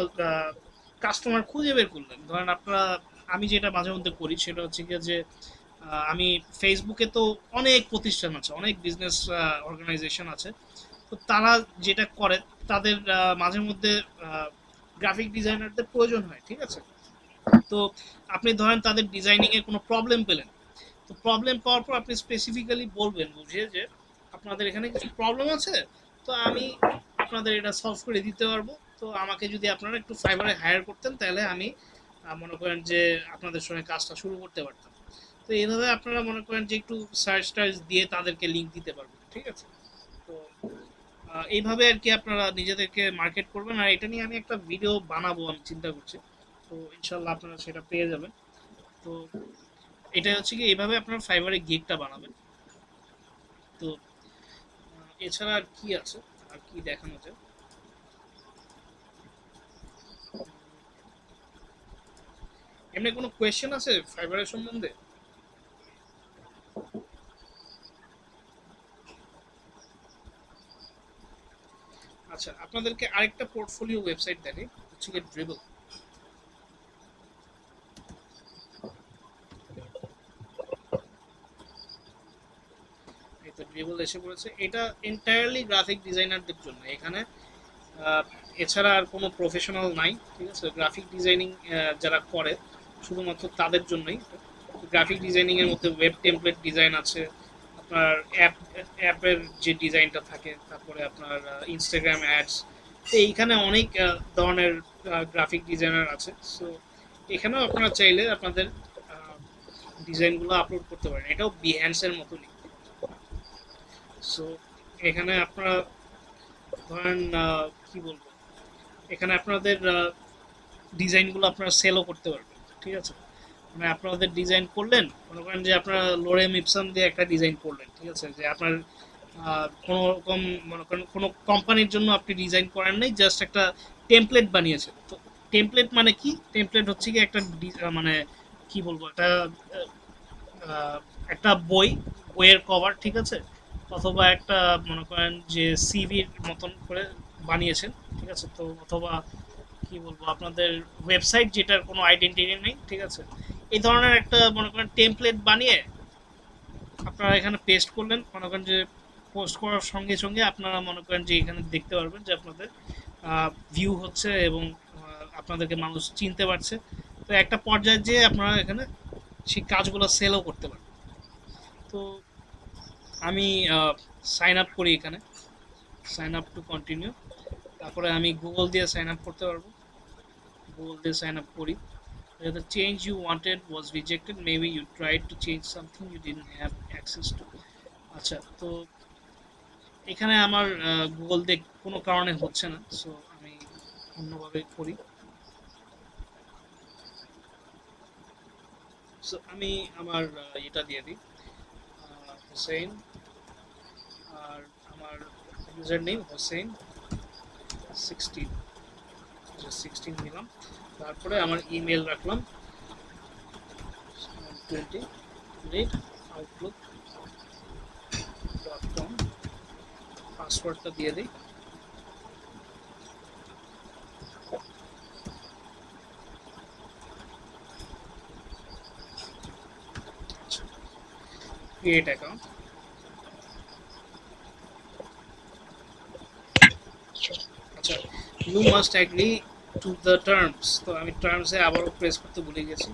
কাস্টমার খুঁজে বের করলেন, ধরেন আপনারা, আমি যেটা মাঝে মধ্যে করি সেটা হচ্ছে গিয়ে যে আমি ফেসবুকে তো অনেক প্রতিষ্ঠান আছে, অনেক বিজনেস অর্গানাইজেশন আছে, তো তারা যেটা করে তাদের মাঝে মধ্যে গ্রাফিক ডিজাইনারদের প্রয়োজন হয়, ঠিক আছে। তো আপনি ধরেন তাদের ডিজাইনিংয়ে কোনো প্রবলেম পেলেন, তো প্রবলেম পাওয়ার পর আপনি স্পেসিফিক্যালি বলবেন বুঝিয়ে যে আপনাদের এখানে কিছু প্রবলেম আছে, তো আমি আপনাদের এটা সলভ করে দিতে পারবো। তো আমাকে যদি আপনারা একটু ফাইবারে হায়ার করতেন তাহলে আমি মনে করেন যে আপনাদের সঙ্গে কাজটা শুরু করতে পারতাম। তো এইভাবে আপনারা মনে করেন যে একটু সার্চ টার্চ দিয়ে তাদেরকে লিঙ্ক দিতে পারবেন, ঠিক ঠিক আছে? তো এইভাবে আর কি আপনারা নিজেদেরকে মার্কেট করবেন। আর এটা নিয়ে আমি একটা ভিডিও বানাবো আমি চিন্তা করছি, তো ইনশাল্লাহ আপনারা সেটা পেয়ে যাবেন। তো এটা হচ্ছে কি এইভাবে আপনারা ফাইবারে গিগটা বানাবেন। তো এছাড়া আর কি আছে, আর কি দেখানো যায়? এমনি কোনো কোয়েশ্চেন আছে ফাইবারের সম্বন্ধে? আচ্ছা, আপনাদেরকে আরেকটা পোর্টফোলিও ওয়েবসাইট দেখাই, হচ্ছে কি ড্রিবল। এই তো ড্রিবল এসে পড়েছে। এটা এন্টায়ারলি গ্রাফিক ডিজাইনারদের জন্য। এখানে এছাড়া আর কোনো প্রফেশনাল নাই, ঠিক আছে? গ্রাফিক ডিজাইনিং যারা করে শুধুমাত্র তাদের জন্যই। গ্রাফিক ডিজাইনিং এর মধ্যে ওয়েব টেমপ্লেট ডিজাইন আছে, আপনার অ্যাপের যে ডিজাইনটা থাকে, তারপরে আপনার ইনস্টাগ্রাম অ্যাডস। তো এইখানে অনেক ধরনের গ্রাফিক ডিজাইনার আছে। সো এখানেও আপনারা চাইলে আপনাদের ডিজাইনগুলো আপলোড করতে পারেন। এটাও বিহ্যান্সের মতনই। সো এখানে আপনারা ধরেন কি বলবো, এখানে আপনাদের ডিজাইনগুলো আপনারা সেলও করতে পারবেন, ঠিক আছে? মানে আপনাদের ডিজাইন করলেন, মনে করেন যে আপনারা লোরেম ইপসন দিয়ে একটা ডিজাইন করলেন, ঠিক আছে? যে আপনার কোনো রকম মনে করেন কোনো কোম্পানির জন্য আপনি ডিজাইন করেন নাই, জাস্ট একটা টেমপ্লেট বানিয়েছেন। তো টেমপ্লেট মানে কি? টেমপ্লেট হচ্ছে কি একটা মানে কি বলবো, একটা বইয়ের কভার, ঠিক আছে? অথবা একটা মনে করেন যে সিভির মতন করে বানিয়েছেন, ঠিক আছে? তো অথবা কি বলবো, আপনাদের ওয়েবসাইট যেটার কোনো আইডেন্টিটি নেই, ঠিক আছে? এই ধরনের একটা মনে করেন টেমপ্লেট বানিয়ে আপনারা এখানে পেস্ট করলেন। মনে করেন যে পোস্ট করার সঙ্গে সঙ্গে আপনারা মনে করেন যে এখানে দেখতে পারবেন যে আপনাদের ভিউ হচ্ছে এবং আপনাদেরকে মানুষ চিনতে পারছে। তো একটা পর্যায়ে যেয়ে আপনারা এখানে সেই কাজগুলো সেলও করতে পারবেন। তো আমি সাইন আপ করি এখানে, সাইন আপ টু কন্টিনিউ। তারপরে আমি গুগল দিয়ে সাইন আপ করতে পারবো। গুগল দিয়ে সাইন আপ করি। The change you wanted was rejected. Maybe you tried to change something you didn't have access to. আচ্ছা, তো এখানে আমার গুগল দিয়ে কোনো কারণে হচ্ছে না, সো আমি অন্যভাবে করি। সো আমি আমার এটা দিয়ে দিই হোসেন, আর আমার ইউজার নেম হোসেন 16 দিলাম। তারপরে আমার ইমেল রাখলাম 20@outlook.com। পাসওয়ার্ডটা দিয়ে দিই। Create account. আচ্ছা, you must agree to the terms. তো আমি টার্মসে আবারও প্রেস করতে ভুলে গেছি।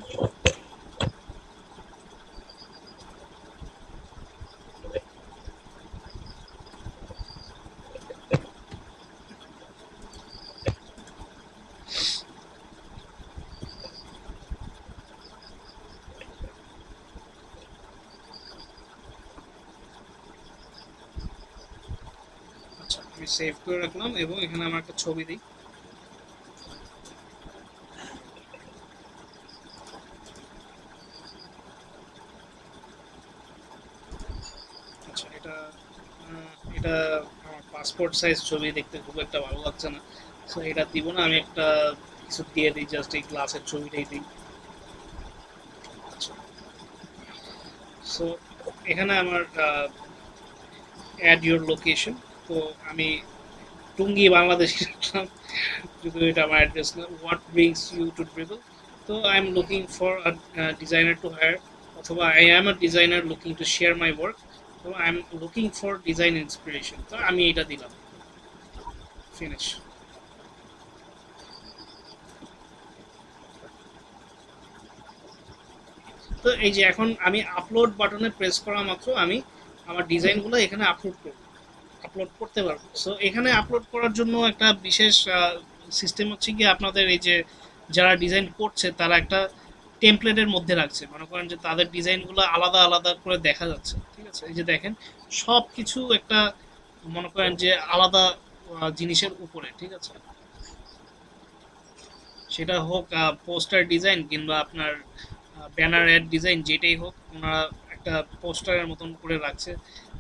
আচ্ছা, আমি সেভ করে রাখলাম এবং এখানে আমার একটা ছবি দিই। এটা আমার পাসপোর্ট সাইজ ছবি, দেখতে খুব একটা ভালো লাগছে না, সো এটা দিব না। আমি একটা কিছু দিয়ে দিই, জাস্ট এই গ্লাসের ছবিটাই দিই। আচ্ছা, সো এখানে আমার অ্যাড ইউর লোকেশন। তো আমি টুঙ্গি বাংলাদেশি রাখলাম, যদিও এটা আমার অ্যাড্রেস না। What brings you to Dribbble. তো I am looking for a designer to hire, অথবা I am a designer looking to share my work. তো I am looking for design inspiration. তো আমি এটা দিলাম, ফিনিশ। তো এই যে এখন আমি আপলোড বাটনে প্রেস করা মাত্র আমি আমার ডিজাইনগুলো এখানে আপলোড করতে পারবো। সো এখানে আপলোড করার জন্য একটা বিশেষ সিস্টেম হচ্ছে কি, আপনাদের এই যে যারা ডিজাইন করছে তারা একটা টেমপ্লেটের মধ্যে রাখছে। মনে করেন যে তাদের ডিজাইনগুলো আলাদা আলাদা করে দেখা যাচ্ছে, ঠিক আছে? এই যে দেখেন সব কিছু একটা মনে করেন যে আলাদা জিনিসের উপরে, ঠিক আছে? সেটা হোক পোস্টার ডিজাইন কিংবা আপনার ব্যানার অ্যাড ডিজাইন, যেটাই হোক ওনারা একটা পোস্টারের মতন করে রাখছে।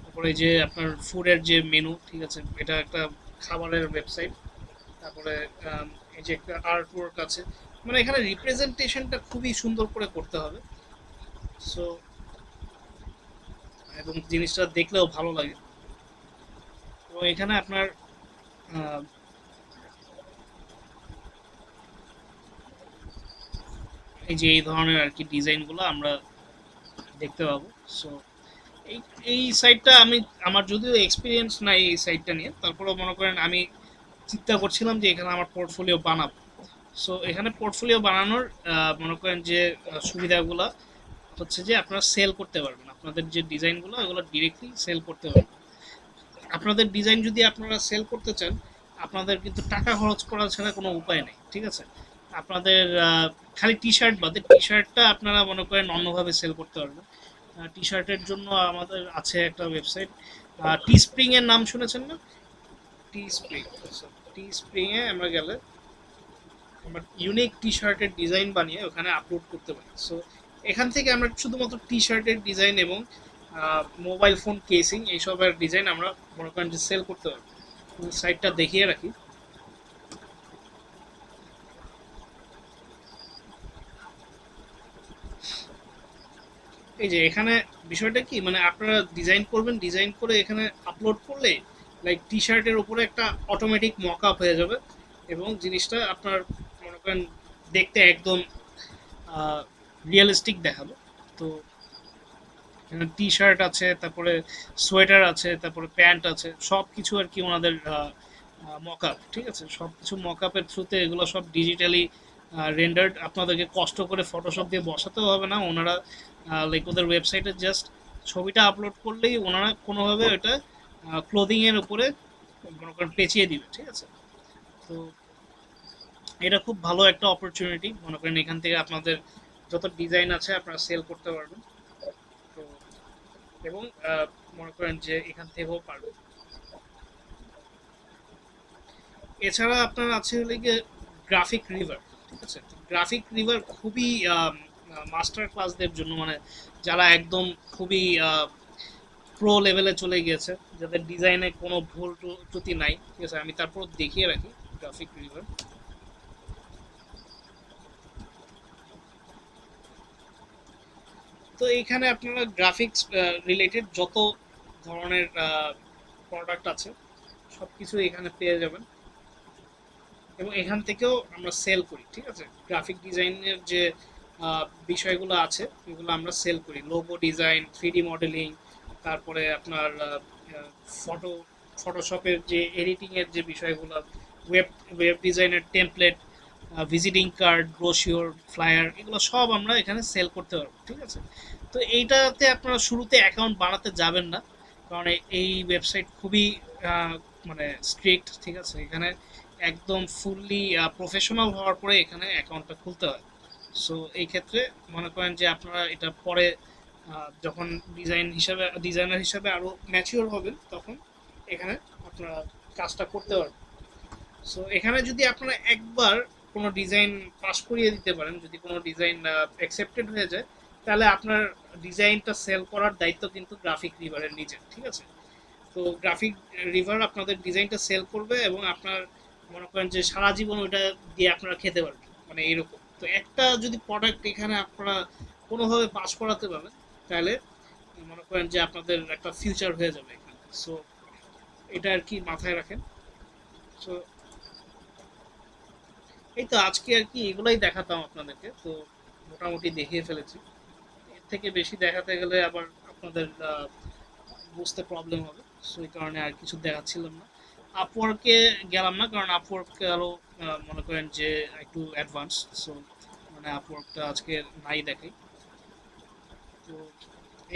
তারপরে যে আপনার ফুডের যে মেনু, ঠিক আছে, এটা একটা খাবারের ওয়েবসাইট। তারপরে এই যে একটা আর্ট ওয়ার্ক আছে, মানে এখানে রিপ্রেজেন্টেশনটা খুবই সুন্দর করে করতে হবে। সো এবং জিনিসটা দেখলেও ভালো লাগে। এবং এখানে আপনার আহ, এই যে এই ধরনের আর কি ডিজাইনগুলো আমরা দেখতে পাবো। সো এই এই সাইটটা আমার যদিও এক্সপিরিয়েন্স নাই এই সাইটটা নিয়ে, তারপরেও মনে করেন আমি চিন্তা করছিলাম যে এখানে আমার পোর্টফোলিও বানাবো। সো এখানে পোর্টফোলিও বানানোর মনে করেন যে সুবিধাগুলো হচ্ছে যে আপনারা সেল করতে পারবেন আপনাদের যে ডিজাইনগুলো, ওগুলো ডিরেক্টলি সেল করতে পারবেন। আপনাদের ডিজাইন যদি আপনারা সেল করতে চান, আপনাদের কিন্তু টাকা খরচ করা ছাড়া কোনো উপায় নেই, ঠিক আছে? আপনাদের খালি টি শার্ট বাদে, টি শার্টটা আপনারা মনে করেন অন্যভাবে সেল করতে পারবেন। টি শার্টের জন্য আমাদের আছে একটা ওয়েবসাইট, টি স্প্রিং এর নাম শুনেছেন না? টি স্প্রিং, টি স্প্রিং এ আমরা গেলে আমরা ইউনিক টি শার্টের ডিজাইন বানিয়ে ওখানে আপলোড করতে পারি। সো এখান থেকে আমরা শুধুমাত্র টি শার্টের ডিজাইন এবং মোবাইল ফোন কেসিং এইসবের ডিজাইন আমরা মনে করেন যে সেল করতে পারবো। সাইটটা দেখিয়ে রাখি। এই যে এখানে বিষয়টা কি, মানে আপনারা ডিজাইন করবেন, ডিজাইন করে এখানে আপলোড করলে লাইক টি শার্টের উপরে একটা অটোমেটিক মক আপ হয়ে যাবে এবং জিনিসটা আপনার মনে করেন দেখতে একদম রিয়েলিস্টিক দেখাবে। তো এখানে টি শার্ট আছে, তারপরে সোয়েটার আছে, তারপরে প্যান্ট আছে, সব কিছু আর কি ওনাদের মক আপ, ঠিক আছে? সব কিছু মক আপের থ্রুতে এগুলো সব ডিজিটালি রেন্ডার্ড। আপনাদেরকে কষ্ট করে ফটোশপ দিয়ে বসাতেও হবে না। ওনারা লাইক ওদের ওয়েবসাইটে জাস্ট ছবিটা আপলোড করলেই ওনারা কোনোভাবে ওটা ক্লোদিংয়ের উপরে মনে করেন পেঁচিয়ে দিবে, ঠিক আছে? তো এটা খুব ভালো একটা অপরচুনিটি। মনে করেন এখান থেকে আপনাদের যত ডিজাইন আছে আপনারা সেল করতে পারবেন। তো এবং মনে করেন যে এখান থেকেও পারবেন। এছাড়া আপনার আছে হলে গিয়ে গ্রাফিক রিভার, ঠিক আছে? গ্রাফিক রিভার খুবই মাস্টার ক্লাসদের জন্য, মানে যারা একদম খুবই প্রো লেভেলে চলে গিয়েছে, যাদের ডিজাইনে কোনো ভুল ত্রুটি নাই, ঠিক আছে? আমি তারপর দেখিয়ে রাখি গ্রাফিক রিভার। তো এইখানে আপনারা গ্রাফিক্স রিলেটেড যত ধরনের প্রোডাক্ট আছে সব কিছু এখানে পেয়ে যাবেন এবং এখান থেকেও আমরা সেল করি, ঠিক আছে? গ্রাফিক ডিজাইনের যে বিষয়গুলো আছে এগুলো আমরা সেল করি, লোগো ডিজাইন, 3D মডেলিং, তারপরে আপনার ফটোশপের যে এডিটিংয়ের যে বিষয়গুলো, ওয়েব ডিজাইনের template, visiting card, brochure, flyer, এগুলো সব আমরা এখানে সেল করতে পারবো, ঠিক আছে? তো এইটাতে আপনারা শুরুতে অ্যাকাউন্ট বানাতে যাবেন না, কারণ এই ওয়েবসাইট খুবই মানে স্ট্রিক্ট, ঠিক আছে? এখানে একদম ফুললি প্রফেশনাল হওয়ার পরে এখানে অ্যাকাউন্টটা খুলতে হয়। সো এই ক্ষেত্রে মনে করেন যে আপনারা এটা পরে যখন ডিজাইনার হিসাবে আরও ম্যাচিওর হবেন তখন এখানে আপনারা কাজটা করতে পারবেন। সো এখানে যদি আপনারা একবার কোনো ডিজাইন পাস করিয়ে দিতে পারেন, যদি কোনো ডিজাইন অ্যাকসেপ্টেড হয়ে যায়, তাহলে আপনার ডিজাইনটা সেল করার দায়িত্ব কিন্তু গ্রাফিক রিভারের নিজের, ঠিক আছে? তো গ্রাফিক রিভার আপনাদের ডিজাইনটা সেল করবে এবং আপনার মনে করেন যে সারা জীবন ওইটা দিয়ে আপনারা খেতে পারবেন, মানে এরকম। তো একটা যদি প্রোডাক্ট এখানে আপনারা কোনোভাবে পাস করাতে পারেন তাহলে মনে করেন যে আপনাদের একটা ফিউচার হয়ে যাবে এখানে। সো এটা আর কি মাথায় রাখেন। সো এই তো আজকে আর কি এগুলাই দেখাতাম আপনাদেরকে, তো মোটামুটি দেখিয়ে ফেলেছি। এর থেকে বেশি দেখাতে গেলে আবার আপনাদের বুঝতে প্রবলেম হবে, সো এই কারণে আর কিছু দেখাচ্ছিলাম না। আপওয়ার্কে গেলাম না, কারণ আপওয়ার্ক আরও মনে করেন যে একটু অ্যাডভান্স, সো মানে আপওয়ার্কটা আজকে নাই দেখাই। তো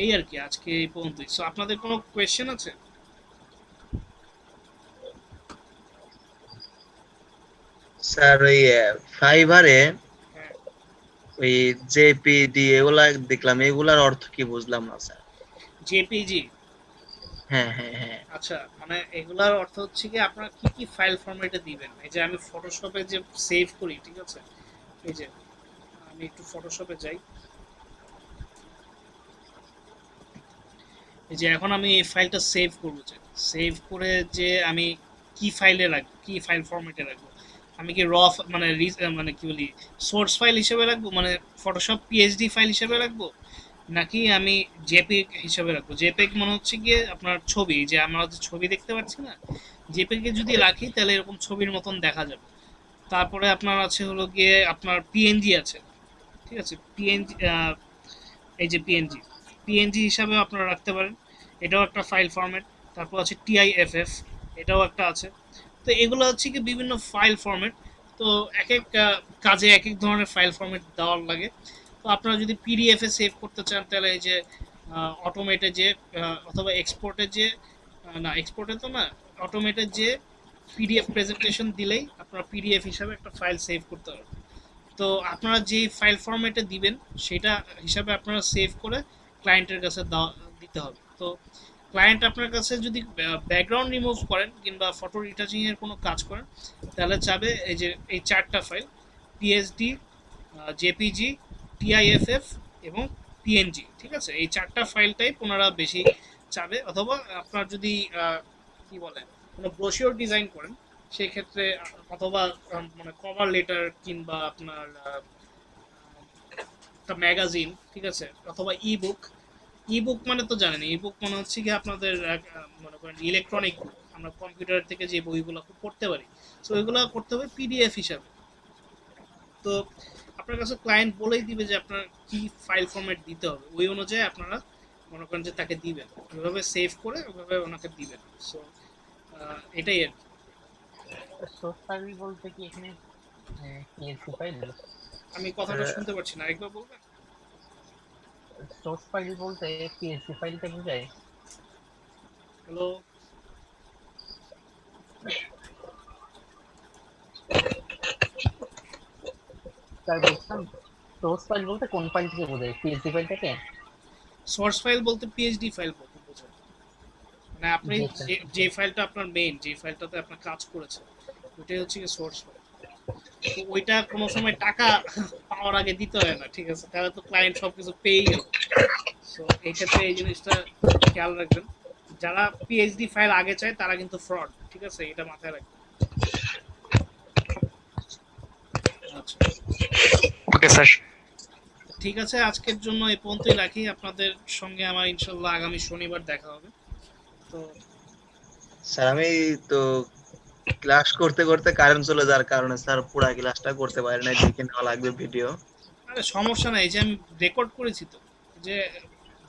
এই আর কি আজকে এই পর্যন্তই। সো আপনাদের কোনো কোয়েশ্চেন আছে? স্যার ওই ফাইবারে ওই জেপিডি এগুলা দেখলাম, এগুলার অর্থ কি বুঝলাম না স্যার। জেপিজি হ্যাঁ হ্যাঁ হ্যাঁ আচ্ছা, মানে এগুলার অর্থ হচ্ছে কি আপনারা কি কি ফাইল ফরম্যাটে দিবেন। এই যে আমি ফটোশপে যে সেভ করি, ঠিক আছে, এই যে আমি একটু ফটোশপে যাই, এই যে এখন আমি এই ফাইলটা সেভ করবো, যে সেভ করে যে আমি কি ফাইলে রাখবো, কি ফাইল ফরম্যাটে রাখবো, আমি কি মানে মানে কি বলি সোর্স ফাইল হিসেবে রাখবো, মানে ফটোশপ পিএইচডি ফাইল হিসেবে রাখবো, নাকি আমি জেপিগ হিসেবে রাখবো। জেপিগ মানে হচ্ছে গিয়ে আপনার ছবি, যে আমরা যে ছবি দেখতে পাচ্ছি না, জেপিগে যদি রাখি তাহলে এরকম ছবির মতন দেখা যাবে। তারপরে আপনার আছে হলো গিয়ে আপনার পিএনজি আছে, ঠিক আছে, পিএনজি, এই যে পিএনজি, পিএনজি হিসাবে আপনারা রাখতে পারেন, এটাও একটা ফাইল ফরম্যাট। তারপর আছে টিআইএফএফ, এটাও একটা আছে। তো এগুলো হচ্ছে কি বিভিন্ন ফাইল ফরম্যাট। তো এক এক কাজে এক এক ধরনের ফাইল ফরম্যাট দেওয়ার লাগে। তো আপনারা যদি পিডিএফ এ সেভ করতে চান তাহলে এই যে অটোমেটে যে অথবা এক্সপোর্টে যে না এক্সপোর্টে তো না, অটোমেটে যে পিডিএফ প্রেজেন্টেশন দিলেই আপনারা পিডিএফ হিসাবে একটা ফাইল সেভ করতে পারবেন। তো আপনারা যে ফাইল ফরম্যাটে দিবেন সেটা হিসাবে আপনারা সেভ করে ক্লায়েন্টের কাছে দিতে হবে। তো ক্লায়েন্ট আপনার কাছে যদি ব্যাকগ্রাউন্ড রিমুভ করেন কিংবা ফটো রিটাচিং এর কোনো কাজ করেন তাহলে চাবে এই যে এই চারটা ফাইল পিএসডি, জেপিজি, টিআইএফএফ এবং পিএনজি, ঠিক আছে, এই চারটা ফাইল টাইপ ওনারা বেশি চাবে। অথবা আপনার যদি কি বলে কোনো ব্রোশিওর ডিজাইন করেন সেই ক্ষেত্রে, অথবা মানে কভার লেটার কিংবা আপনার একটা ম্যাগাজিন, ঠিক আছে, অথবা ইবুক। ইবুক মানে তো জানেন, ইবুক মানে হচ্ছে কি আপনাদের মনে করেন ইলেকট্রনিক বুক, আমরা কম্পিউটার থেকে যে বইগুলো পড়তে পারি, তো ওইগুলো করতে হবে পিডিএফ হিসাবে। তো আপনার কাছে ক্লায়েন্ট বলেই দিবে যে আপনার কি ফাইল ফরম্যাট দিতে হবে, ওই অনুযায়ী আপনারা মনে করেন যে তাকে দিবেন, ওইভাবে সেভ করে ওইভাবে ওনাকে দিবেন। সো এটাই আর কি। সোর্স ফাইল বলতে কি এখানে পিএসডি ফাইল? আমি কথাটা শুনতে পাচ্ছি না, আরেকবার বলবেন? সোর্স ফাইল বলতে পিএসডি ফাইলটা বোঝায়? হ্যালো, স্যার বলছিলাম সোর্স ফাইল বলতে কোন ফাইলটাকে বোঝায়, পিএসডি ফাইলটাকে? সোর্স ফাইল বলতে পিএইচডি ফাইল বলতে বোঝায়, মানে আপনি যে ফাইলটা আপনার মেইন, যে ফাইলটাতে আপনার কাজ করেছে ওইটাই হচ্ছে কি সোর্স ফাইল। তো ওইটা কোনো সময় টাকা পাওয়ার আগে দিতে হয় না, ঠিক আছে, তাহলে তো ক্লায়েন্ট সবকিছু পেয়ে গেল। সো এই ক্ষেত্রে এই জিনিসটা খেয়াল রাখবেন, যারা পিএইচডি ফাইল আগে চায় তারা কিন্তু ফ্রড, ঠিক আছে, এটা মাথায় রাখবেন। আচ্ছা, ওকে স্যার, ঠিক আছে, আজকের জন্য এই পর্যন্তই রাখি। আপনাদের সঙ্গে আমার ইনশাল্লাহ আগামী শনিবার দেখা হবে। তো স্যার আমি তো ক্লাস করতে করতে কারেন্ট চলে যাওয়ার কারণে স্যার পুরো ক্লাসটা করতে পারি না, দেখে নেওয়া লাগবে ভিডিও। আরে সমস্যা নাই, এই যে আমি রেকর্ড করেছি তো, যে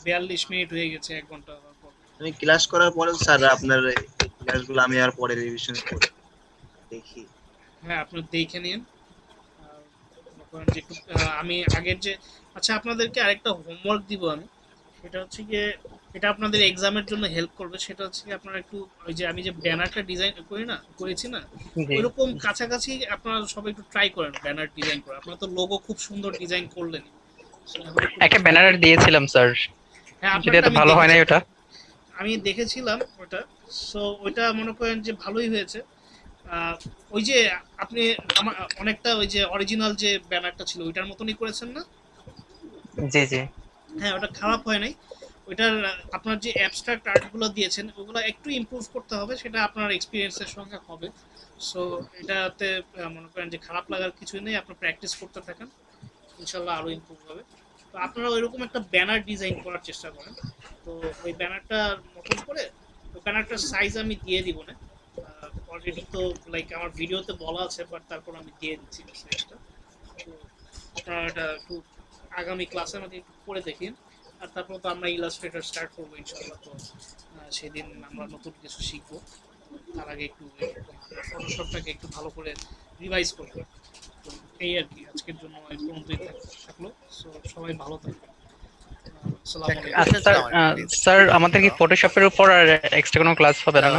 42 মিনিট হয়ে গেছে, 1 ঘন্টা হওয়ার পর। আমি ক্লাস করার পরে স্যার আপনার ক্লাসগুলো আমি আর পরে রিভিশন করি, দেখি। হ্যাঁ, আপনি দেখে নিন। আর মনে করেন যে একটু আমি আগের যে, আচ্ছা আপনাদেরকে আরেকটা হোমওয়ার্ক দিব আমি, সেটা হচ্ছে গিয়ে এটা আপনাদের এক্সামের জন্য হেল্প করবে। সেটা হচ্ছে কি আপনারা একটু ওই যে আমি যে ব্যানারটা ডিজাইন করেছি না, ওইরকম কাছাকাছি আপনারা সবাই একটু ট্রাই করেন ব্যানার ডিজাইন করে। আপনারা তো লোগো খুব সুন্দর ডিজাইন করলেন। একটা ব্যানার দিয়েছিলাম স্যার, হ্যাঁ, যেটা তো ভালো হয় না ওটা। আমি দেখেছিলাম ওটা। সো ওইটা মনে করেন যে ভালোই হয়েছে। ওই যে আপনি আমার অনেকটা ওই যে অরিজিনাল যে ব্যানারটা ছিল ওইটার মতনই করেছেন না? জি জি, হ্যাঁ, ওটা খারাপ হয় নাই। ওইটার আপনার যে অ্যাবস্ট্রাক্ট আর্টগুলো দিয়েছেন ওগুলো একটু ইমপ্রুভ করতে হবে, সেটা আপনার এক্সপিরিয়েন্সের সঙ্গে হবে। সো এটাতে মনে করেন যে খারাপ লাগার কিছুই নেই, আপনি প্র্যাকটিস করতে থাকেন, ইনশাল্লাহ আরও ইমপ্রুভ হবে। তো আপনারা ওইরকম একটা ব্যানার ডিজাইন করার চেষ্টা করেন। তো ওই ব্যানারটার মতন করে, ওই ব্যানারটার সাইজ আমি দিয়ে দিব না, অলরেডি তো লাইক আমার ভিডিওতে বলা আছে, বাট তারপর আমি দিয়ে দিচ্ছি সাইজটা। তো আপনারা এটা একটু আগামী ক্লাসের মধ্যে একটু করে দেখেন। আর তারপর তো আমরা ইলাস্ট্রেটর স্টার্ট করবো ইনশাল্লাহ। তো সেদিন আমরা নতুন কিছু শিখবো, তার আগে একটু ফটোশপটাকে একটু ভালো করে রিভাইজ করবো। তো এই আর কি, আজকের জন্য এই পর্যন্তই থাকলো। সো সবাই ভালো থাকবেন। আসসালামু আলাইকুম। স্যার আমাদের কি ফটোশপের উপর আর এক্সট্রা কোনো ক্লাস হবে না?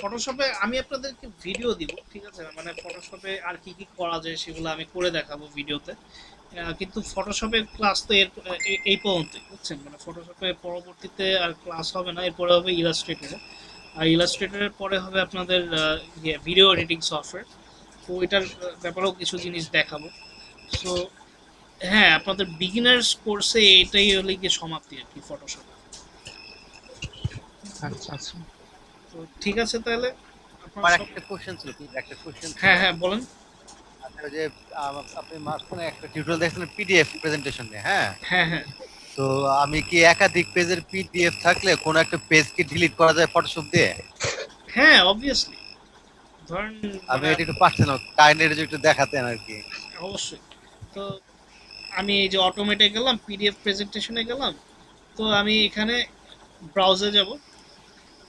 ফটোশপে আমি আপনাদেরকে ভিডিও দিব, ঠিক আছে, মানে ফটোশপে আর কি কি করা যায় সেগুলো আমি করে দেখাবো ভিডিওতে। কিন্তু ফটোশপের ক্লাস তো এই পর্যন্তই, বুঝছেন, মানে ফটোশপে পরবর্তীতে আর ক্লাস হবে না, এরপরে হবে ইলাস্ট্রেটরে। আর ইলাস্ট্রেটরের পরে হবে আপনাদের ভিডিও এডিটিং সফটওয়্যার। তো এটার ব্যাপারেও কিছু জিনিস দেখাবো। সো হ্যাঁ, আপনাদের বিগিনার্স কোর্সে এটাই হলে গিয়ে সমাপ্তি আর কি ফটোশপ। আচ্ছা আচ্ছা। তো ঠিক আছে তাহলে আমার আপনারা একটা কোশ্চেন ছিল, প্লিজ একটা কোশ্চেন। হ্যাঁ হ্যাঁ বলেন। আচ্ছা, যে আপনি মাঝখানে একটা টিউটোরিয়াল দেখছিলেন পিডিএফ প্রেজেন্টেশন নিয়ে, হ্যাঁ? হ্যাঁ হ্যাঁ তো আমি কি একাধিক পেজের পিডিএফ থাকলে কোন একটা পেজ কি ডিলিট করা যায় ফটোশপ দিয়ে? হ্যাঁ অবভিয়াসলি, ধরেন আমি এটা একটু পারছি না, কাইন্ডলি একটু দেখাতেন আর কি। অবশ্যই। তো আমি এই যে অটোমেটে গেলাম, পিডিএফ প্রেজেন্টেশনে গেলাম, তো আমি এখানে ব্রাউজে যাব,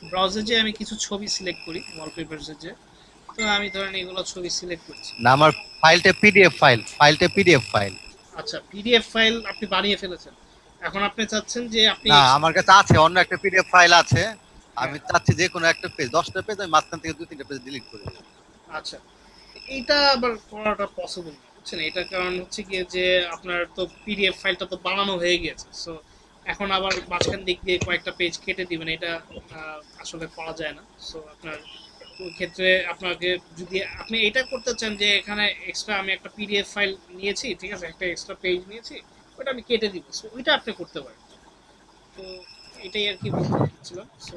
ব্রাউজে যে আমি কিছু ছবি সিলেক্ট করি ওয়ালপেপারসে যে, তো আমি ধরেন এগুলো ছবি সিলেক্ট করছি। না, আমার ফাইলটা পিডিএফ ফাইল। আচ্ছা, পিডিএফ ফাইল আপনি বানিয়ে ফেলেছেন, এখন আপনি চাচ্ছেন যে আপনি না, আমার কাছে আছে অন্য একটা পিডিএফ ফাইল আছে। আমি চাচ্ছি যে কোনো একটা পেজ, 10টা পেজ আমি মাঝখান থেকে 2-3টা পেজ ডিলিট করে দেব। আচ্ছা, এইটা আবার করাটা পসিবল না, বুঝছেন, এটা কারণ হচ্ছে গিয়ে যে আপনার তো পিডিএফ ফাইলটা তো বানানো হয়ে গেছে, সো এখন আবার মাঝখান দিক দিয়ে কয়েকটা পেজ কেটে দিবেন, এটা আসলে করা যায় না। সো আপনার ওই ক্ষেত্রে আপনাকে যদি আপনি এটা করতে চান যে এখানে এক্সট্রা আমি একটা পিডিএফ ফাইল নিয়েছি, ঠিক আছে, একটা এক্সট্রা পেজ নিয়েছি, ওটা আমি কেটে দিব, সো ওইটা আপনি করতে পারেন। তো এটাই আর কি বলতে চাচ্ছিলাম। সো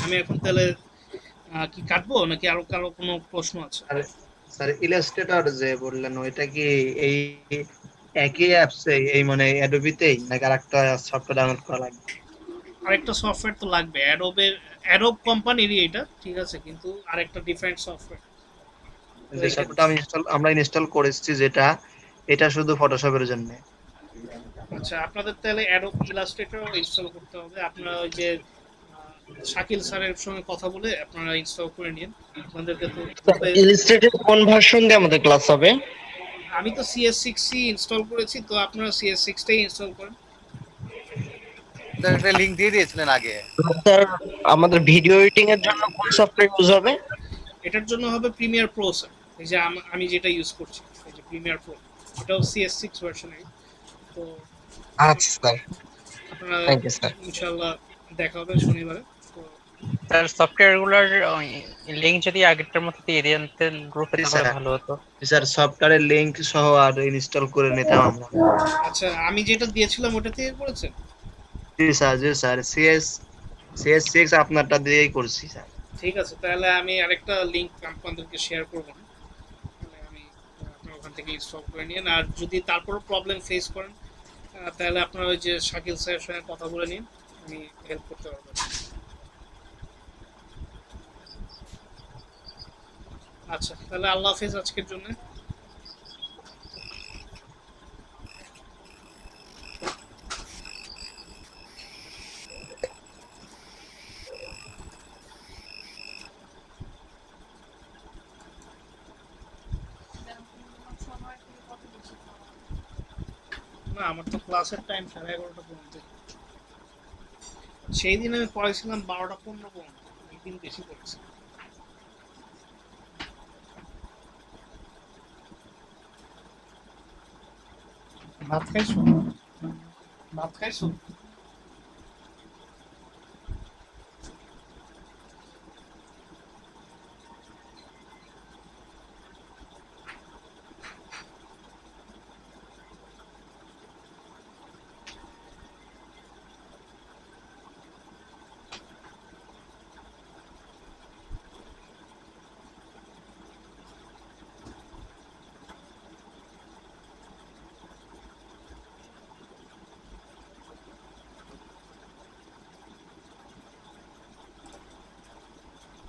আমি এখন তাহলে কি কাটবো নাকি আরো কারো কোনো প্রশ্ন আছে? স্যার ইলাস্ট্রেটর যে বললেন ওইটা কি এই একই অ্যাপসে, এই মানে অ্যাডোবিতেই, নাকি আরেকটা সফটওয়্যার ডাউনলোড করা লাগবে? আরেকটা সফটওয়্যার তো লাগবে, অ্যাডোব কোম্পানিরই এটা, ঠিক আছে, কিন্তু আরেকটা ডিফারেন্ট সফটওয়্যার। যে সফটওয়্যারটা আমরা ইনস্টল করেছি যেটা, এটা শুধু ফটোশপের জন্য। আচ্ছা, আপনাদের তাহলে অ্যাডোব ইলাস্ট্রেটর ইনস্টল করতে হবে। আপনারা ওই যে শাকিল স্যারের সঙ্গে কথা বলে আপনারা ইনস্টল করে নিন। আপনাদেরকে তো ইলাস্ট্রেটর কোন ভার্সন দিয়ে আমাদের ক্লাস হবে? আমি তো CS6 ইনস্টল করেছি, তো আপনারা CS6 টাই ইনস্টল করেন। একটা লিংক দিয়ে দিয়েছিলেন আগে। স্যার আমাদের ভিডিও এডিটিং এর জন্য কোন সফটওয়্যার ইউজ হবে? এটার জন্য হবে প্রিমিয়ার প্রো স্যার, এই যে আমি যেটা ইউজ করছি, এই যে প্রিমিয়ার প্রো, এটাও CS6 ভার্সনের। তো আচ্ছা স্যার, আপনারা থ্যাংক ইউ স্যার। ইনশাআল্লাহ দেখা হবে শনিবারে। তো স্যার সফটওয়্যারগুলোর লিংক যদি আগেরটার মতো দিয়ে দেন গ্রুপে জি, তাহলে স্যার। ভালো হতো। স্যার সফটওয়্যারের লিংক সহ আর ইনস্টল করে নিতাম আমরা। আচ্ছা, আমি যেটা দিয়েছিলাম ওটা থেকে করেছেন? জি স্যার CS6 আপনারটা দিয়েই করছি স্যার। ঠিক আছে, তাহলে আমি আরেকটা লিংক আপনাদেরকে শেয়ার করব না, তাহলে আমি আপনারা ওখান থেকে ইনস্টল করে নিন। আর যদি তারপরও প্রবলেম ফেস করেন তাহলে আপনারা ওই যে শাকিল স্যারের সঙ্গে কথা বলে নিন, আমি হেল্প করতে পারবো। আচ্ছা, তাহলে আল্লাহ হাফেজ আজকের জন্য। না, আমার তো ক্লাসের টাইম 11:30 পর্যন্ত। সেই দিন আমি পড়াইছিলাম 12:15 পর্যন্ত, একদিন বেশি পড়েছি। ভাত খাইছো?